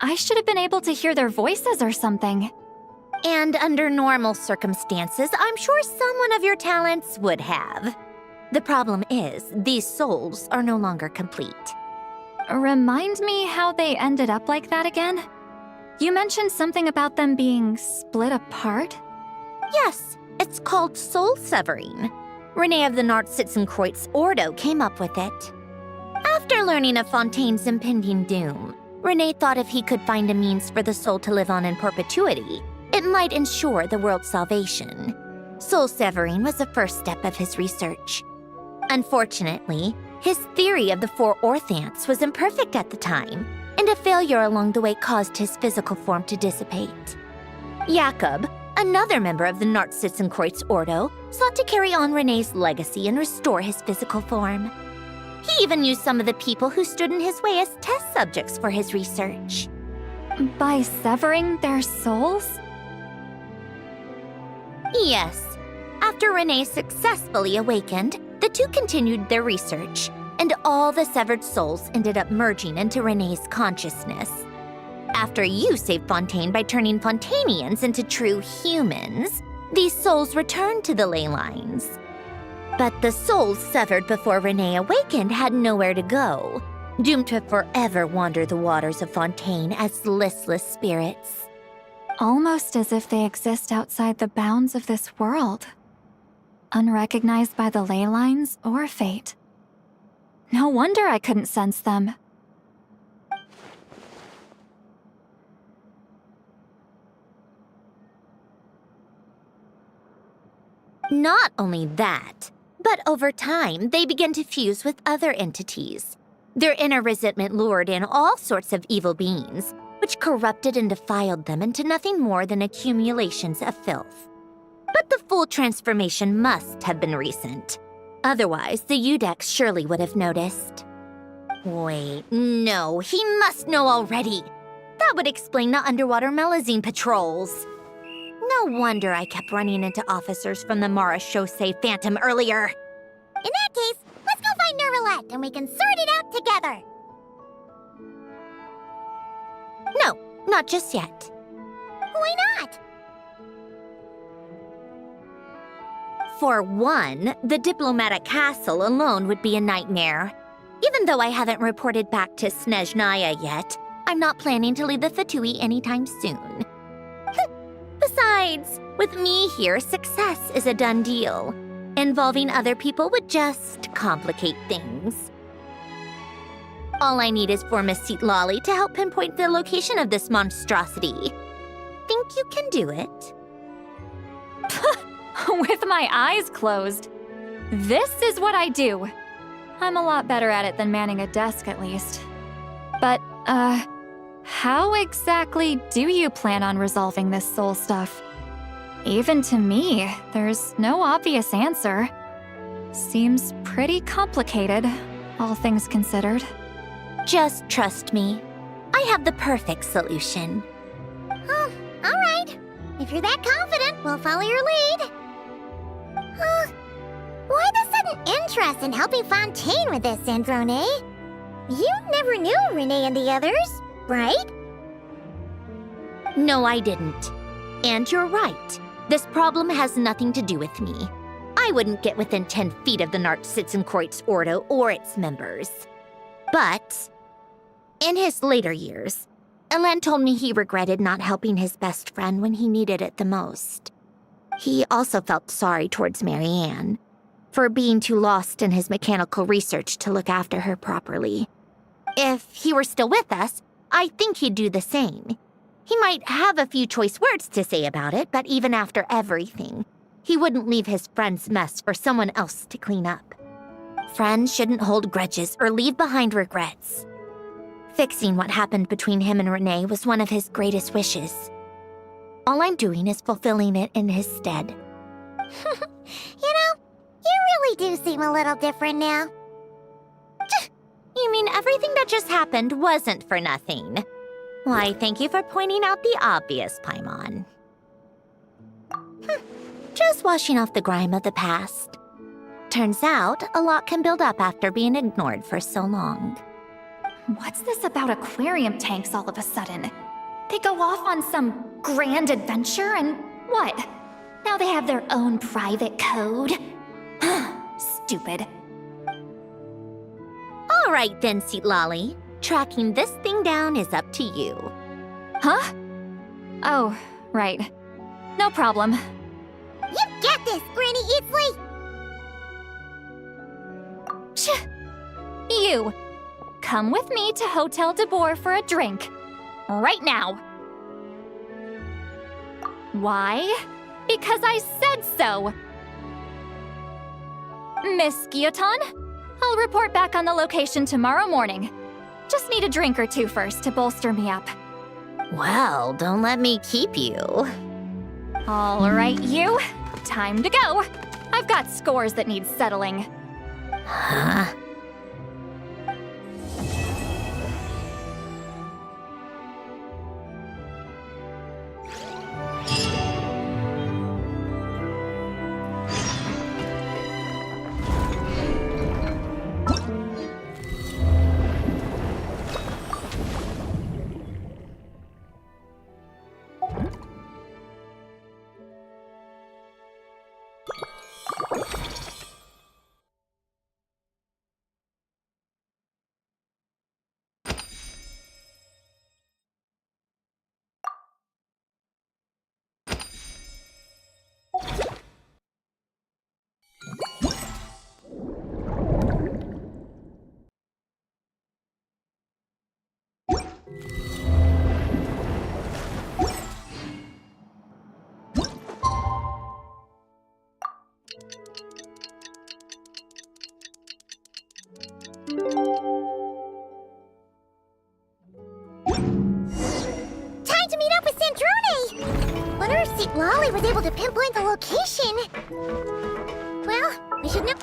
I should have been able to hear their voices or something. And under normal circumstances, I'm sure someone of your talents would have. The problem is, these souls are no longer complete. Remind me how they ended up like that again? You mentioned something about them being split apart? Yes, it's called soul severing. Renee of the Nartsitzenkreuz Ordo came up with it. After learning of Fontaine's impending doom, Renee thought if he could find a means for the soul to live on in perpetuity, it might ensure the world's salvation. Soul severing was the first step of his research. Unfortunately, his theory of the four orthants was imperfect at the time, and a failure along the way caused his physical form to dissipate. Jakob, another member of the Nartsitzenkreuz Ordo, sought to carry on Renee's legacy and restore his physical form. He even used some of the people who stood in his way as test subjects for his research. By severing their souls? Yes. After Renee successfully awakened, the two continued their research, and all the severed souls ended up merging into Renee's consciousness. After you saved Fontaine by turning Fontainians into true humans, these souls returned to the lain-lines. But the souls severed before Renee awakened had nowhere to go, doomed to forever wander the waters of Fontaine as listless spirits. Almost as if they exist outside the bounds of this world. Unrecognized by the ley lines or fate. No wonder I couldn't sense them. Not only that, but over time, they began to fuse with other entities. Their inner resentment lured in all sorts of evil beings, which corrupted and defiled them into nothing more than accumulations of filth. But the full transformation must have been recent. Otherwise, the Udex surely would have noticed. Wait, no, he must know already. That would explain the underwater melazine patrols. No wonder I kept running into officers from the Mara Chaussee Phantom earlier. In that case, let's go find Nervalette and we can sort it out together. Not just yet. Why not? For one, the diplomatic castle alone would be a nightmare. Even though I haven't reported back to Snezhnaya yet, I'm not planning to leave the Fatui anytime soon. Besides, with me here, success is a done deal. Involving other people would just complicate things. All I need is for Miss Lolly to help pinpoint the location of this monstrosity. Think you can do it? With my eyes closed. This is what I do. I'm a lot better at it than manning a desk, at least. But, how exactly do you plan on resolving this soul stuff? Even to me, there's no obvious answer. Seems pretty complicated, all things considered. Just trust me. I have the perfect solution. Oh, all right. If you're that confident, we'll follow your lead. Why the sudden interest in helping Fontaine with this, Androne? You never knew Renee and the others, right? No, I didn't. And you're right. This problem has nothing to do with me. I wouldn't get within 10 feet of the Nartsitzenkreuz Ordo or its members. But in his later years, Elen told me he regretted not helping his best friend when he needed it the most. He also felt sorry towards Marianne for being too lost in his mechanical research to look after her properly. If he were still with us, I think he'd do the same. He might have a few choice words to say about it, but even after everything, he wouldn't leave his friend's mess for someone else to clean up. Friends shouldn't hold grudges or leave behind regrets. Fixing what happened between him and Renee was one of his greatest wishes. All I'm doing is fulfilling it in his stead. You know, you really do seem a little different now. You mean everything that just happened wasn't for nothing? Why, thank you for pointing out the obvious, Paimon. Just washing off the grime of the past. Turns out, a lot can build up after being ignored for so long. What's this about aquarium tanks all of a sudden? They go off on some grand adventure and what? Now they have their own private code? Stupid. All right then, Lolly. Tracking this thing down is up to you. Huh? Oh, right. No problem. You get this, Granny Eatsley! You! Come with me to Hotel de Boer for a drink. Right now. Why? Because I said so! Miss Guillotin, I'll report back on the location tomorrow morning. Just need a drink or two first to bolster me up. Well, don't let me keep you. All right, you. Time to go. I've got scores that need settling. Huh? Time to meet up with Sandrone! Wonder if Seat Lolly was able to pinpoint the location. Well, we should know.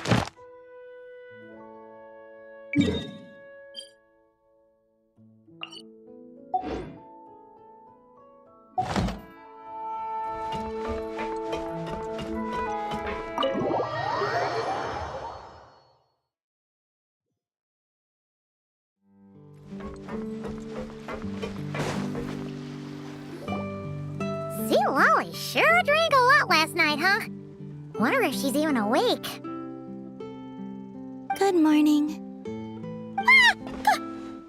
Lolly sure drank a lot last night, huh? Wonder if she's even awake. Good morning.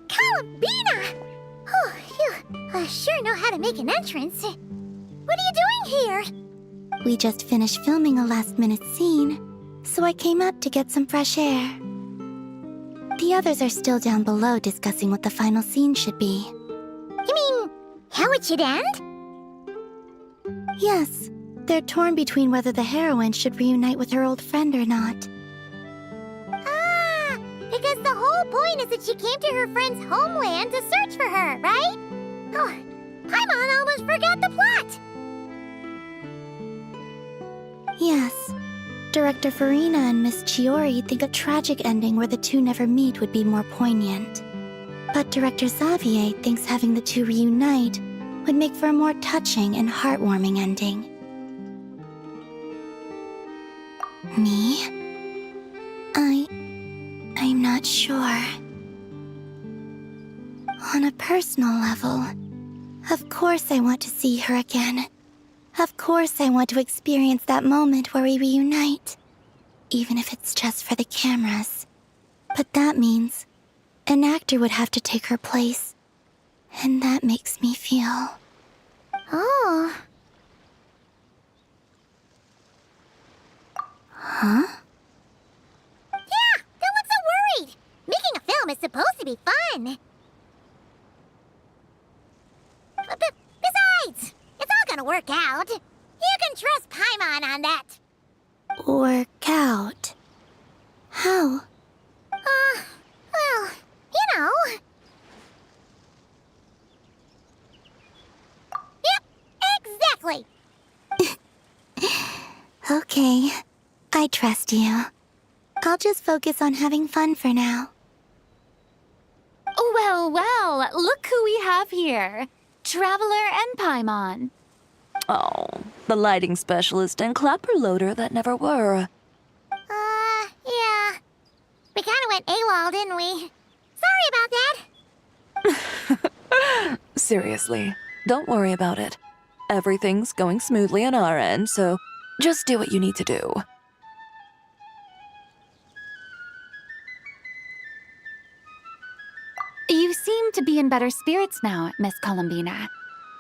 Columbina! Oh, you sure know how to make an entrance. What are you doing here? We just finished filming a last-minute scene, so I came up to get some fresh air. The others are still down below discussing what the final scene should be. You mean, how it should end? Yes, they're torn between whether the heroine should reunite with her old friend or not. Ah, because the whole point is that she came to her friend's homeland to search for her, right? Oh, Paimon almost forgot the plot! Yes. Director Farina and Miss Chiori think a tragic ending where the two never meet would be more poignant. But Director Xavier thinks having the two reunite would make for a more touching and heartwarming ending. Me? I'm not sure. On a personal level, of course I want to see her again. Of course I want to experience that moment where we reunite. Even if it's just for the cameras. But that means an actor would have to take her place. And that makes me feel... Oh. Huh? Yeah, don't look so worried. Making a film is supposed to be fun. Besides, it's all gonna work out. You can trust Paimon on that. Work out? How? Well, you know. Yep, exactly. Okay, I trust you. I'll just focus on having fun for now. Well, well, look who we have here. Traveler and Paimon. Oh, the lighting specialist and clapper loader that never were. Yeah. We kinda went AWOL, didn't we? Sorry about that. Seriously, don't worry about it. Everything's going smoothly on our end, so just do what you need to do. You seem to be in better spirits now, Miss Columbina.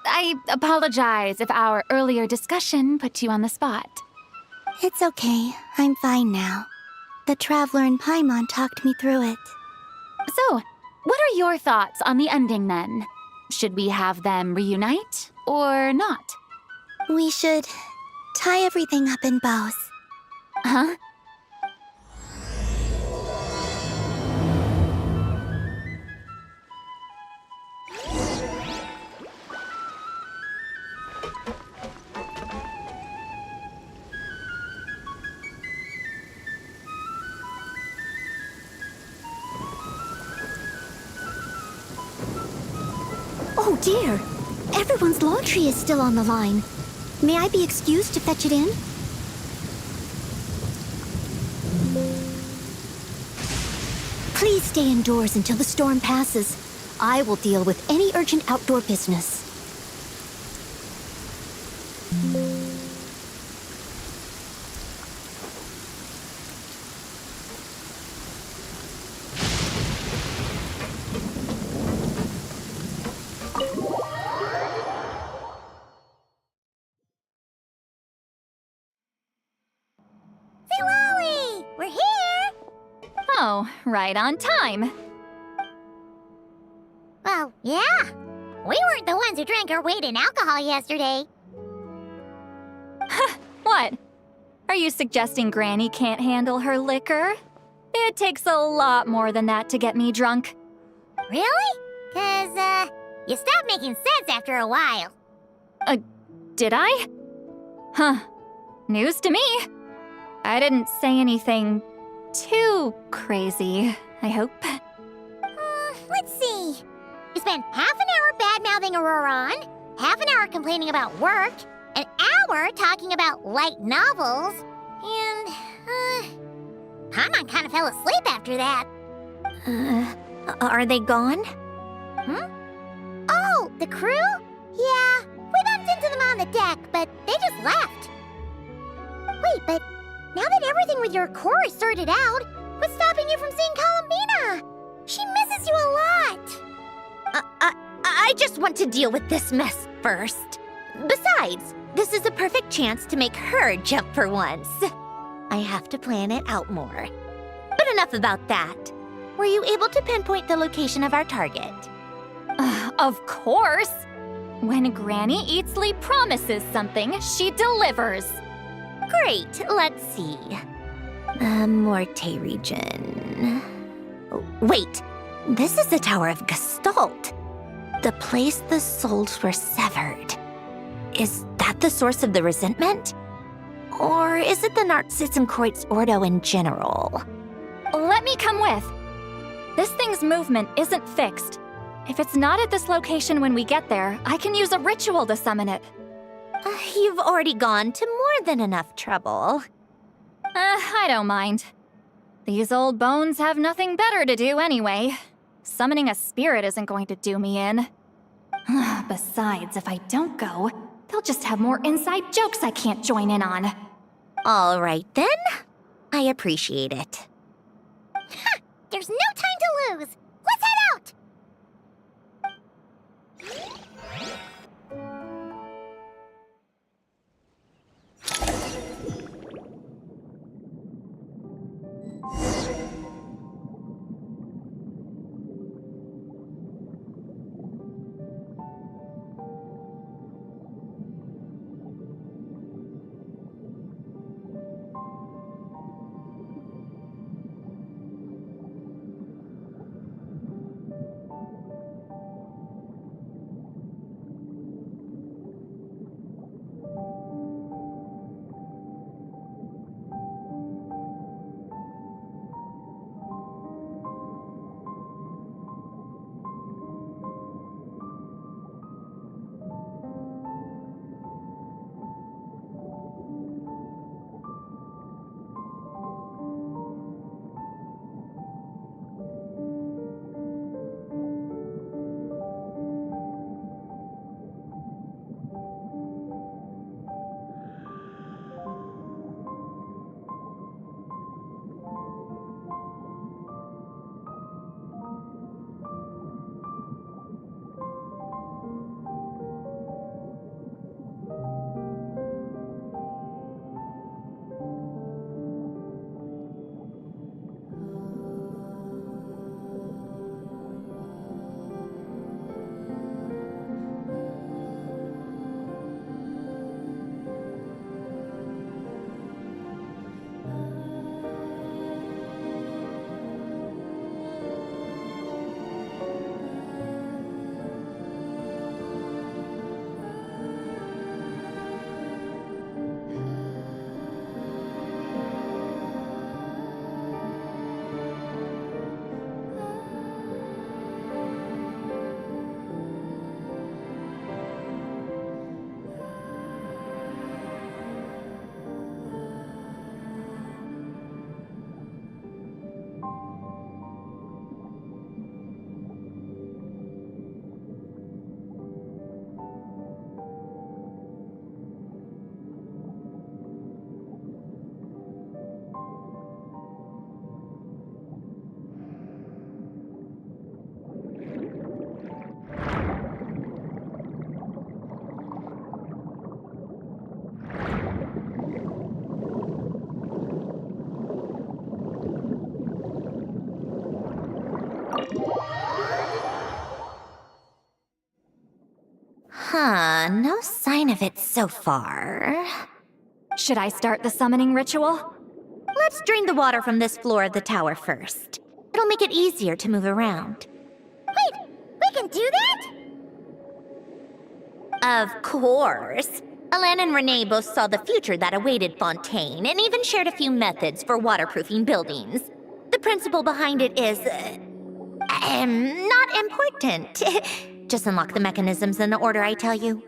I apologize if our earlier discussion put you on the spot. It's okay, I'm fine now. The Traveler and Paimon talked me through it. So, what are your thoughts on the ending then? Should we have them reunite or not? We should tie everything up in bows. Huh? Oh dear! Everyone's laundry is still on the line. May I be excused to fetch it in? Please stay indoors until the storm passes. I will deal with any urgent outdoor business. Lolly, we're here! Oh, right on time. Well, yeah. We weren't the ones who drank our weight in alcohol yesterday. What? Are you suggesting Granny can't handle her liquor? It takes a lot more than that to get me drunk. Really? 'Cause, you stopped making sense after a while. Did I? Huh. News to me. I didn't say anything too crazy, I hope. Let's see. You spent half an hour bad-mouthing Auroron, half an hour complaining about work, an hour talking about light novels, and, Paimon kind of fell asleep after that. Are they gone? Oh, the crew? Yeah, we bumped into them on the deck, but they just left. Wait, but now that everything with your core is sorted out, what's stopping you from seeing Columbina? She misses you a lot. I just want to deal with this mess first. Besides, this is a perfect chance to make her jump for once. I have to plan it out more. But enough about that. Were you able to pinpoint the location of our target? Of course! When Granny Eatsley promises something, she delivers. Great, let's see. Morte region. Wait, this is the Tower of Gestalt. The place the souls were severed. Is that the source of the resentment? Or is it the Narzisenkreuz Ordo in general? Let me come with. This thing's movement isn't fixed. If it's not at this location when we get there, I can use a ritual to summon it. You've already gone to more than enough trouble. I don't mind. These old bones have nothing better to do anyway. Summoning a spirit isn't going to do me in. Besides, if I don't go, they'll just have more inside jokes I can't join in on. All right then. I appreciate it. There's no time to lose. Let's head out! No sign of it so far. Should I start the summoning ritual? Let's drain the water from this floor of the tower first. It'll make it easier to move around. Wait, we can do that? Of course. Alain and Renee both saw the future that awaited Fontaine and even shared a few methods for waterproofing buildings. The principle behind it is... not important. Just unlock the mechanisms in the order I tell you.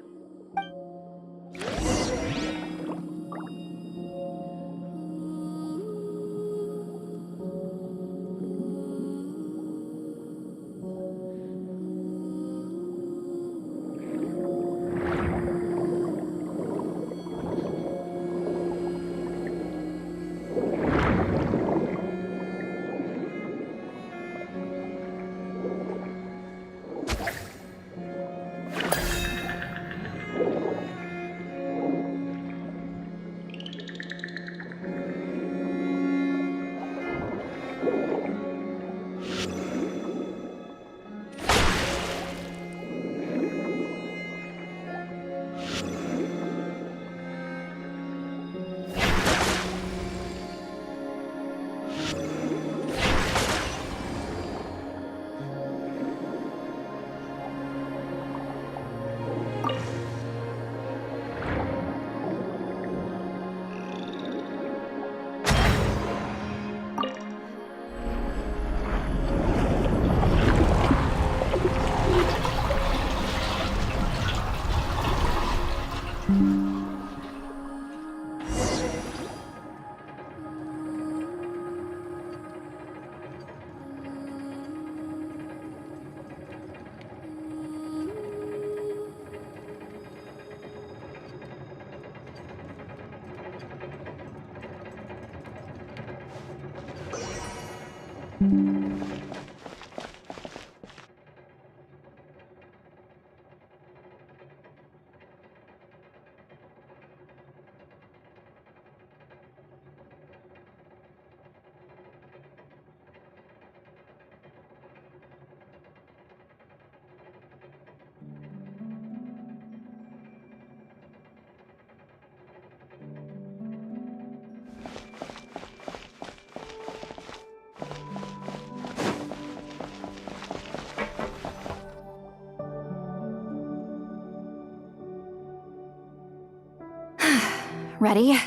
Ready?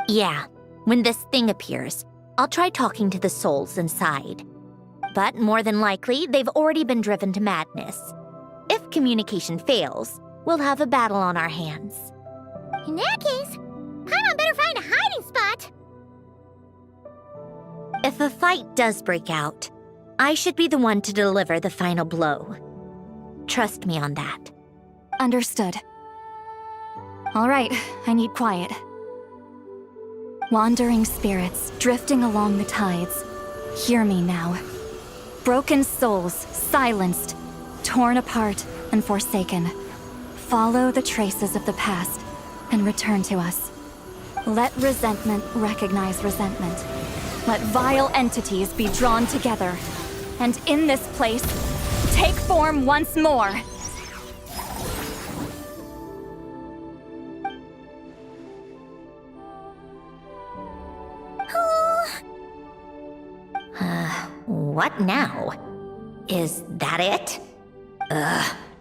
Yeah, when this thing appears, I'll try talking to the souls inside. But more than likely, they've already been driven to madness. If communication fails, we'll have a battle on our hands. In that case, Paimon better find a hiding spot. If a fight does break out, I should be the one to deliver the final blow. Trust me on that. Understood. All right, I need quiet. Wandering spirits drifting along the tides. Hear me now. Broken souls, silenced, torn apart, and forsaken. Follow the traces of the past and return to us. Let resentment recognize resentment. Let vile entities be drawn together. And in this place, take form once more. What now? Is that it?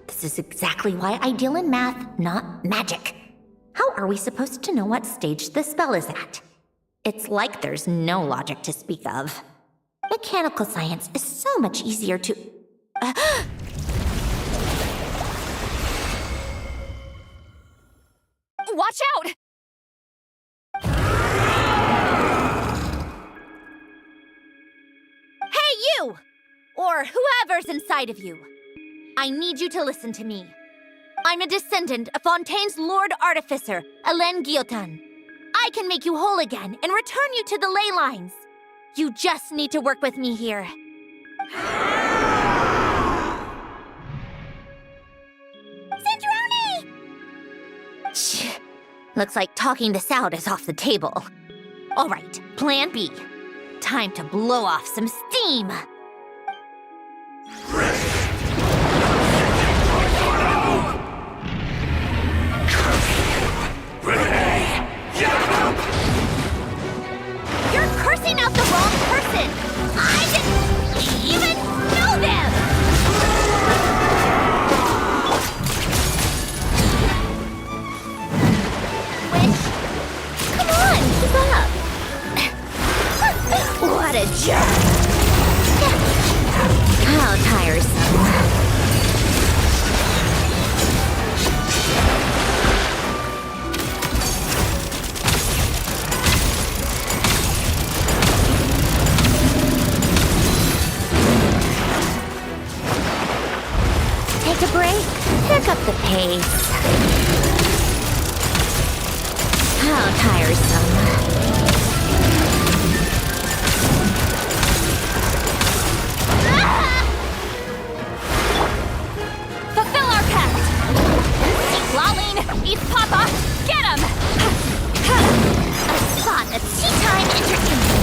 This is exactly why I deal in math, not magic. How are we supposed to know what stage the spell is at? It's like there's no logic to speak of. Mechanical science is so much easier to... Watch out! Hey, you! Or whoever's inside of you. I need you to listen to me. I'm a descendant of Fontaine's Lord Artificer, Alain Guillotin. I can make you whole again and return you to the ley lines. You just need to work with me here. Cinturone! Shh. Looks like talking this out is off the table. All right, plan B. Time to blow off some steam. You're cursing out the wrong person! I didn't even know them! Wish? Come on, keep up! What a jerk! How tiresome. Take a break, pick up the pace. How tiresome. Fulfill our pact! Eat Lain-lain, eat Papa, get him! A spot of tea time entertainment.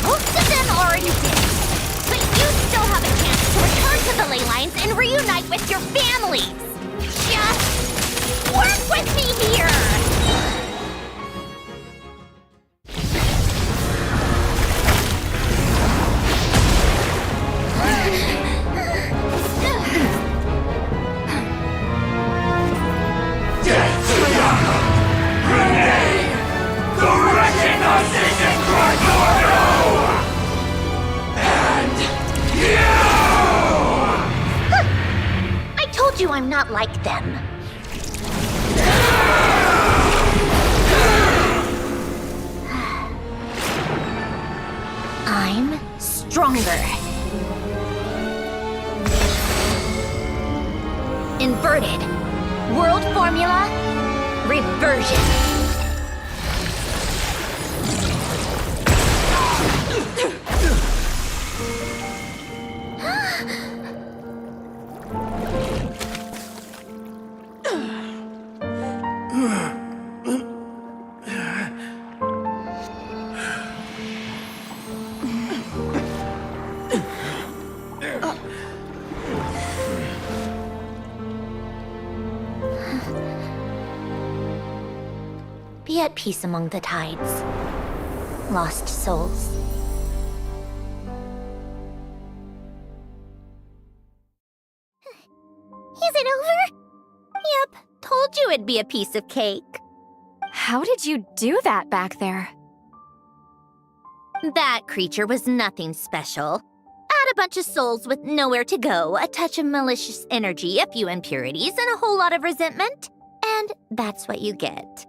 Most of them already did, but you still have a chance to return to the ley lines and reunite with your families. Just work with me here! I told you I'm not like them. I'm stronger. Inverted. World formula. Reversion. Be at peace among the tides. Lost souls. Is it over? Yep, told you it'd be a piece of cake. How did you do that back there? That creature was nothing special. Add a bunch of souls with nowhere to go, a touch of malicious energy, a few impurities, and a whole lot of resentment, and that's what you get.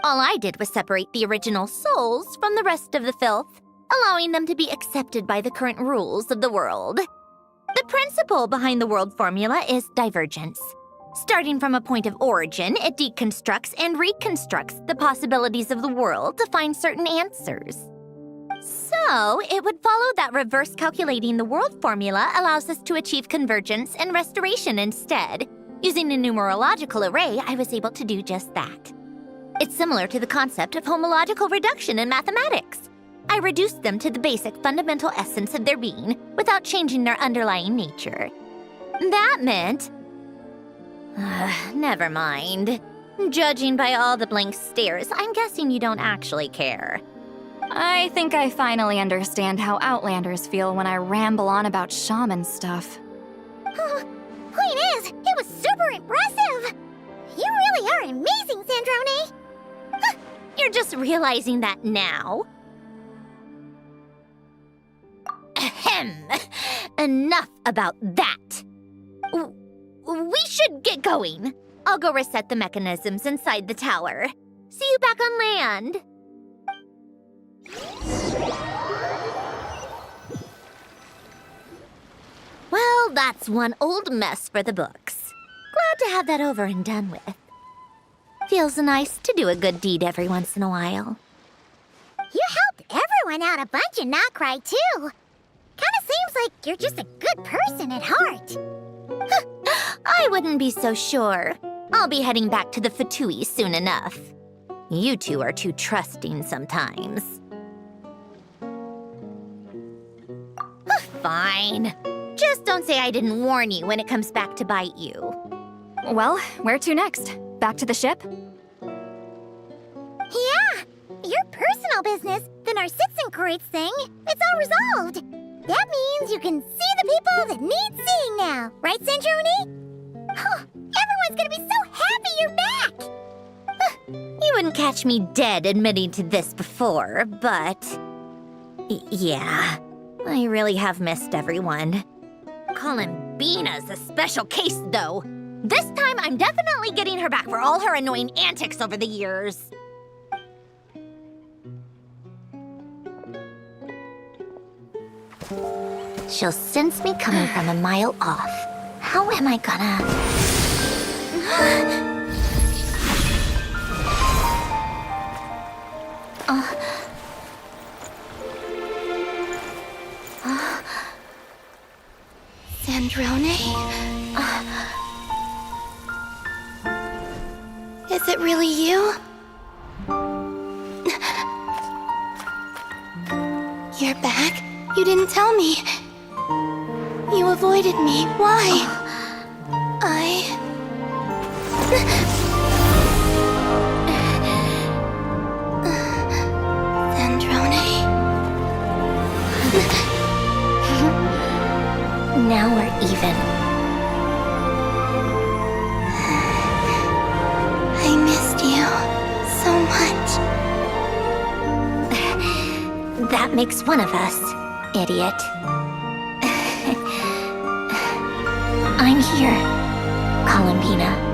All I did was separate the original souls from the rest of the filth, allowing them to be accepted by the current rules of the world. The principle behind the world formula is divergence. Starting from a point of origin, it deconstructs and reconstructs the possibilities of the world to find certain answers. So, it would follow that reverse calculating the world formula allows us to achieve convergence and restoration instead. Using a numerological array, I was able to do just that. It's similar to the concept of homological reduction in mathematics. I reduced them to the basic fundamental essence of their being without changing their underlying nature. That meant... never mind. Judging by all the blank stares, I'm guessing you don't actually care. I think I finally understand how Outlanders feel when I ramble on about shaman stuff. Point is, it was super impressive! You really are amazing, Sandrone! You're just realizing that now? Ahem. Enough about that. We should get going. I'll go reset the mechanisms inside the tower. See you back on land. Well, that's one old mess for the books. Glad to have that over and done with. Feels nice to do a good deed every once in a while. You helped everyone out a bunch in Not Cry, too. Kinda seems like you're just a good person at heart. I wouldn't be so sure. I'll be heading back to the Fatui soon enough. You two are too trusting sometimes. Fine. Just don't say I didn't warn you when it comes back to bite you. Well, where to next? Back to the ship? Yeah! Your personal business, the Narcitsan thing, it's all resolved. That means you can see the people that need seeing now, right, Centrone? Oh, everyone's gonna be so happy you're back! You wouldn't catch me dead admitting to this before, but... yeah, I really have missed everyone. Columbina's a special case, though. This time, I'm definitely getting her back for all her annoying antics over the years. She'll sense me coming from a mile off. How am I gonna... Sandrone? Is it really you? You're back? You didn't tell me. You avoided me. Why? Sandrone? Now we're even. I missed you so much. That makes one of us, idiot. I'm here, Columbina.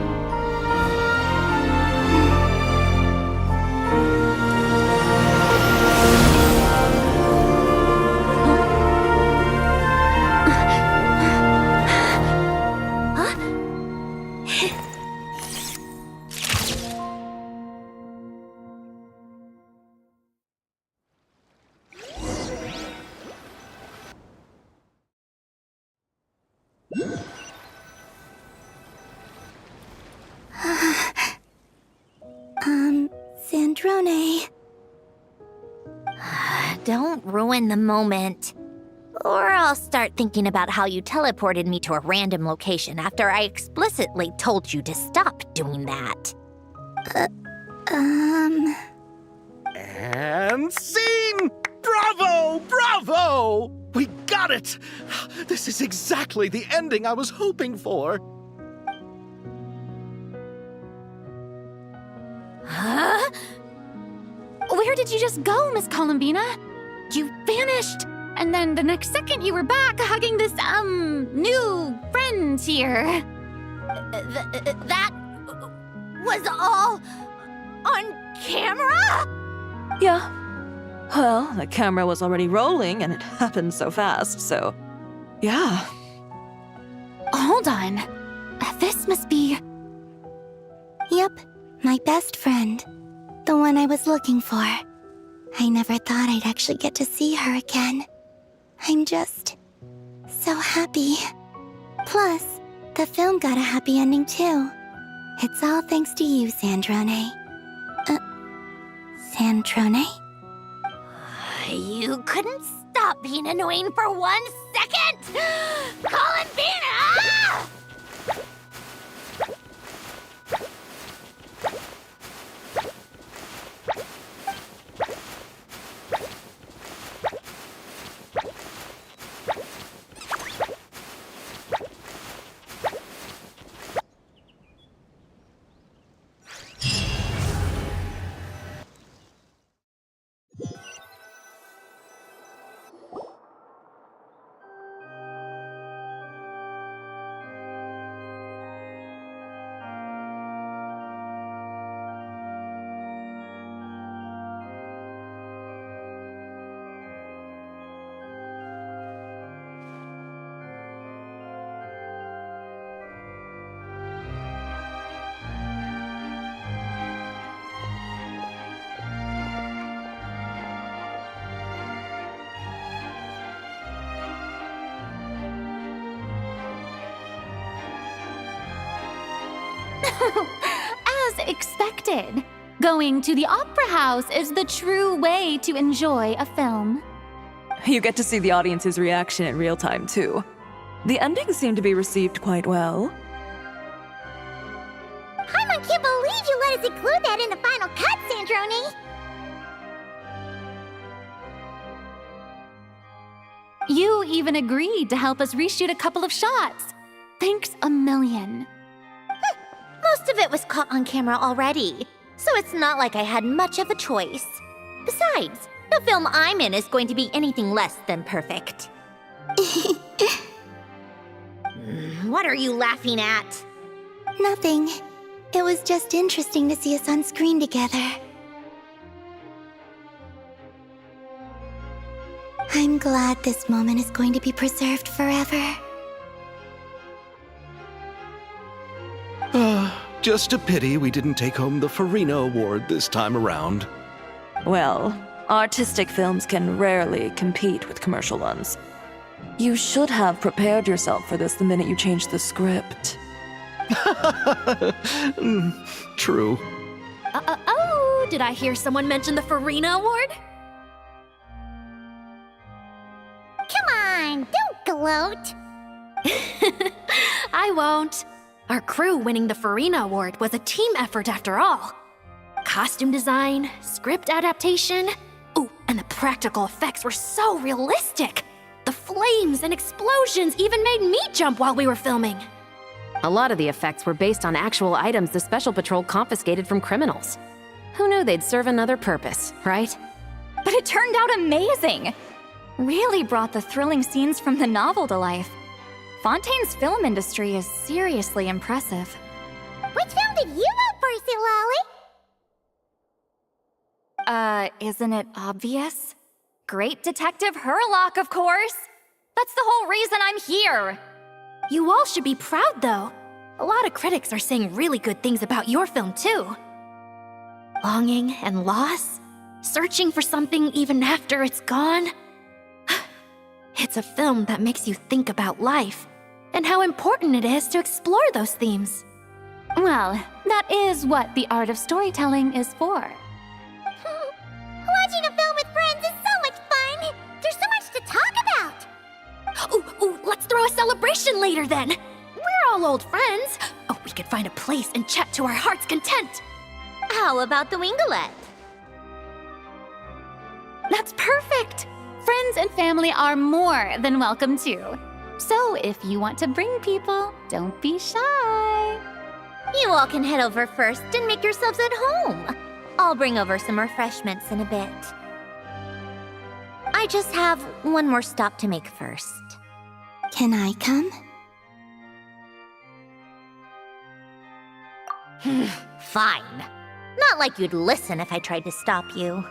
Sandrone. Don't ruin the moment. Or I'll start thinking about how you teleported me to a random location after I explicitly told you to stop doing that. And scene! Bravo! Bravo! We got it! This is exactly the ending I was hoping for. Huh? Where did you just go, Miss Columbina? You vanished! And then the next second you were back hugging this, new friend here. That was all on camera? Yeah. Well, the camera was already rolling and it happened so fast, so yeah. Hold on. This must be... Yep, my best friend. The one I was looking for. I never thought I'd actually get to see her again. I'm just so happy. Plus, the film got a happy ending too. It's all thanks to you, Sandrone. Sandrone? You couldn't stop being annoying for 1 second! Columbina! As expected, going to the opera house is the true way to enjoy a film. You get to see the audience's reaction in real time, too. The ending seemed to be received quite well. I can't believe you let us include that in the final cut, Sandrone! You even agreed to help us reshoot a couple of shots. Thanks a million. Most of it was caught on camera already, so it's not like I had much of a choice. Besides, the film I'm in is going to be anything less than perfect. What are you laughing at? Nothing. It was just interesting to see us on screen together. I'm glad this moment is going to be preserved forever. Just a pity we didn't take home the Farina Award this time around. Well, artistic films can rarely compete with commercial ones. You should have prepared yourself for this the minute you changed the script. True. Oh, did I hear someone mention the Farina Award? Come on, don't gloat! I won't. Our crew winning the Farina Award was a team effort after all. Costume design, script adaptation. Ooh, and the practical effects were so realistic. The flames and explosions even made me jump while we were filming. A lot of the effects were based on actual items the Special Patrol confiscated from criminals. Who knew they'd serve another purpose, right? But it turned out amazing! Really brought the thrilling scenes from the novel to life. Fontaine's film industry is seriously impressive. Which film did you vote for, Silali? Isn't it obvious? Great Detective Herlock, of course! That's the whole reason I'm here! You all should be proud, though. A lot of critics are saying really good things about your film, too. Longing and loss? Searching for something even after it's gone? It's a film that makes you think about life, and how important it is to explore those themes. Well, that is what the art of storytelling is for. celebration later then. We're all old friends. Oh, we could find a place and chat to our heart's content. How about the Wingalette? That's perfect! Friends and family are more than welcome too. So if you want to bring people, don't be shy. You all can head over first and make yourselves at home. I'll bring over some refreshments in a bit. I just have one more stop to make first. Can I come? Fine. Not like you'd listen if I tried to stop you.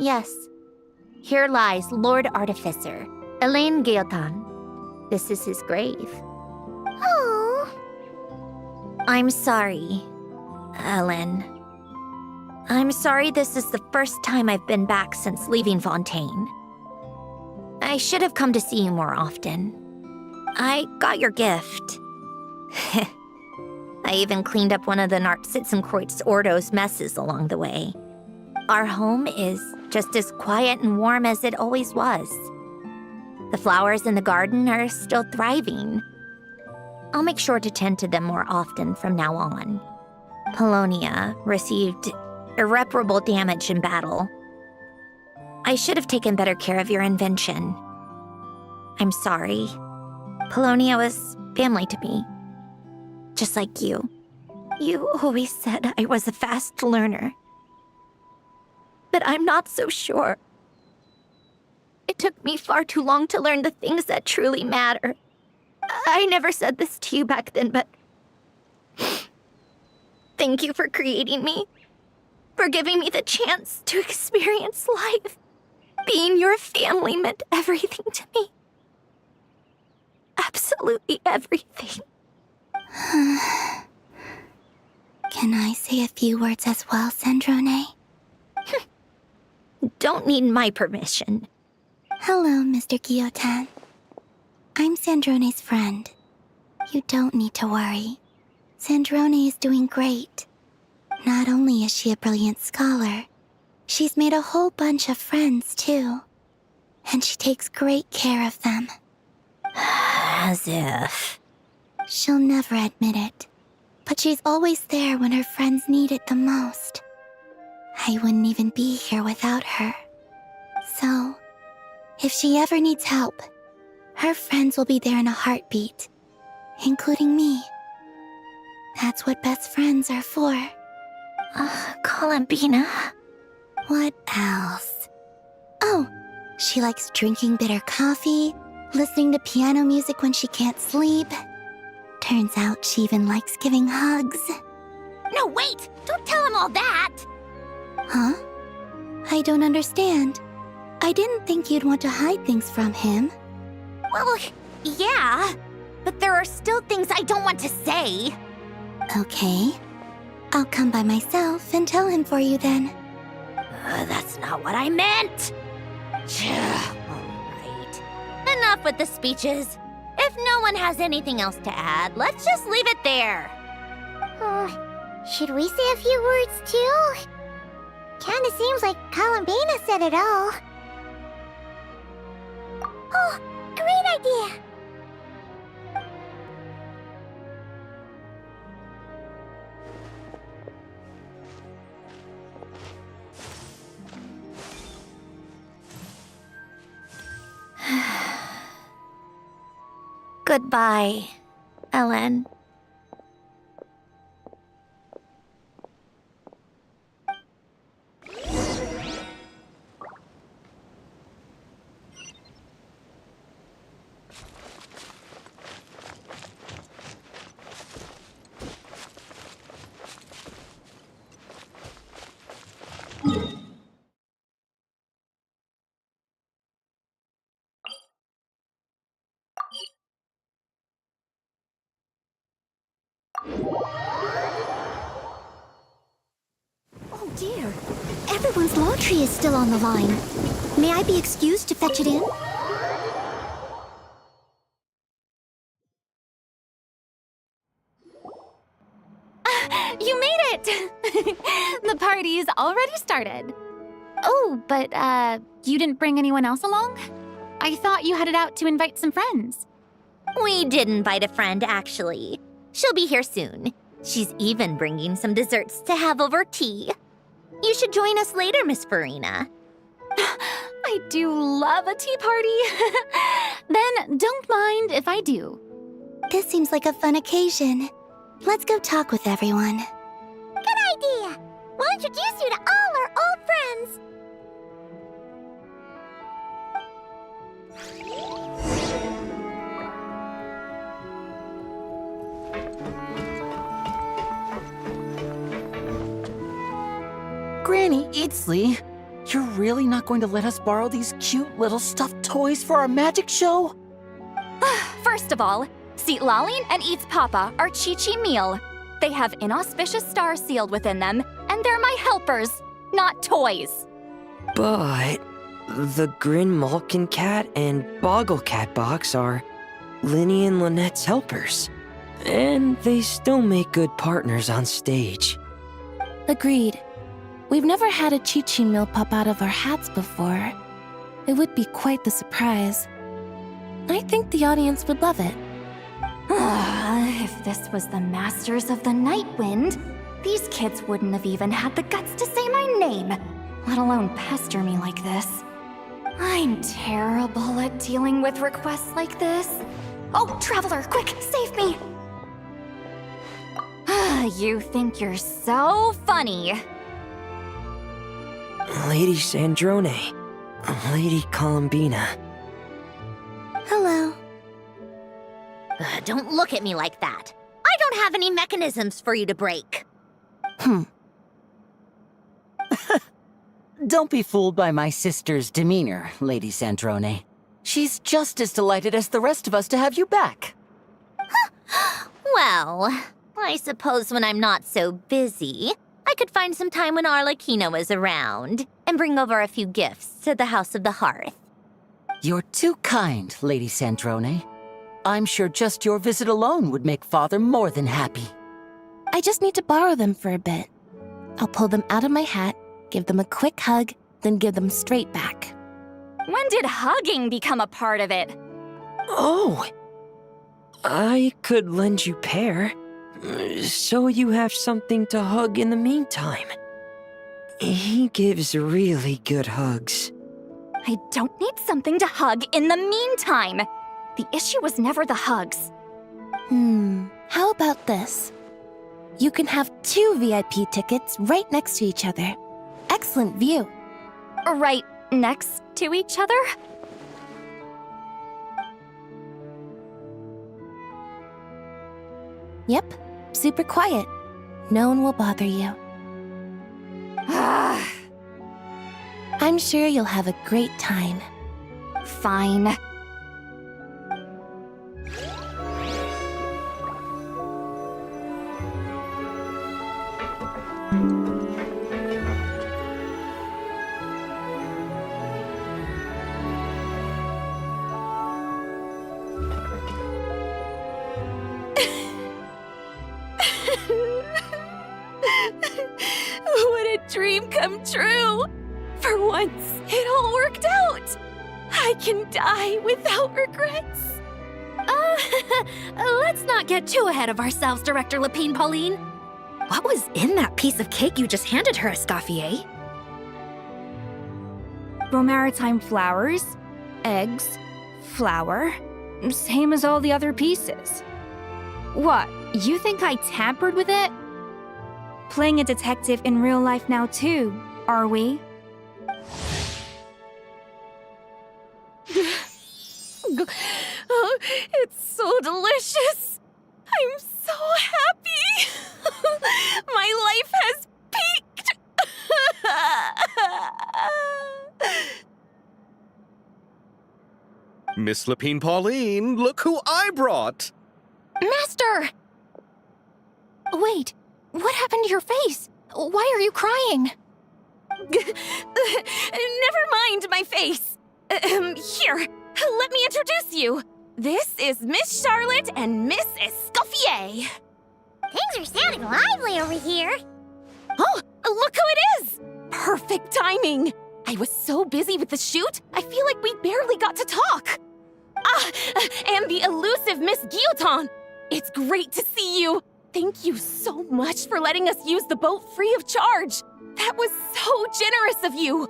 Yes. Here lies Lord Artificer, Elaine Gaetan. This is his grave. Oh. I'm sorry, Ellen. I'm sorry this is the first time I've been back since leaving Fontaine. I should have come to see you more often. I got your gift. I even cleaned up one of the Narcitzenkreuz Ordo's messes along the way. Our home is just as quiet and warm as it always was. The flowers in the garden are still thriving. I'll make sure to tend to them more often from now on. Polonia received irreparable damage in battle. I should have taken better care of your invention. I'm sorry. Polonia was family to me. Just like you. You always said I was a fast learner. But I'm not so sure. It took me far too long to learn the things that truly matter. I never said this to you back then, but thank you for creating me. For giving me the chance to experience life. Being your family meant everything to me. Absolutely everything. Can I say a few words as well, Sandrone? Don't need my permission. Hello, Mr. Guillotin. I'm Sandrone's friend. You don't need to worry. Sandrone is doing great. Not only is she a brilliant scholar, she's made a whole bunch of friends, too. And she takes great care of them. As if. She'll never admit it, but she's always there when her friends need it the most. I wouldn't even be here without her. So, if she ever needs help, her friends will be there in a heartbeat, including me. That's what best friends are for. Columbina. What else? Oh, she likes drinking bitter coffee, listening to piano music when she can't sleep. Turns out she even likes giving hugs. No, wait! Don't tell him all that! Huh? I don't understand. I didn't think you'd want to hide things from him. Well, yeah. But there are still things I don't want to say. Okay. I'll come by myself and tell him for you then. That's not what I meant! Alright. Enough with the speeches. If no one has anything else to add, let's just leave it there. Should we say a few words too? Kinda seems like Columbina said it all. Oh, great idea! Goodbye, Ellen. Oh dear. Everyone's laundry is still on the line. May I be excused to fetch it in? You made it! The party's already started. Oh, but, you didn't bring anyone else along? I thought you headed out to invite some friends. We did invite a friend, actually. She'll be here soon. She's even bringing some desserts to have over tea. You should join us later, Miss Farina. I do love a tea party. Then don't mind if I do. This seems like a fun occasion. Let's go talk with everyone. Good idea! We'll introduce you to all our old friends. Granny Itzley, You're really not going to let us borrow these cute little stuffed toys for our magic show? First of all, Seat Lalin and Eats Papa are Chi-Chi meal. They have inauspicious stars sealed within them, and they're my helpers, not toys. But the Grin Malkin Cat and Boggle Cat box are Linny and Lynette's helpers. And they still make good partners on stage. Agreed. We've never had a Chi-Chi meal pop out of our hats before. It would be quite the surprise. I think the audience would love it. If this was the Masters of the Night Wind, these kids wouldn't have even had the guts to say my name, let alone pester me like this. I'm terrible at dealing with requests like this. Oh, Traveler, quick, save me! You think you're so funny. Lady Sandrone, Lady Columbina. Hello. Don't look at me like that. I don't have any mechanisms for you to break. Don't be fooled by my sister's demeanor, Lady Sandrone. She's just as delighted as the rest of us to have you back. Well, I suppose when I'm not so busy, I could find some time when Arlecchino is around and bring over a few gifts to the House of the Hearth. You're too kind, Lady Sandrone. I'm sure just your visit alone would make Father more than happy. I just need to borrow them for a bit. I'll pull them out of my hat, give them a quick hug, then give them straight back. When did hugging become a part of it? Oh! I could lend you Pear, so you have something to hug in the meantime. He gives really good hugs. I don't need something to hug in the meantime. The issue was never the hugs. How about this? You can have 2 VIP tickets right next to each other. Excellent view. Right next to each other? Yep, super quiet. No one will bother you. I'm sure you'll have a great time. Fine. What a dream come true! For once, it all worked out! I can die without regrets. Let's not get too ahead of ourselves, Director Lapine Pauline. What was in that piece of cake you just handed her, Escoffier? Bromaritime flowers, eggs, flour, same as all the other pieces. What, you think I tampered with it? Playing a detective in real life now too, are we? Oh, it's so delicious. I'm so happy. My life has peaked. Miss Lapine Pauline, look who I brought! Master! Wait, what happened to your face? Why are you crying? Never mind my face. Here, let me introduce you. This is Miss Charlotte and Miss Escoffier. Things are sounding lively over here. Oh, look who it is! Perfect timing. I was so busy with the shoot, I feel like we barely got to talk. And the elusive Miss Guillotin. It's great to see you. Thank you so much for letting us use the boat free of charge. That was so generous of you.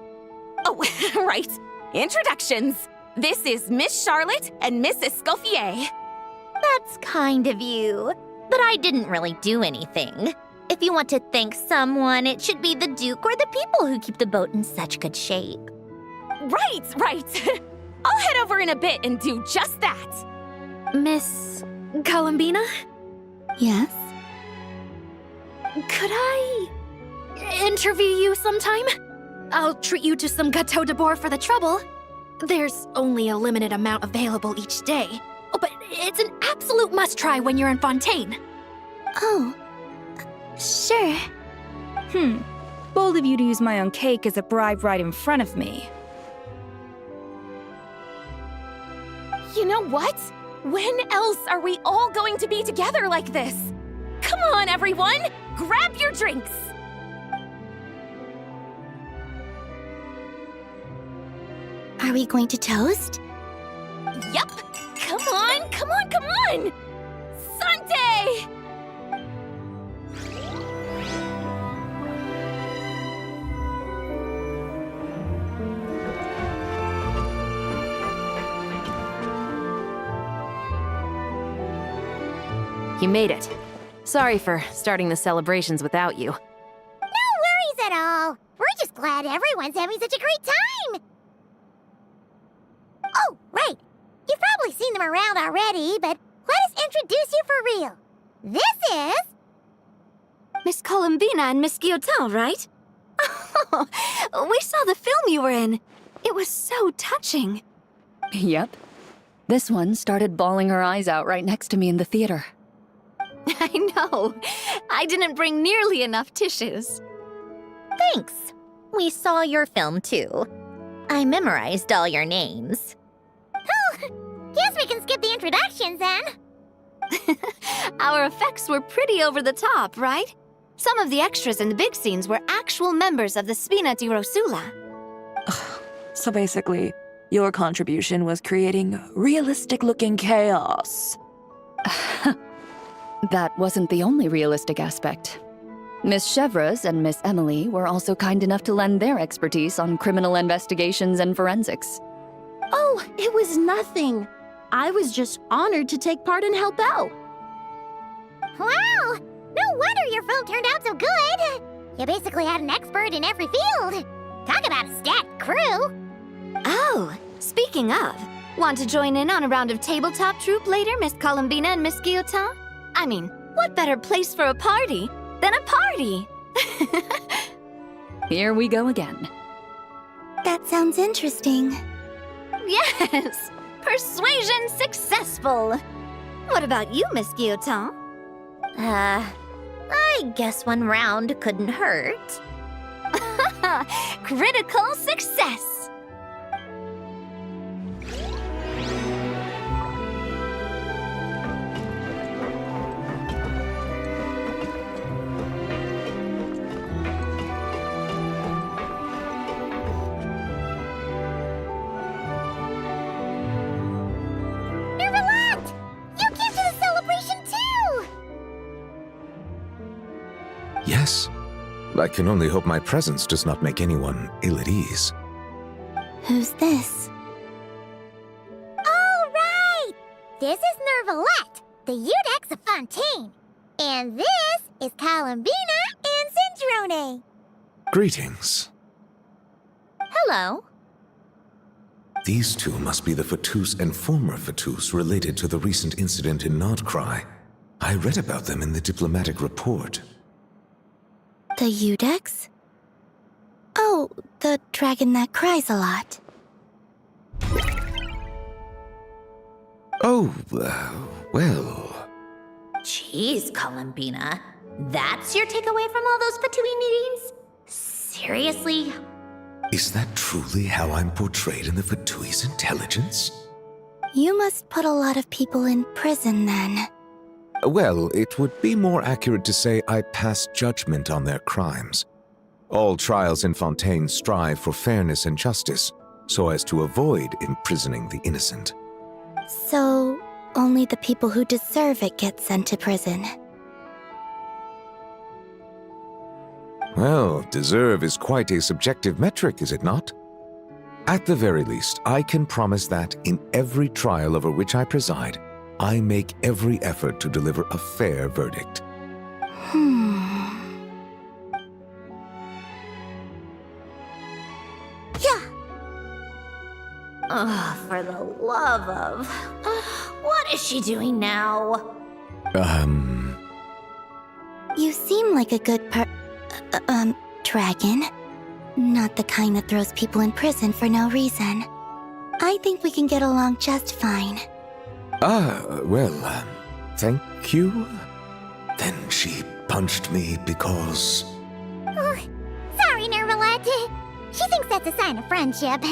Oh, right. Introductions. This is Miss Charlotte and Miss Escoffier. That's kind of you, but I didn't really do anything. If you want to thank someone, it should be the Duke or the people who keep the boat in such good shape. Right. I'll head over in a bit and do just that. Miss Columbina? Yes? Could I interview you sometime? I'll treat you to some gâteau de bord for the trouble. There's only a limited amount available each day. Oh, but it's an absolute must-try when you're in Fontaine. Oh, sure. Bold of you to use my own cake as a bribe right in front of me. You know what? When else are we all going to be together like this? Come on, everyone! Grab your drinks! Are we going to toast? Yup! Come on, come on, come on! Sante! You made it. Sorry for starting the celebrations without you. No worries at all. We're just glad everyone's having such a great time. Oh, right. You've probably seen them around already, but let us introduce you for real. This is... Miss Columbina and Miss Guillotin, right? Oh, we saw the film you were in. It was so touching. Yep. This one started bawling her eyes out right next to me in the theater. I know. I didn't bring nearly enough tissues. Thanks. We saw your film too. I memorized all your names. Oh, guess we can skip the introductions then. Our effects were pretty over the top, right? Some of the extras in the big scenes were actual members of the Spina di Rosula. So basically, your contribution was creating realistic-looking chaos. That wasn't the only realistic aspect. Miss Chevres and Miss Emily were also kind enough to lend their expertise on criminal investigations and forensics. Oh, it was nothing. I was just honored to take part and help out. Wow! No wonder your film turned out so good. You basically had an expert in every field. Talk about a stacked crew. Oh, speaking of, want to join in on a round of tabletop troupe later, Miss Columbina and Miss Guillotin? I mean, what better place for a party than a party? Here we go again. That sounds interesting. Yes! Persuasion successful! What about you, Miss Guillotin? I guess one round couldn't hurt. Critical success! Yes. I can only hope my presence does not make anyone ill at ease. Who's this? All right! This is Nervalette, the Udex of Fontaine. And this is Columbina and Cendrone. Greetings. Hello. These two must be the Fatus and former Fatus related to the recent incident in Nordcry. I read about them in the diplomatic report. The Udex? Oh, the dragon that cries a lot. Oh, well... Jeez, Columbina. That's your takeaway from all those Fatui meetings? Seriously? Is that truly how I'm portrayed in the Fatui's intelligence? You must put a lot of people in prison then. Well, it would be more accurate to say I pass judgment on their crimes. All trials in Fontaine strive for fairness and justice, so as to avoid imprisoning the innocent. So, only the people who deserve it get sent to prison. Well, deserve is quite a subjective metric, is it not? At the very least, I can promise that in every trial over which I preside, I make every effort to deliver a fair verdict. Yeah. Oh, for the love of... what is she doing now? You seem like a good dragon. Not the kind that throws people in prison for no reason. I think we can get along just fine. Thank you. Then she punched me because... Oh, sorry, Nervalette. She thinks that's a sign of friendship.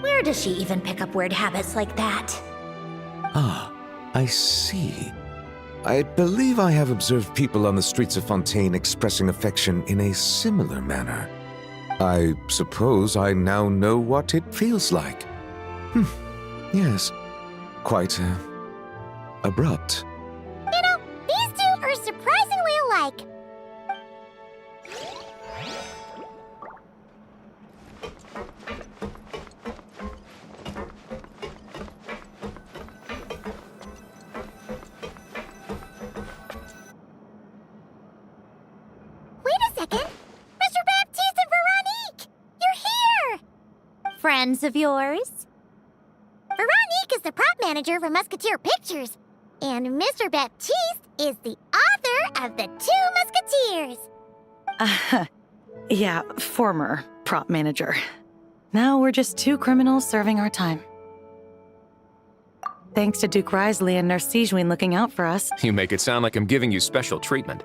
Where does she even pick up weird habits like that? Ah, I see. I believe I have observed people on the streets of Fontaine expressing affection in a similar manner. I suppose I now know what it feels like. Yes, quite abrupt. You know, these two are surprisingly alike. Wait a second! Mr. Baptiste and Veronique! You're here! Friends of yours? Veronique is the prop manager for Musketeer Pictures, and Mr. Baptiste is the author of The Two Musketeers. Yeah, former prop manager. Now we're just two criminals serving our time. Thanks to Duke Risley and Nurse Sijwin looking out for us. You make it sound like I'm giving you special treatment.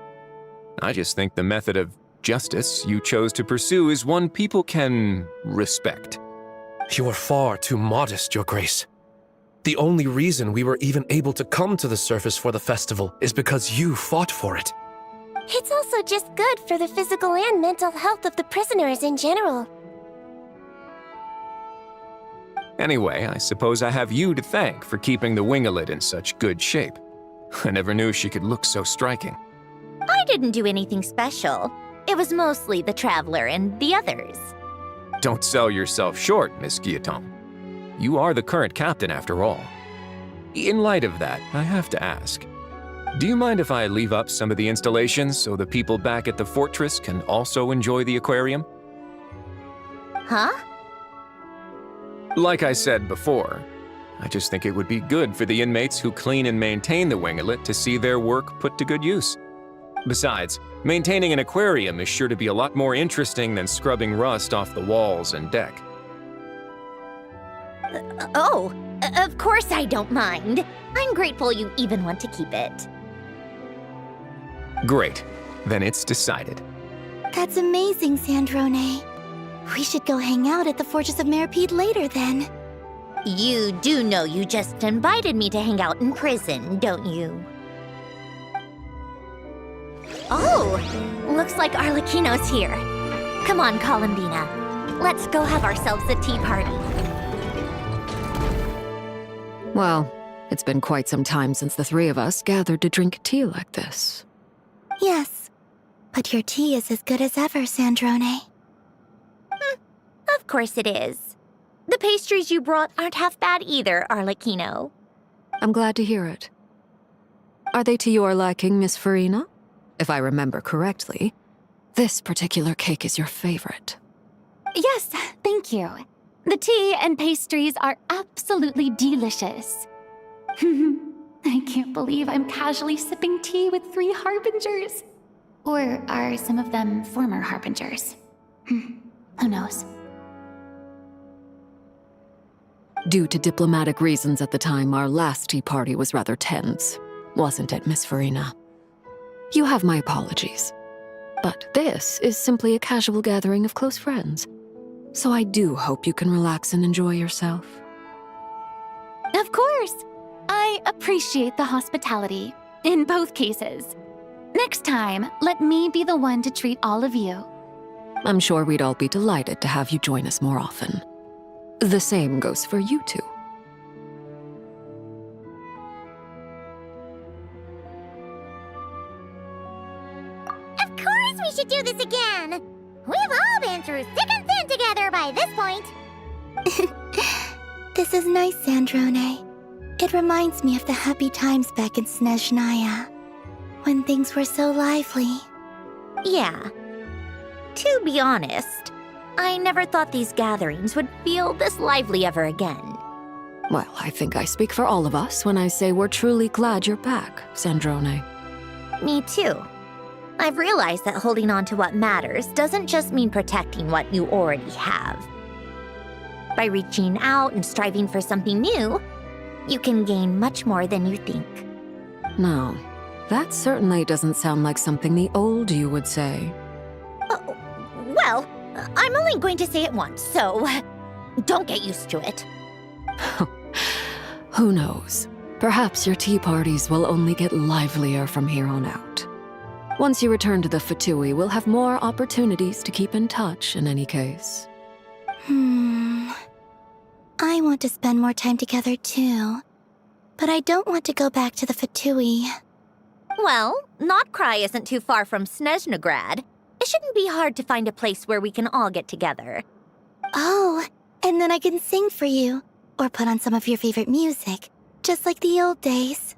I just think the method of justice you chose to pursue is one people can respect. You are far too modest, Your Grace. The only reason we were even able to come to the surface for the festival is because you fought for it. It's also just good for the physical and mental health of the prisoners in general. Anyway, I suppose I have you to thank for keeping the winglet in such good shape. I never knew she could look so striking. I didn't do anything special. It was mostly the Traveler and the others. Don't sell yourself short, Miss Guillotin. You are the current captain, after all. In light of that, I have to ask, do you mind if I leave up some of the installations so the people back at the fortress can also enjoy the aquarium? Huh? Like I said before, I just think it would be good for the inmates who clean and maintain the winglet to see their work put to good use. Besides, maintaining an aquarium is sure to be a lot more interesting than scrubbing rust off the walls and deck. Of course I don't mind. I'm grateful you even want to keep it. Great. Then it's decided. That's amazing, Sandrone. We should go hang out at the Fortress of Meripede later then. You do know you just invited me to hang out in prison, don't you? Oh, looks like Arlecchino's here. Come on, Columbina. Let's go have ourselves a tea party. Well, it's been quite some time since the three of us gathered to drink tea like this. Yes, but your tea is as good as ever, Sandrone. Of course it is. The pastries you brought aren't half bad either, Arlecchino. I'm glad to hear it. Are they to your liking, Miss Farina? If I remember correctly, this particular cake is your favorite. Yes, thank you. The tea and pastries are absolutely delicious. I can't believe I'm casually sipping tea with 3 harbingers. Or are some of them former harbingers? Who knows? Due to diplomatic reasons at the time, our last tea party was rather tense, wasn't it, Miss Farina? You have my apologies. But this is simply a casual gathering of close friends. So I do hope you can relax and enjoy yourself. Of course! I appreciate the hospitality, in both cases. Next time, let me be the one to treat all of you. I'm sure we'd all be delighted to have you join us more often. The same goes for you two. Of course we should do this again! We've all been through thick and thin together by this point. This is nice, Sandrone. It reminds me of the happy times back in Snezhnaya, when things were so lively. Yeah. To be honest, I never thought these gatherings would feel this lively ever again. Well, I think I speak for all of us when I say we're truly glad you're back, Sandrone. Me too. I've realized that holding on to what matters doesn't just mean protecting what you already have. By reaching out and striving for something new, you can gain much more than you think. No, that certainly doesn't sound like something the old you would say. Well, I'm only going to say it once, so don't get used to it. Who knows? Perhaps your tea parties will only get livelier from here on out. Once you return to the Fatui, we'll have more opportunities to keep in touch in any case. I want to spend more time together too. But I don't want to go back to the Fatui. Well, Notcry isn't too far from Snezhnograd. It shouldn't be hard to find a place where we can all get together. Oh, and then I can sing for you. Or put on some of your favorite music. Just like the old days.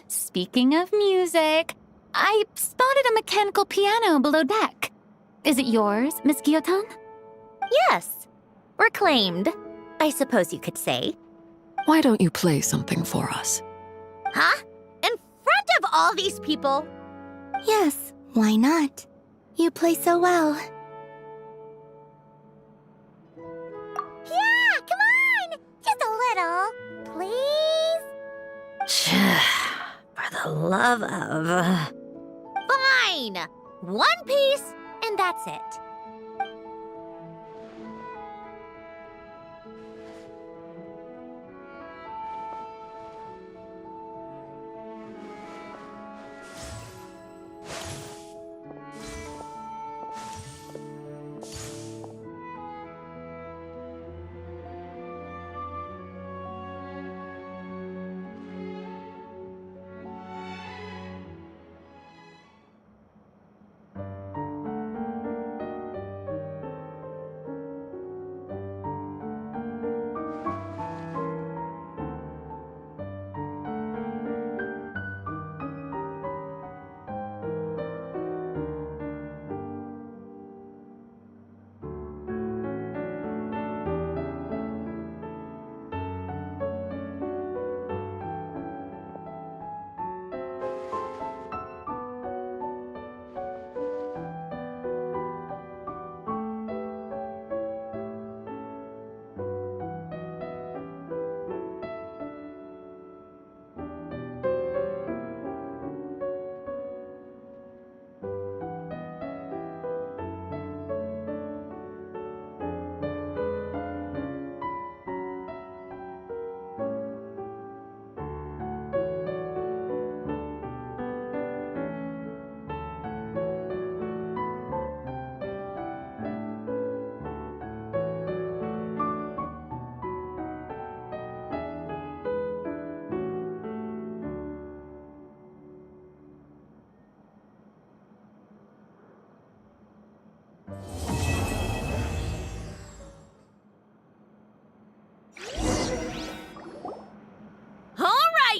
Speaking of music, I spotted a mechanical piano below deck. Is it yours, Miss Guillotin? Yes. Reclaimed, I suppose you could say. Why don't you play something for us? Huh? In front of all these people? Yes, why not? You play so well. Yeah, come on! Just a little, please? For the love of... Fine! One piece, and that's it.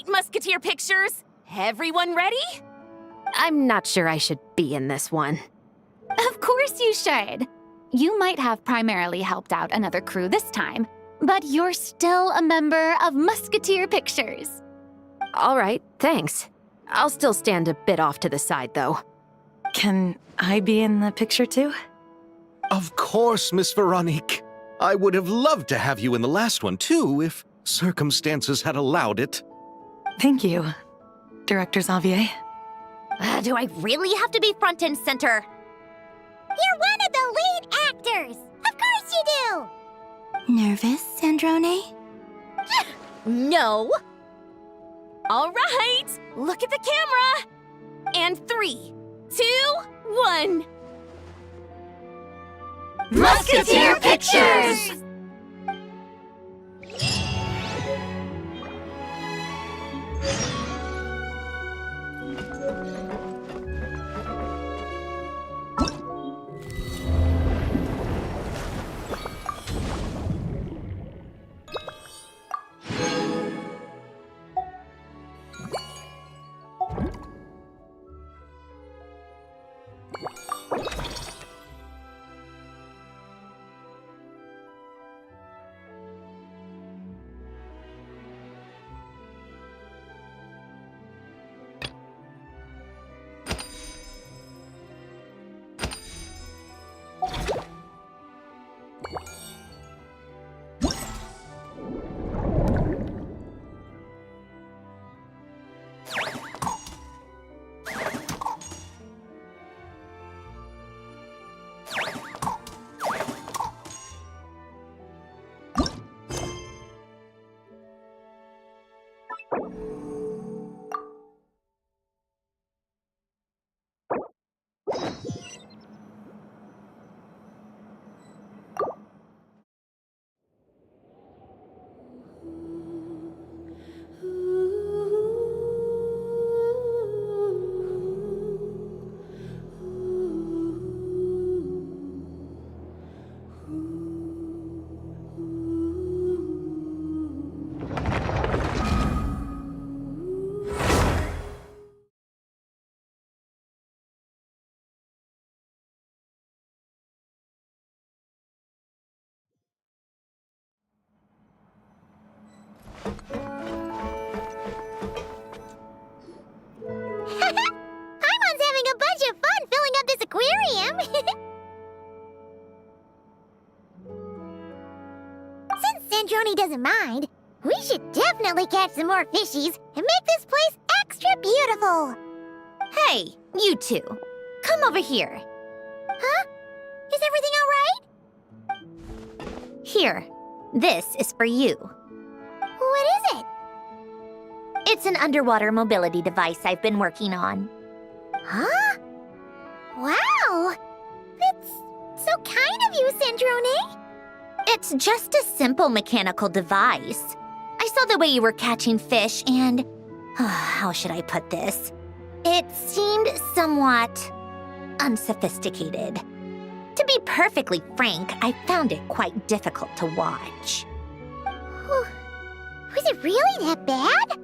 Musketeer pictures. Everyone ready? I'm not sure I should be in this one. Of course you should. You might have primarily helped out another crew this time, but you're still a member of Musketeer Pictures. All right, thanks. I'll still stand a bit off to the side, though. Can I be in the picture too? Of course, Miss Veronique. I would have loved to have you in the last one, too, if circumstances had allowed it. Thank you, Director Xavier. Do I really have to be front and center? You're one of the lead actors! Of course you do! Nervous, Sandrone? No! All right, look at the camera! And 3, 2, 1... Musketeer Pictures! Paimon's having a bunch of fun filling up this aquarium! Since Sandrone doesn't mind, we should definitely catch some more fishies and make this place extra beautiful! Hey, you two. Come over here. Huh? Is everything alright? Here. This is for you. What is it? It's an underwater mobility device I've been working on. Huh? Wow! That's so kind of you, Sandrone! It's just a simple mechanical device. I saw the way you were catching fish and... how should I put this? It seemed somewhat... unsophisticated. To be perfectly frank, I found it quite difficult to watch. Was it really that bad?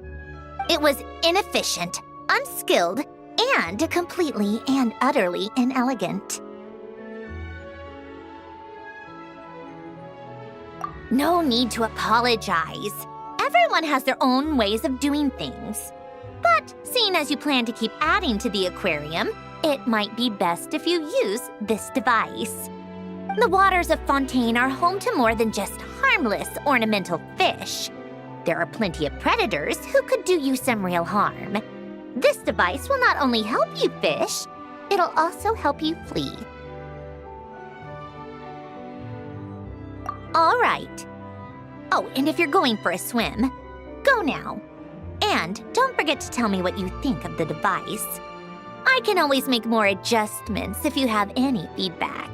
It was inefficient, unskilled, and completely and utterly inelegant. No need to apologize. Everyone has their own ways of doing things. But seeing as you plan to keep adding to the aquarium, it might be best if you use this device. The waters of Fontaine are home to more than just harmless ornamental fish. There are plenty of predators who could do you some real harm. This device will not only help you fish, it'll also help you flee. All right. Oh, and if you're going for a swim, go now. And don't forget to tell me what you think of the device. I can always make more adjustments if you have any feedback.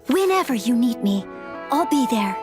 Whenever you need me, I'll be there.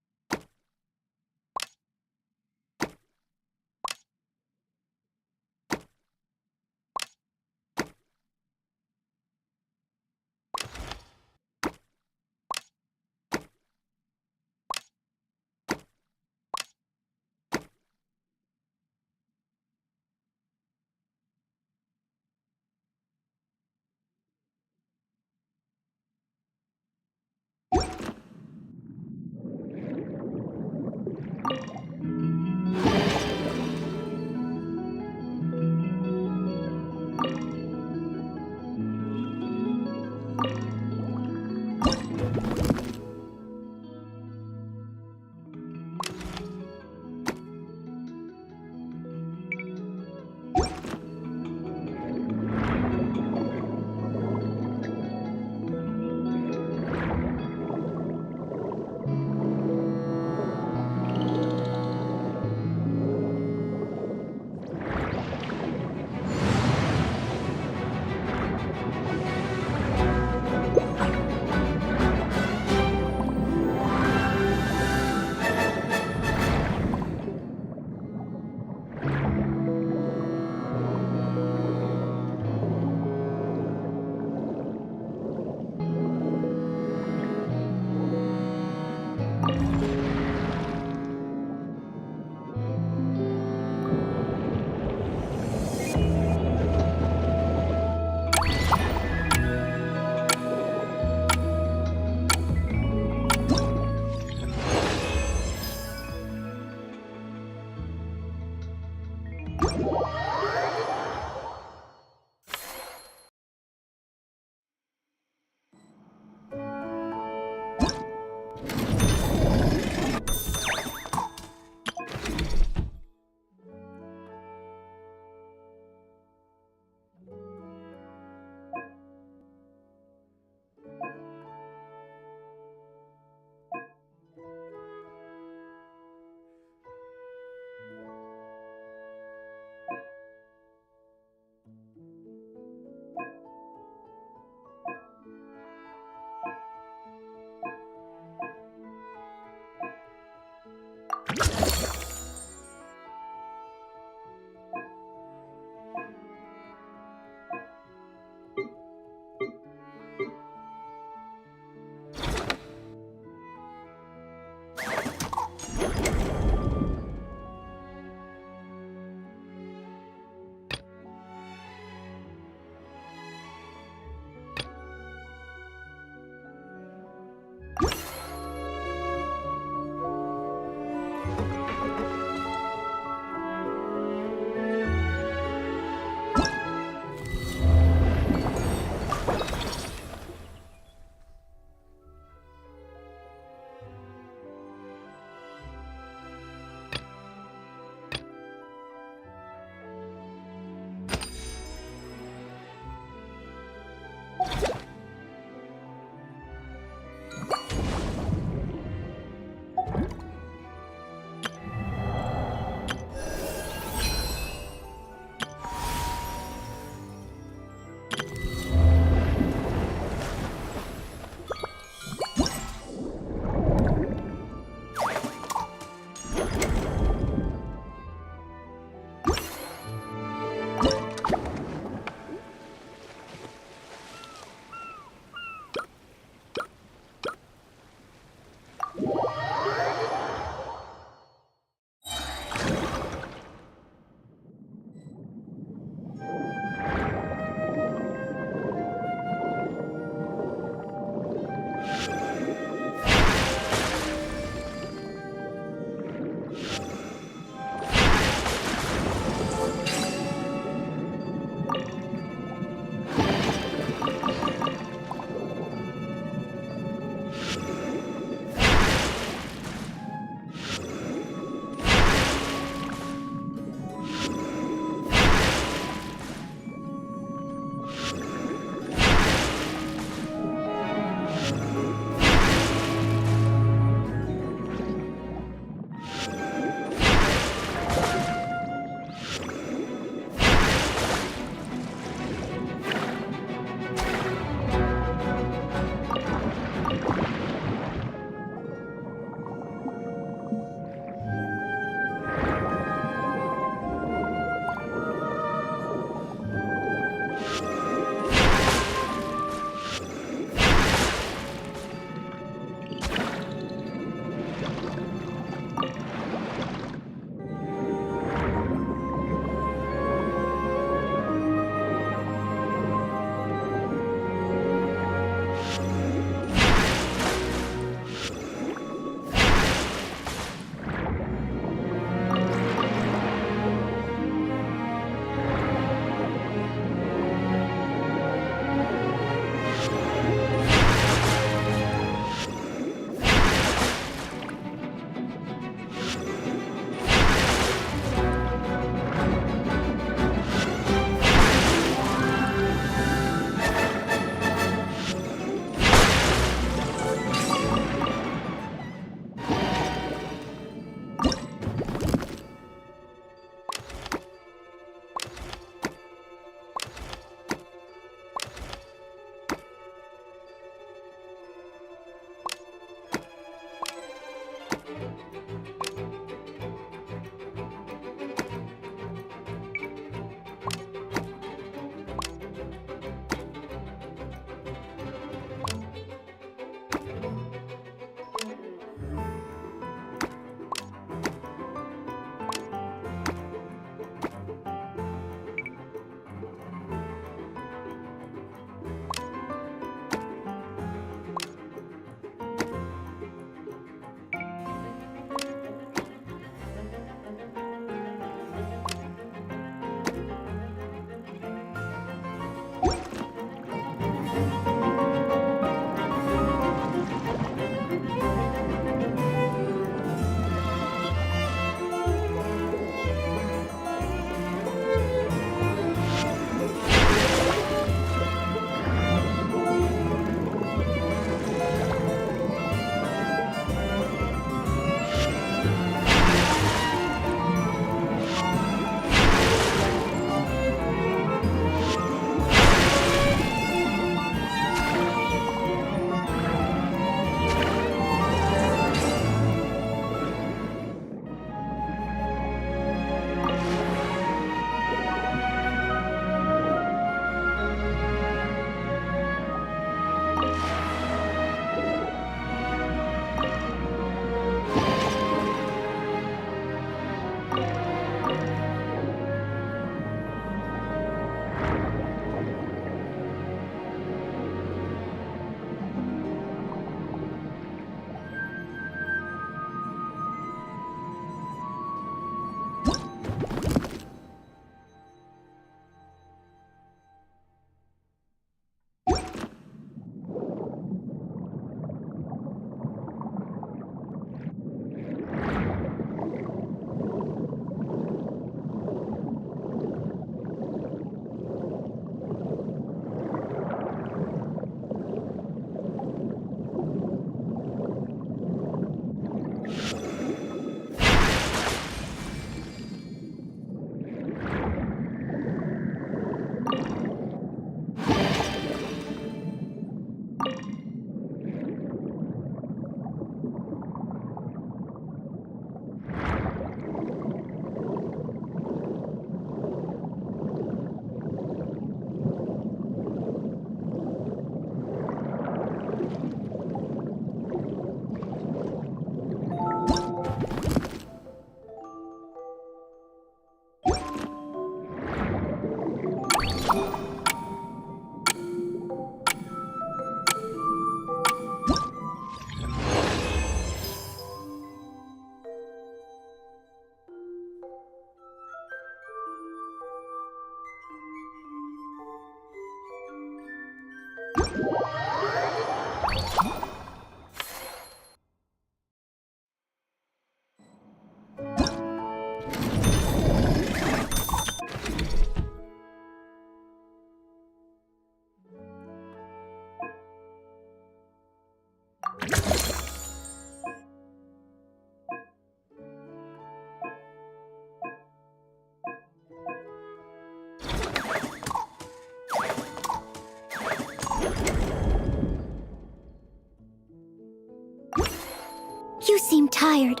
You seem tired.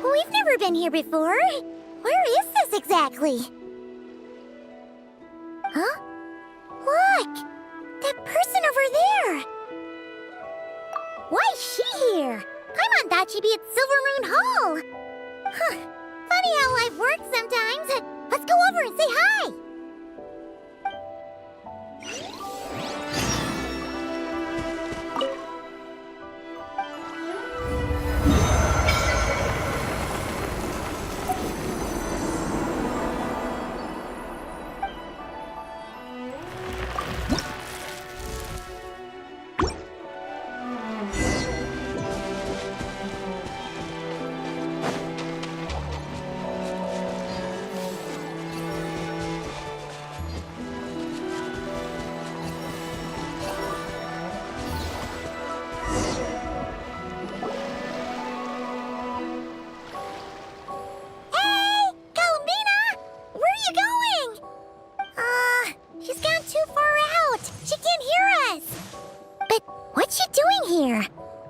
We've never been here before. Where is this exactly? Huh? Look! That person over there! Why is she here? Paimon thought she'd be at Silver Moon Hall. Huh. Funny how life works sometimes. Let's go over and say hi!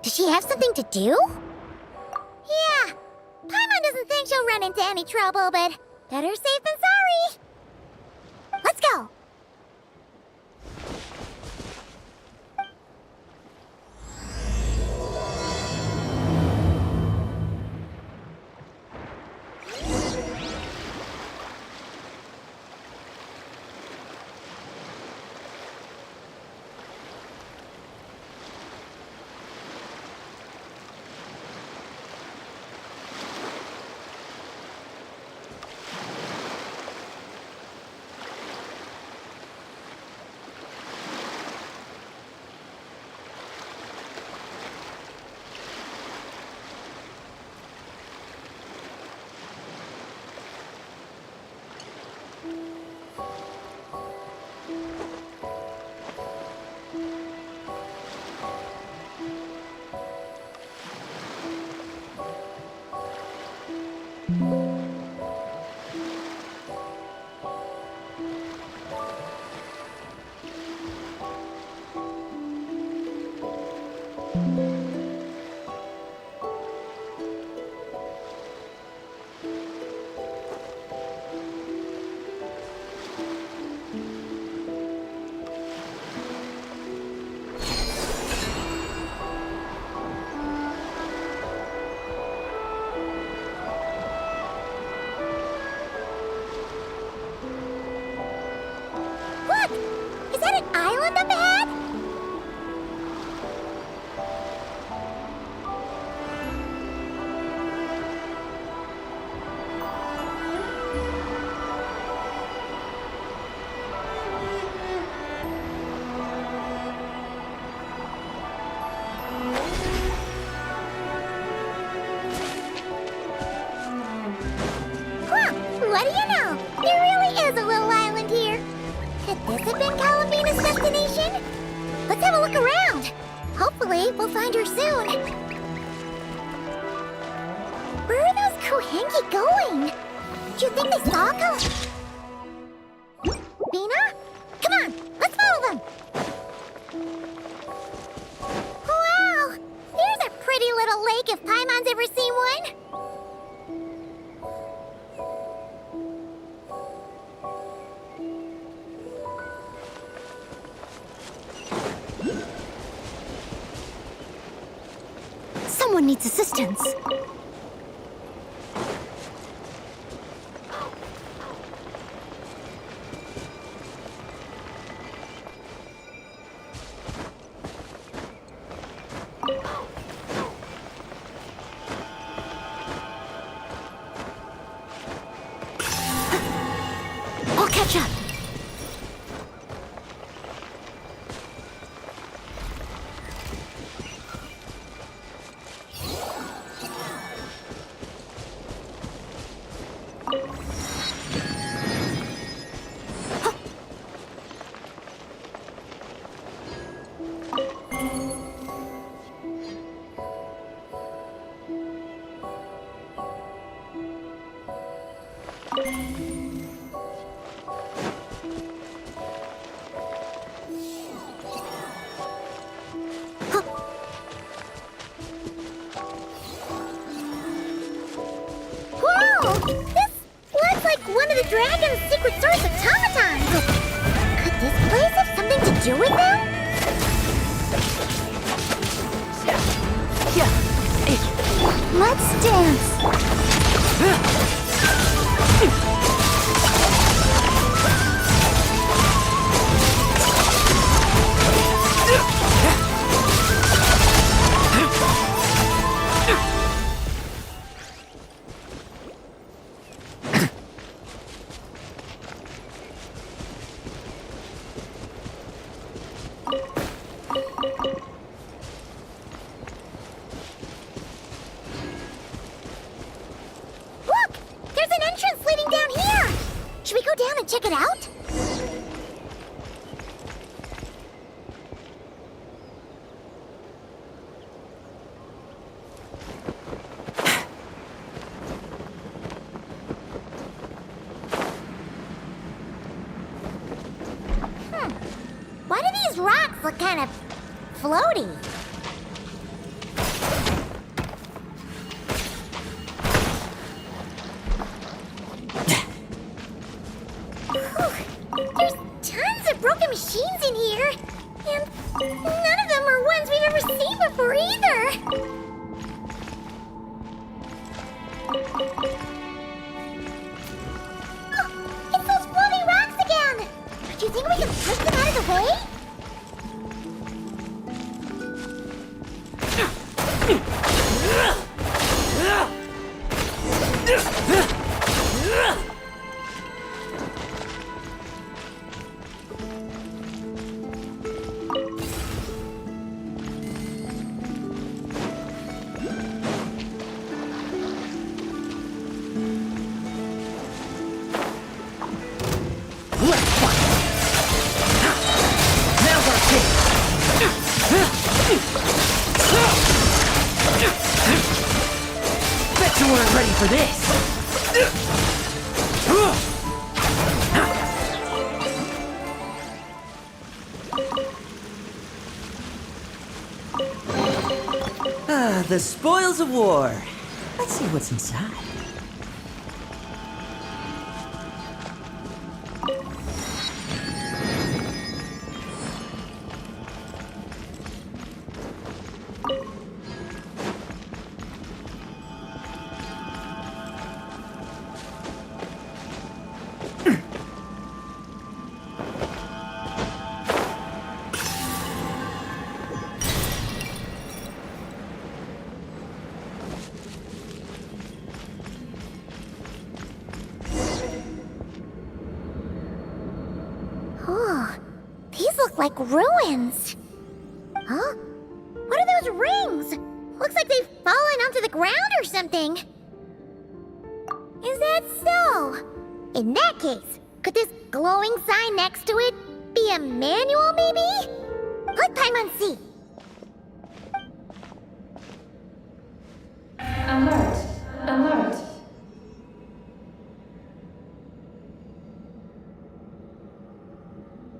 Does she have something to do? Yeah. Paimon doesn't think she'll run into any trouble, but better safe than sorry. Let's go. secret island up ahead? Huh, what do you know? There really is a little island here. Could this have been Columbina's destination? Let's have a look around. Hopefully, we'll find her soon. Where are those Kuhengi going? Do you think they saw Bina? Come on, let's follow them. Wow, there's a pretty little lake if Paimon's ever seen one. Someone needs assistance. I'll catch up. Whoa! This looks like one of the dragon's secret source automatons! Could this place have something to do with them? Let's dance! Look! There's an entrance leading down here! Should we go down and check it out? Why do these rocks look kind of floaty? There's tons of broken machines in here, and none of them are ones we've ever seen before either. Oh, it's those floating rocks again! Do you think we can push them out of the way? Bet you weren't ready for this. The spoils of war. Let's see what's inside. look like ruins. Huh? What are those rings? Looks like they've fallen onto the ground or something. Is that so? In that case, could this glowing sign next to it be a manual, maybe? Let Paimon see. Alert! Alert!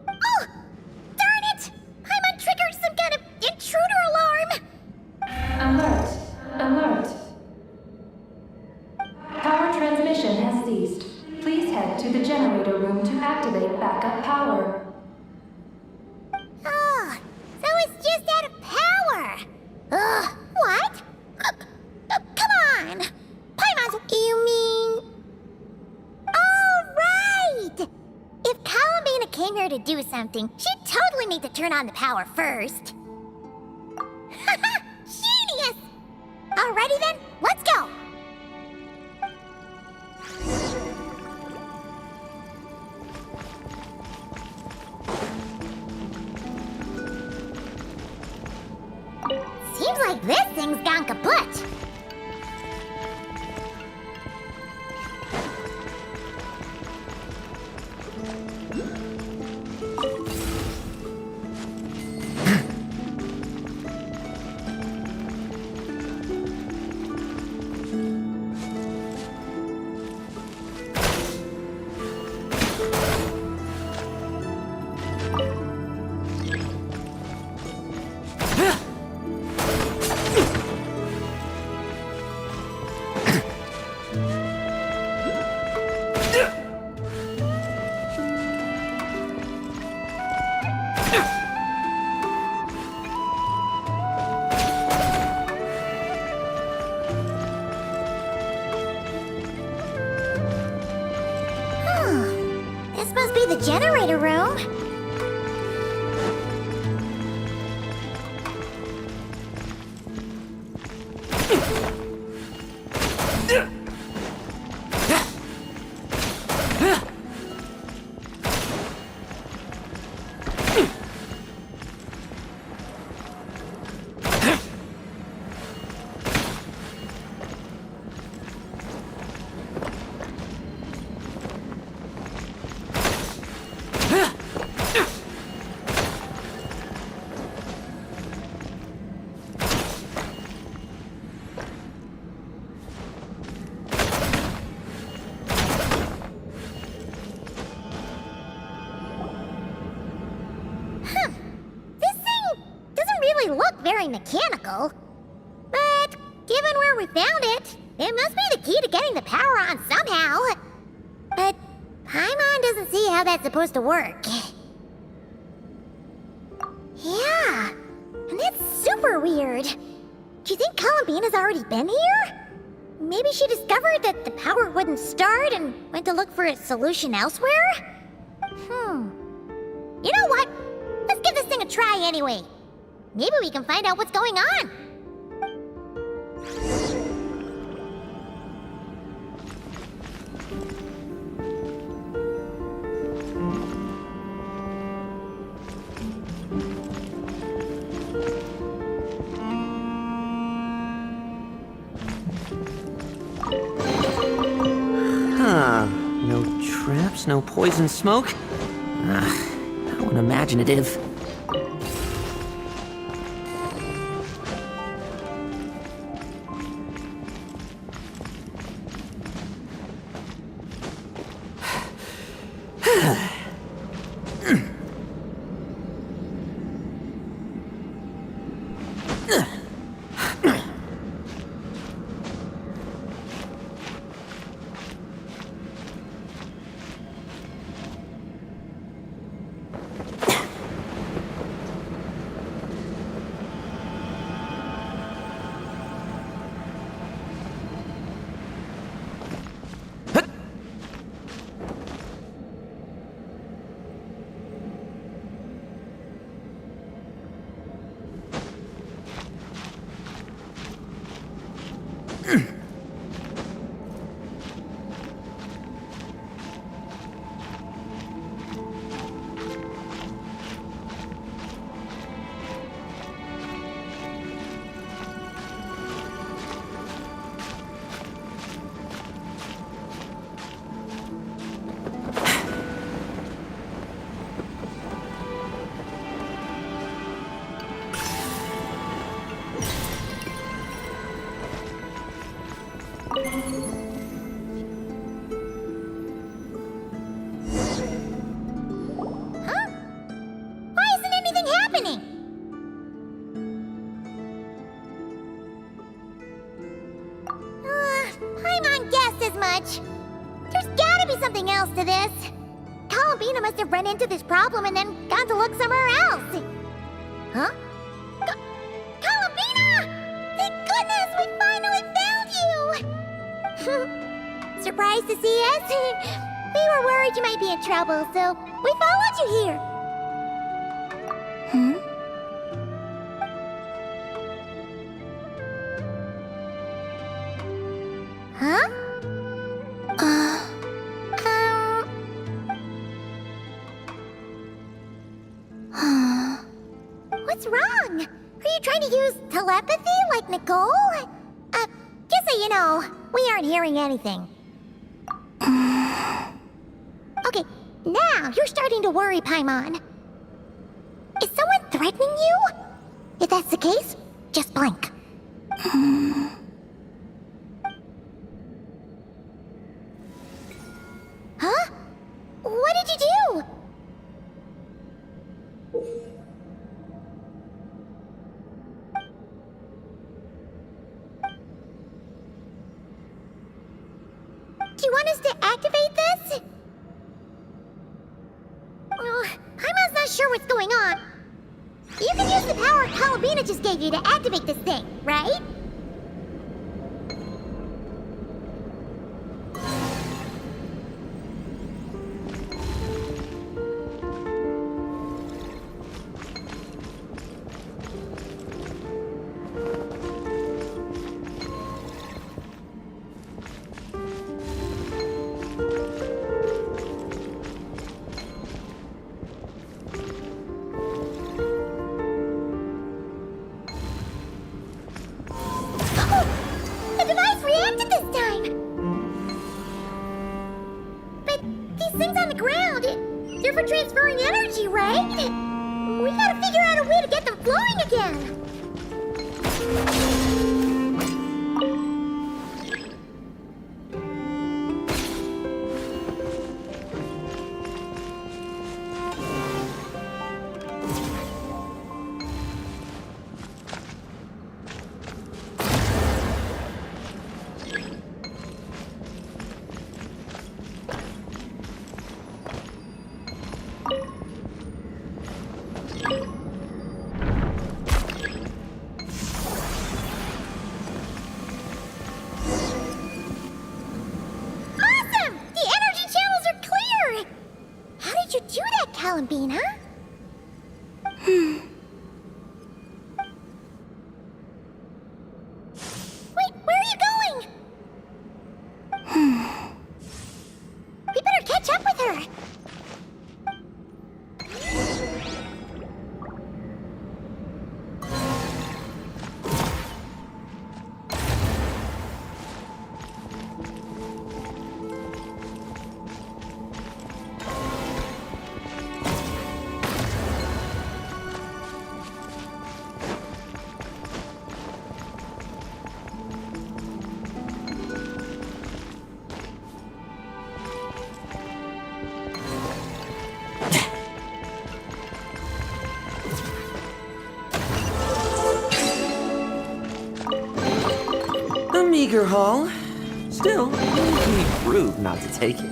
Oh! Darn it! Paimon triggered some kind of intruder alarm! Alert! Alert! Power transmission has ceased. Please head to the generator room to activate backup power. Oh, so it's just out of power. What? Come on! Paimon's... You mean... Oh, right! If Columbina came here to do something, she'd totally need to turn on the power first. Genius! Alrighty then, let's go! Seems like this thing's gone kaput. This must be the generator room. Look very mechanical. But given where we found it, it must be the key to getting the power on somehow. But Paimon doesn't see how that's supposed to work. Yeah, and that's super weird. Do you think Columbina's already been here? Maybe she discovered that the power wouldn't start and went to look for a solution elsewhere? You know what? Let's give this thing a try anyway. Maybe we can find out what's going on. Huh. No traps, no poison smoke? How unimaginative. else to this. Columbina must have run into this problem and then gone to look somewhere else. Huh? Columbina! Thank goodness we finally found you! Surprised to see us? We were worried you might be in trouble, so we followed you here. Huh? What's wrong? Are you trying to use telepathy like Nicole? Just so you know, we aren't hearing anything. Okay, now you're starting to worry, Paimon. Is someone threatening you? If that's the case, just blink. Huh? What did you do? Do you want us to activate this? Paimon's not sure what's going on. You can use the power Columbina just gave you to activate this thing, right? Transferring energy, right? We gotta figure out a way to get them flowing again. Columbina? Wait, where are you going? We better catch up with her. Meager haul. Still, it would be rude not to take it.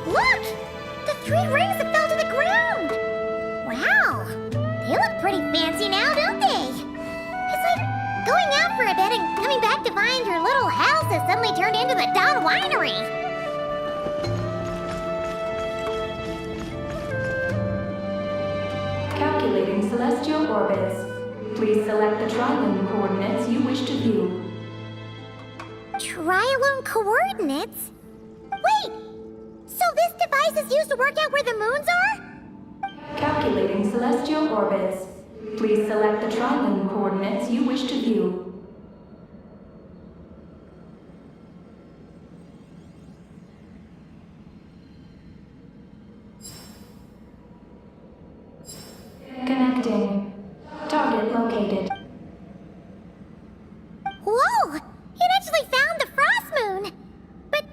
Look! The 3 rings that fell to the ground! Wow! They look pretty fancy now, don't they? Going out for a bit and coming back to find your little house has suddenly turned into the Dawn Winery. Calculating celestial orbits. Please select the trilane coordinates you wish to view. Trilane coordinates? Wait! So this device is used to work out where the moons are? Calculating celestial orbits. Please select the trilane coordinates you wish to view. Connecting. Target located. Whoa! It actually found the frost moon! But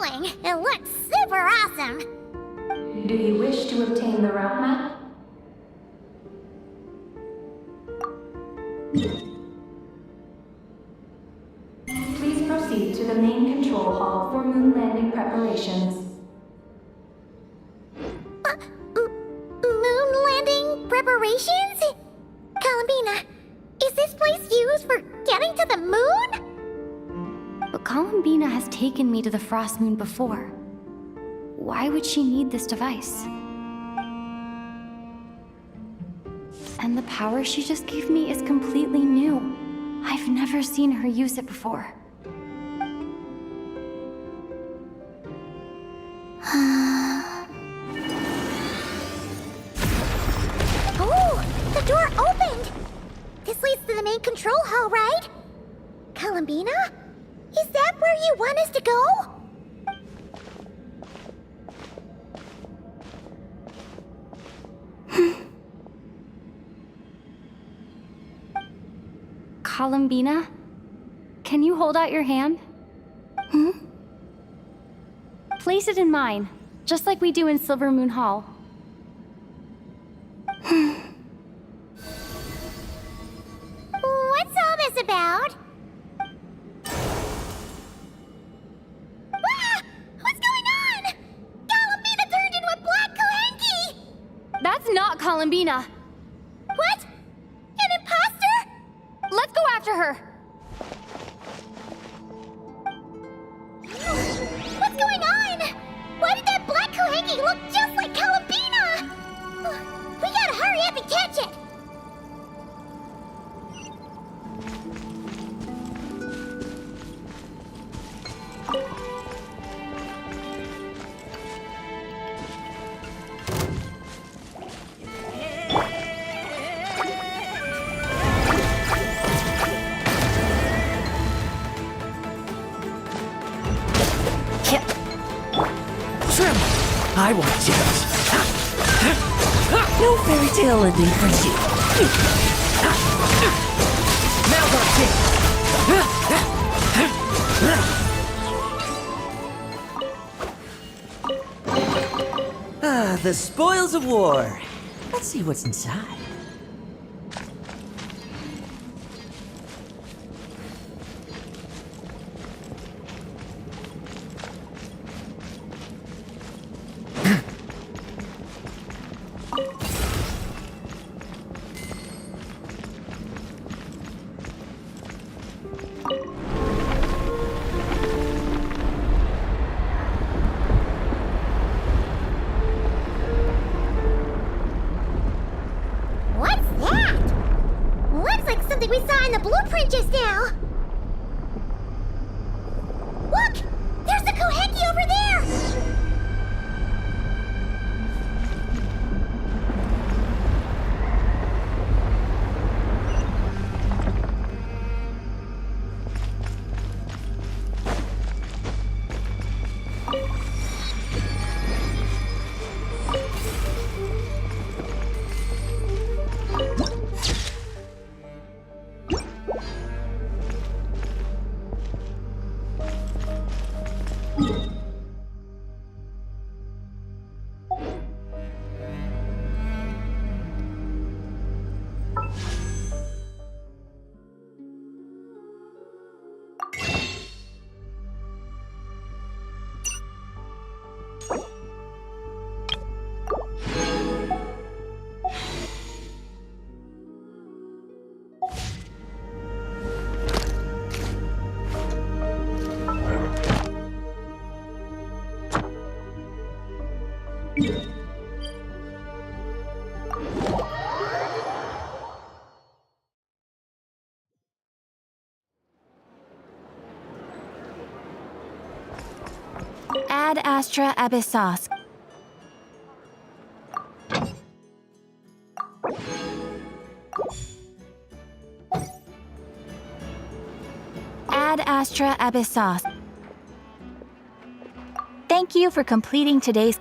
going. It looks super awesome. Do you wish to obtain the route map? Please proceed to the main control hall for moon landing preparations. Moon landing preparations? Columbina, is this place used for getting to the moon? But Columbina has taken me to the Frost Moon before. Why would she need this device? And the power she just gave me is completely new. I've never seen her use it before. Oh, the door opened! This leads to the main control hall, right? Columbina? Is that where you want us to go? Columbina? Can you hold out your hand? Place it in mine, just like we do in Silver Moon Hall. What's all this about? Ah! What's going on? Columbina turned into a black Kohenki! That's not Columbina! What? An imposter? Let's go after her! What's going on? Why did that black Kohenki look just like Columbina? We gotta hurry up and catch it! I want jiggles. No fairy tale ending for you. Ah, the spoils of war. Let's see what's inside. What's that? Looks like something we saw in the blueprint just now. Look! There's the Kohenki over there! Ad Astra Abyssos. Ad Astra Abyssos. Thank you for completing today's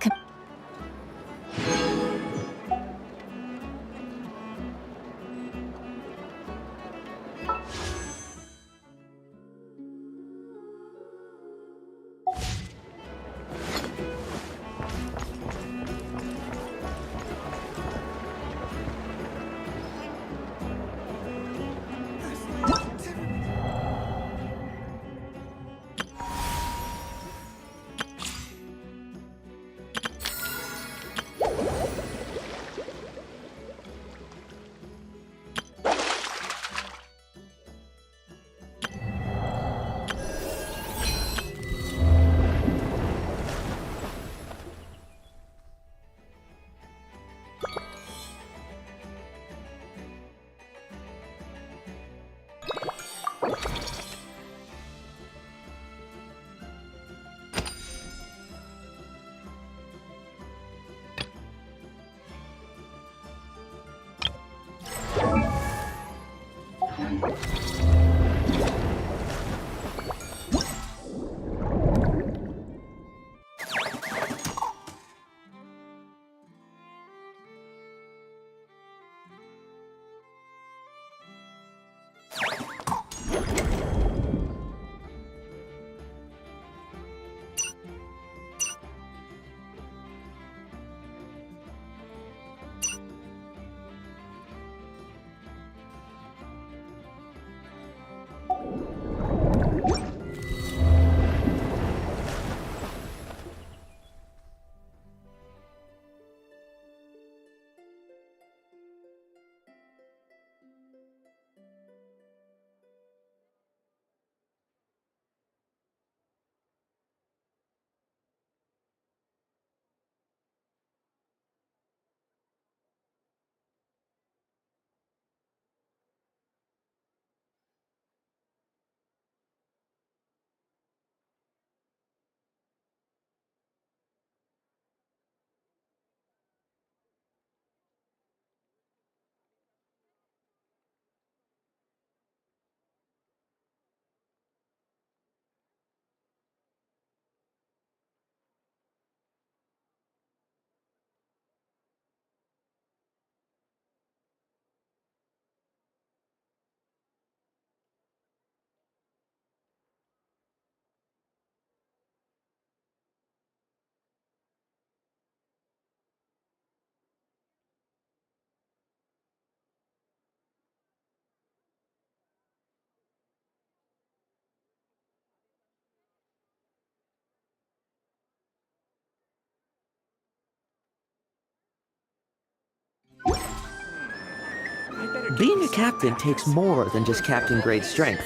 Being a captain takes more than just captain-grade strength.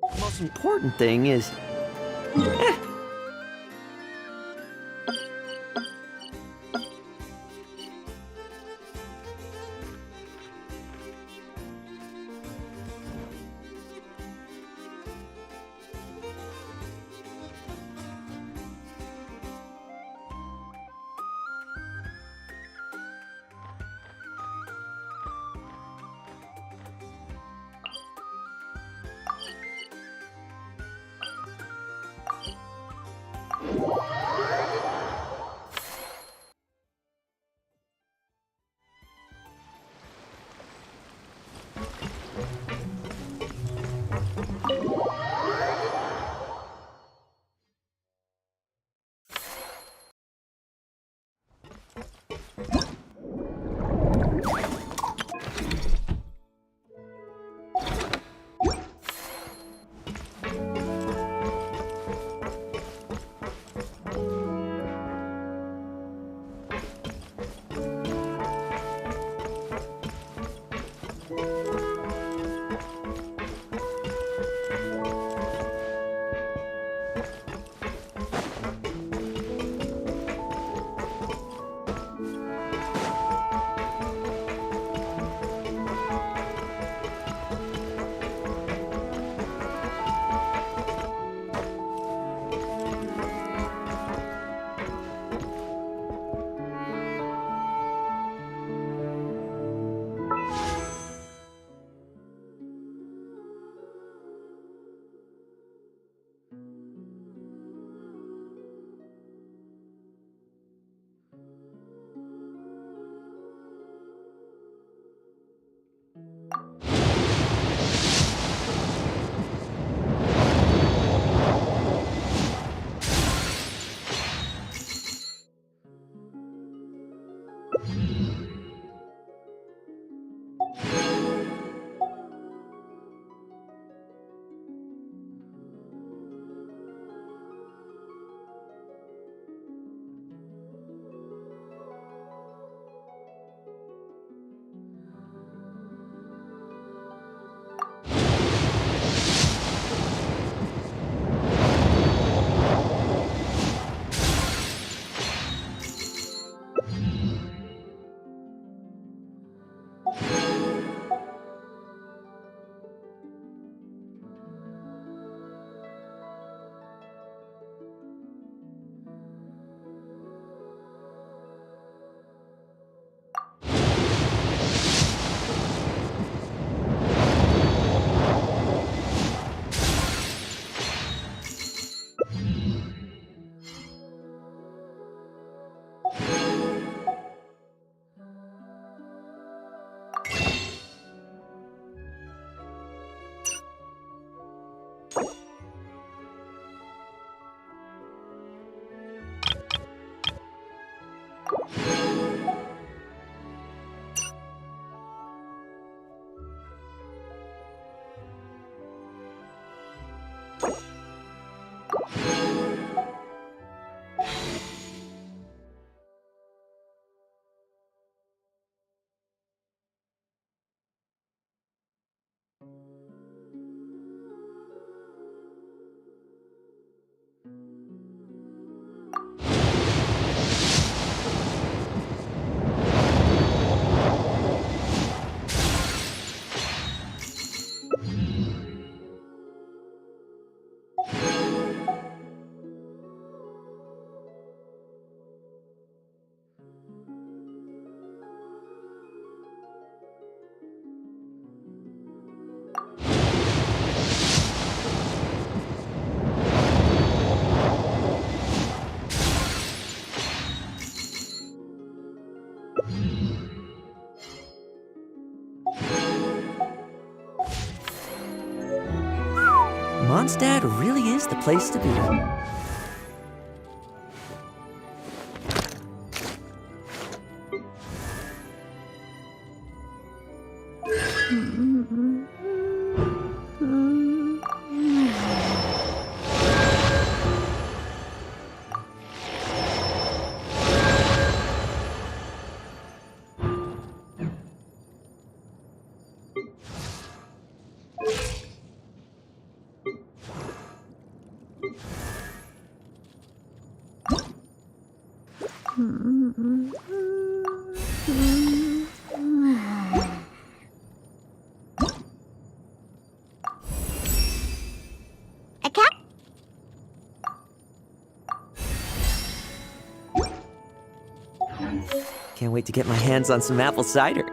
The most important thing is... Mondstadt really is the place to be. A cap? Can't wait to get my hands on some apple cider.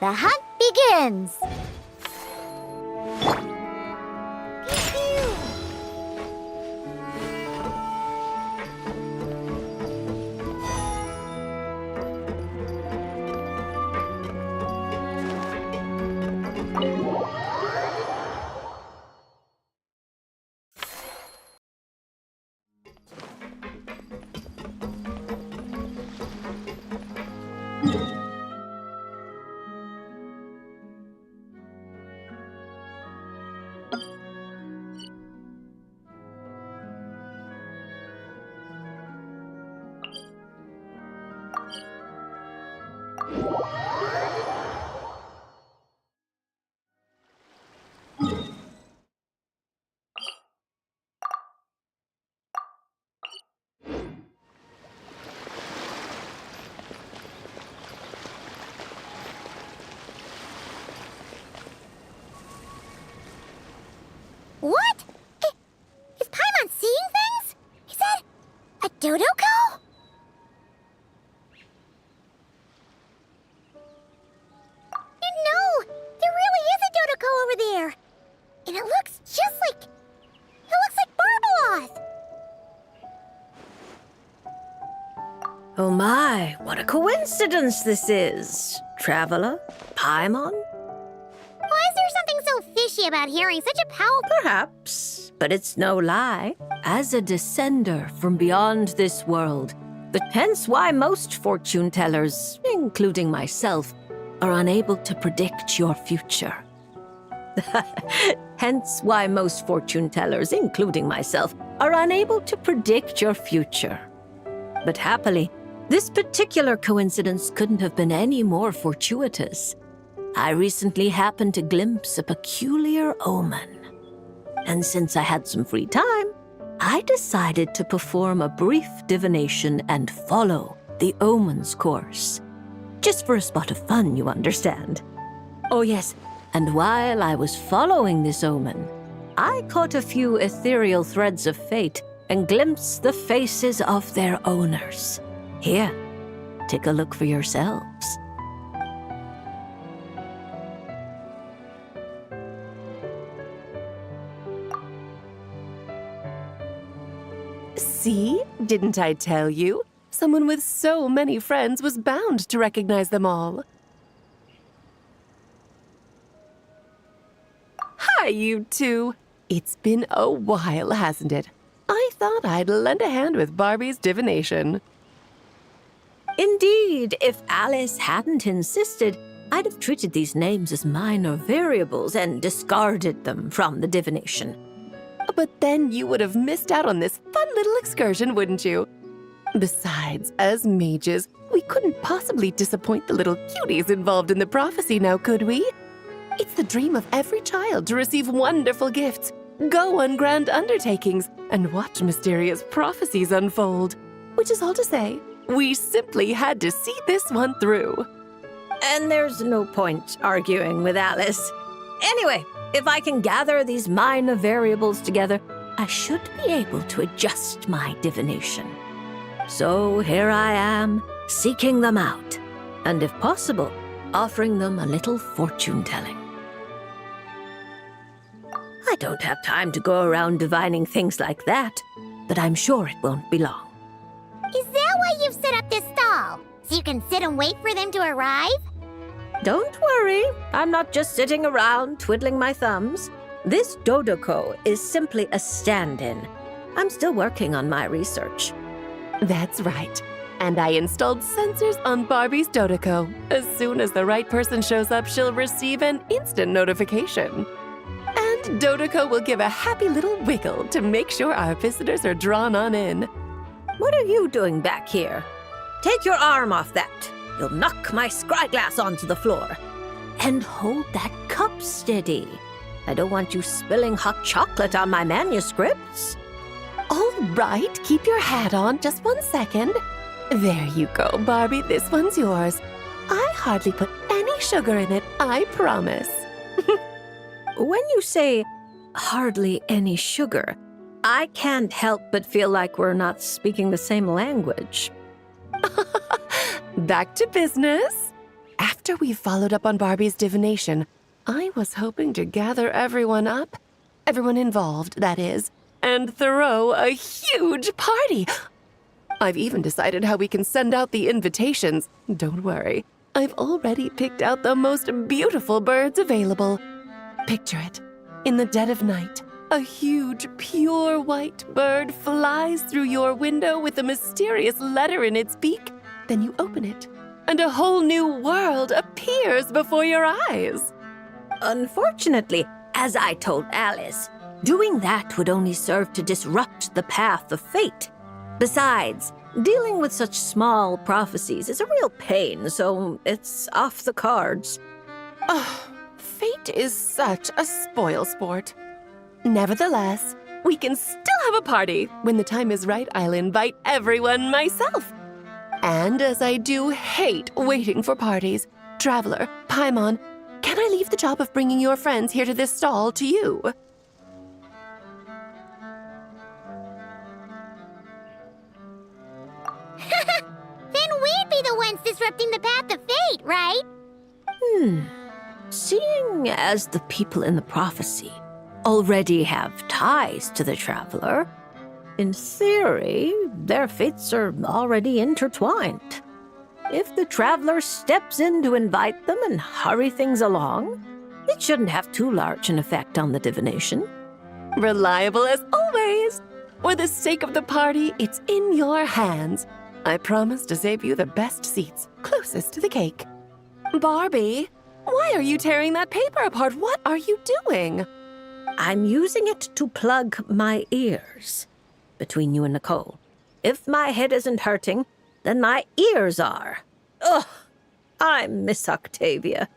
The hunt begins! What? Is Paimon seeing things? Is that a Dodoko? No, there really is a Dodoko over there. And it looks just like... It looks like Barbaloth. Oh my, what a coincidence this is. Traveler? Paimon? Why is there something so fishy about hearing such a powerful... Perhaps, but it's no lie. As a descender from beyond this world, hence why most fortune tellers, including myself, are unable to predict your future. Hence why most fortune tellers, including myself, are unable to predict your future. But happily, this particular coincidence couldn't have been any more fortuitous. I recently happened to glimpse a peculiar omen. And since I had some free time, I decided to perform a brief divination and follow the omen's course. Just for a spot of fun, you understand. Oh yes, and while I was following this omen, I caught a few ethereal threads of fate and glimpsed the faces of their owners. Here, take a look for yourselves. See? Didn't I tell you? Someone with so many friends was bound to recognize them all. Hi, you two. It's been a while, hasn't it? I thought I'd lend a hand with Barbie's divination. Indeed, if Alice hadn't insisted, I'd have treated these names as minor variables and discarded them from the divination. But then you would have missed out on this fun little excursion, wouldn't you? Besides, as mages, we couldn't possibly disappoint the little cuties involved in the prophecy now, could we? It's the dream of every child to receive wonderful gifts, go on grand undertakings, and watch mysterious prophecies unfold. Which is all to say, we simply had to see this one through. And there's no point arguing with Alice. Anyway, If I can gather these minor variables together, I should be able to adjust my divination. So here I am, seeking them out, and if possible, offering them a little fortune-telling. I don't have time to go around divining things like that, but I'm sure it won't be long. Is that why you've set up this stall? So you can sit and wait for them to arrive? Don't worry, I'm not just sitting around twiddling my thumbs. This Dodoko is simply a stand-in. I'm still working on my research. That's right. And I installed sensors on Barbie's Dodoko. As soon as the right person shows up, she'll receive an instant notification. And Dodoko will give a happy little wiggle to make sure our visitors are drawn on in. What are you doing back here? Take your arm off that. You'll knock my scryglass onto the floor. And hold that cup steady. I don't want you spilling hot chocolate on my manuscripts. All right, keep your hat on. Just 1 second. There you go, Barbie. This one's yours. I hardly put any sugar in it, I promise. When you say hardly any sugar, I can't help but feel like we're not speaking the same language. Back to business. After we followed up on Barbie's divination, I was hoping to gather everyone involved, that is, and throw a huge party. I've even decided how we can send out the invitations. Don't worry, I've already picked out the most beautiful birds available. Picture it. In the dead of night, a huge, pure white bird flies through your window with a mysterious letter in its beak. Then you open it, and a whole new world appears before your eyes. Unfortunately, as I told Alice, doing that would only serve to disrupt the path of fate. Besides, dealing with such small prophecies is a real pain, so it's off the cards. Fate is such a spoilsport. Nevertheless, we can still have a party. When the time is right, I'll invite everyone myself. And as I do hate waiting for parties, Traveler, Paimon, can I leave the job of bringing your friends here to this stall to you? Then we'd be the ones disrupting the path of fate, right? Seeing as the people in the prophecy already have ties to the Traveler, in theory, their fates are already intertwined. If the Traveler steps in to invite them and hurry things along, it shouldn't have too large an effect on the divination. Reliable as always. For the sake of the party, it's in your hands. I promise to save you the best seats, closest to the cake. Barbie, why are you tearing that paper apart? What are you doing? I'm using it to plug my ears. Between you and Nicole, if my head isn't hurting, then my ears are. Ugh, I miss Octavia.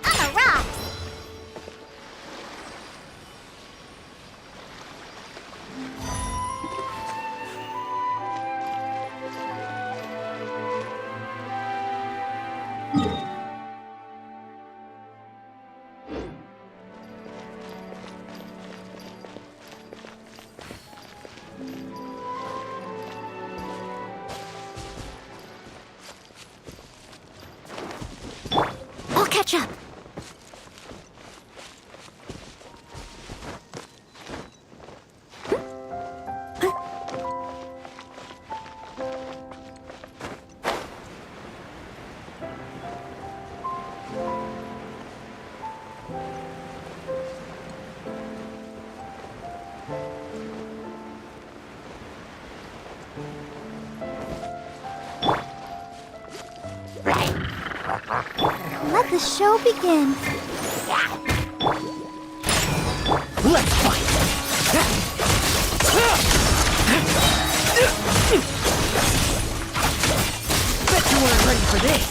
On the rocks! I'll catch up. Let the show begin. Let's fight! Bet you weren't ready for this.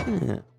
Yeah.